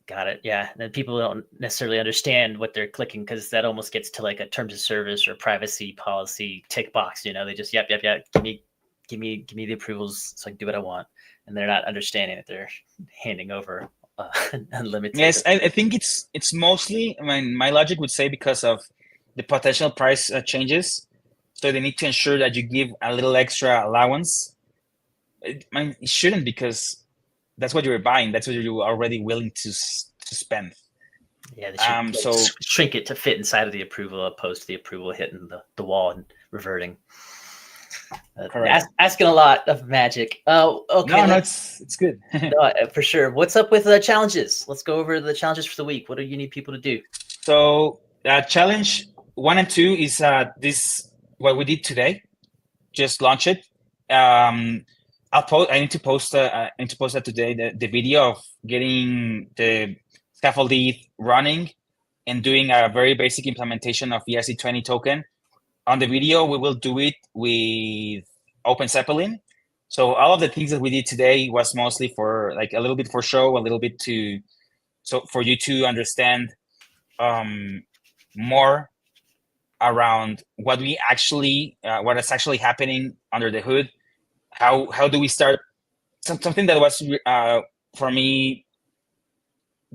Speaker 1: Got it. Yeah. And then people don't necessarily understand what they're clicking because that almost gets to like a terms of service or privacy policy tick box. They just, yep. Give me the approvals so I can do what I want. And they're not understanding that they're handing over unlimited.
Speaker 2: Yes, I think it's mostly, I mean, my logic would say because of the potential price changes. So they need to ensure that you give a little extra allowance. It shouldn't, because that's what you're buying. That's what you're already willing to spend.
Speaker 1: Yeah, they should
Speaker 2: So
Speaker 1: shrink it to fit inside of the approval, opposed to the approval hitting the wall and reverting.
Speaker 2: correct.
Speaker 1: Asking a lot of magic. Oh, okay.
Speaker 2: No, it's good.
Speaker 1: No, for sure. What's up with the challenges? Let's go over the challenges for the week. What do you need people to do?
Speaker 2: So challenge 1 and 2 is this what we did today. Just launch it. I need to post. I need to post that today. The video of getting the Scaffold ETH running and doing a very basic implementation of ERC20 token. On the video, we will do it with Open Zeppelin. So all of the things that we did today was mostly for like a little bit for show, a little bit so for you to understand more around what is actually happening under the hood. How do we start? Something that was for me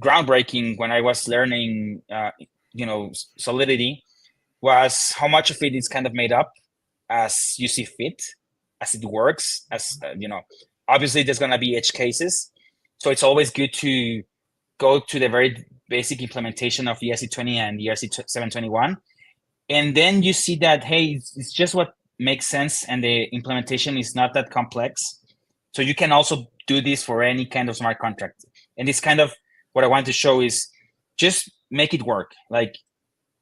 Speaker 2: groundbreaking when I was learning, Solidity, was how much of it is kind of made up as you see fit, as it works. Obviously there's gonna be edge cases, so it's always good to go to the very basic implementation of ERC20 and ERC721, and then you see that hey, it's just what makes sense, and the implementation is not that complex. So you can also do this for any kind of smart contract. And this kind of what I want to show is just make it work. Like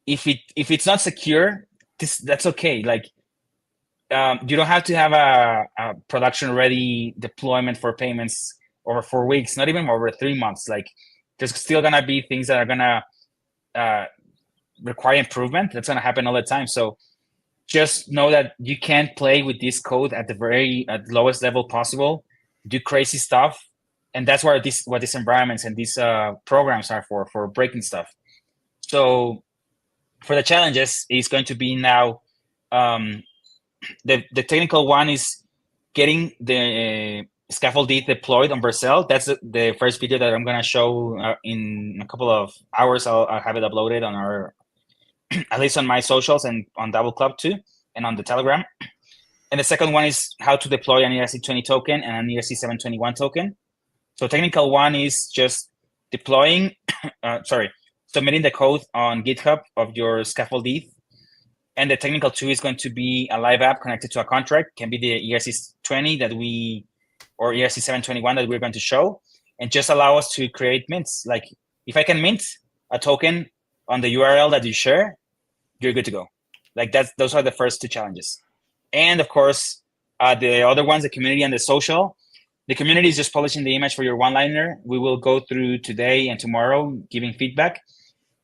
Speaker 2: if it's not secure, that's okay. Like you don't have to have a production ready deployment for payments over 4 weeks, not even over 3 months. Like there's still gonna be things that are gonna require improvement. That's gonna happen all the time. So just know that you can't play with this code at the lowest level possible, do crazy stuff. And that's what these environments and these programs are for breaking stuff. So for the challenges, it's going to be now, the technical one is getting the Scaffold ETH deployed on Vercel. That's the first video that I'm going to show in a couple of hours. I'll have it uploaded on our, at least on my socials and on Dabl Club too, and on the Telegram. And the second one is how to deploy an ERC20 token and an ERC721 token. So technical one is just deploying, submitting the code on GitHub of your Scaffold ETH. And the technical two is going to be a live app connected to a contract, can be the ERC20 or ERC721 that we're going to show, and just allow us to create mints. Like if I can mint a token on the URL that you share, you're good to go. Like those are the first two challenges. And of course, the other ones, the community and the social. The community is just publishing the image for your one-liner. We will go through today and tomorrow giving feedback.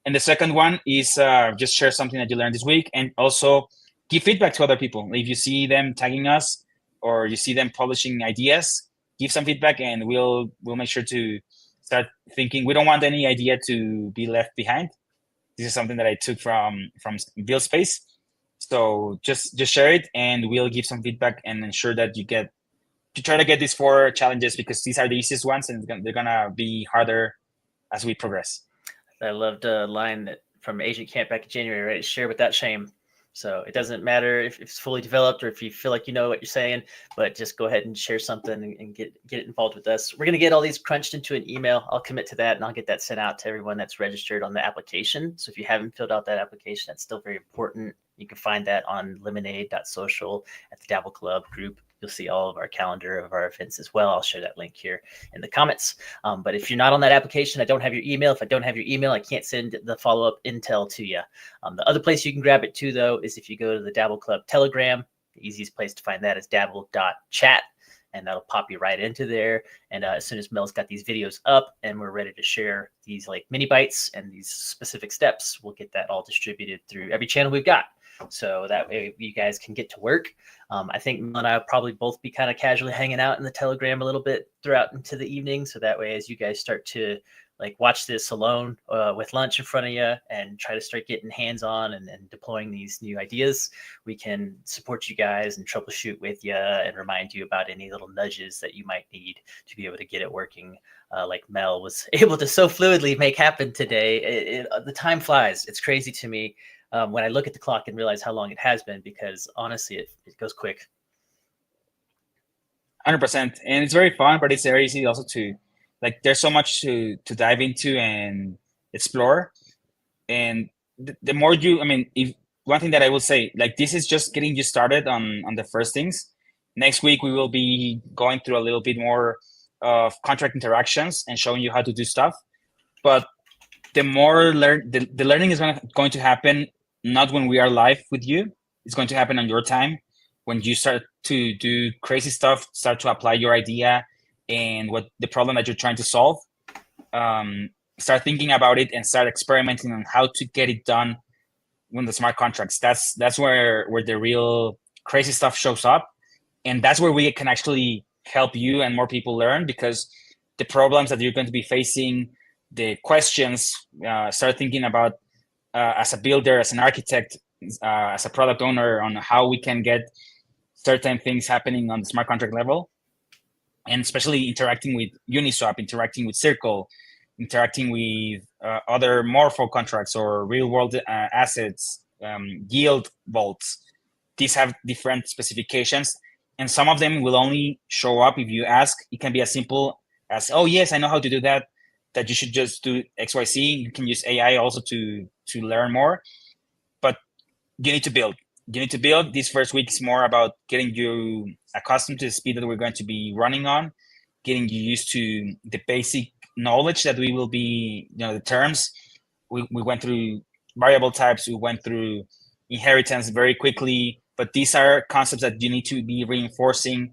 Speaker 2: And the second one is just share something that you learned this week, and also give feedback to other people. If you see them tagging us or you see them publishing ideas, give some feedback, and we'll make sure to start thinking. We don't want any idea to be left behind. This is something that I took from Build Space. So just share it, and we'll give some feedback and ensure that you try to get these 4 challenges, because these are the easiest ones, and they're gonna be harder as we progress.
Speaker 1: I loved a line from Agent Camp back in January, right? Share without shame. So it doesn't matter if it's fully developed or if you feel like you know what you're saying, but just go ahead and share something and get involved with us. We're going to get all these crunched into an email. I'll commit to that, and I'll get that sent out to everyone that's registered on the application. So if you haven't filled out that application, that's still very important. You can find that on lemonade.social at the Dabl Club group. You'll see all of our calendar of our events as well. I'll share that link here in the comments. But if you're not on that application, I don't have your email. If I don't have your email, I can't send the follow-up intel to you. The other place you can grab it too, though, is if you go to the Dabl Club Telegram. The easiest place to find that is dabl.chat, and that'll pop you right into there. And as soon as Mel's got these videos up and we're ready to share these like mini bites and these specific steps, we'll get that all distributed through every channel we've got. So that way you guys can get to work. I think Mel and I will probably both be kind of casually hanging out in the Telegram a little bit throughout into the evening. So that way, as you guys start to like watch this alone with lunch in front of you and try to start getting hands-on and deploying these new ideas, we can support you guys and troubleshoot with you and remind you about any little nudges that you might need to be able to get it working like Mel was able to so fluidly make happen today. The time flies. It's crazy to me. When I look at the clock and realize how long it has been, because honestly, it goes quick.
Speaker 2: 100%. And it's very fun, but it's very easy also to, like, there's so much to dive into, and explore. And the more you, I mean, if one thing that I will say, like, this is just getting you started on the first things. Next week, we will be going through a little bit more of contract interactions and showing you how to do stuff. But the more the learning is going to happen not when we are live with you. It's going to happen on your time when you start to do crazy stuff, start to apply your idea and what the problem that you're trying to solve. Start thinking about it and start experimenting on how to get it done when the smart contracts. That's where the real crazy stuff shows up, and that's where we can actually help you and more people learn, because the problems that you're going to be facing, the questions, start thinking about as a builder, as an architect, as a product owner, on how we can get certain things happening on the smart contract level, and especially interacting with Uniswap, interacting with Circle, interacting with other Morpho contracts or real world assets, yield vaults. These have different specifications, and some of them will only show up if you ask. It can be as simple as, oh yes, I know how to do that, that you should just do XYZ. You can use AI also to learn more, but you need to build. You need to build. This first week is more about getting you accustomed to the speed that we're going to be running on, getting you used to the basic knowledge that we will be, the terms. We went through variable types, we went through inheritance very quickly, but these are concepts that you need to be reinforcing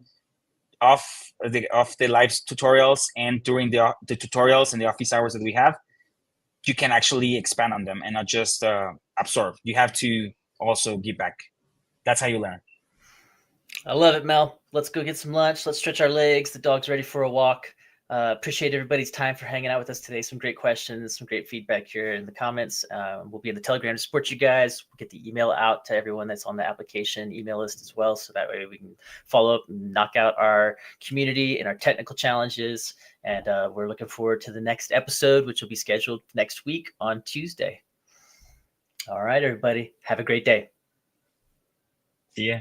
Speaker 2: off the live tutorials, and during the tutorials and the office hours that we have, you can actually expand on them and not just absorb. You have to also give back. That's how you learn.
Speaker 1: I love it, Mel. Let's go get some lunch. Let's stretch our legs. The dog's ready for a walk. Appreciate everybody's time for hanging out with us today. Some great questions, some great feedback here in the comments. We'll be in the Telegram to support you guys. We'll get the email out to everyone that's on the application email list as well, so that way we can follow up and knock out our community and our technical challenges. And we're looking forward to the next episode, which will be scheduled next week on Tuesday. All right, everybody. Have a great day.
Speaker 2: See ya.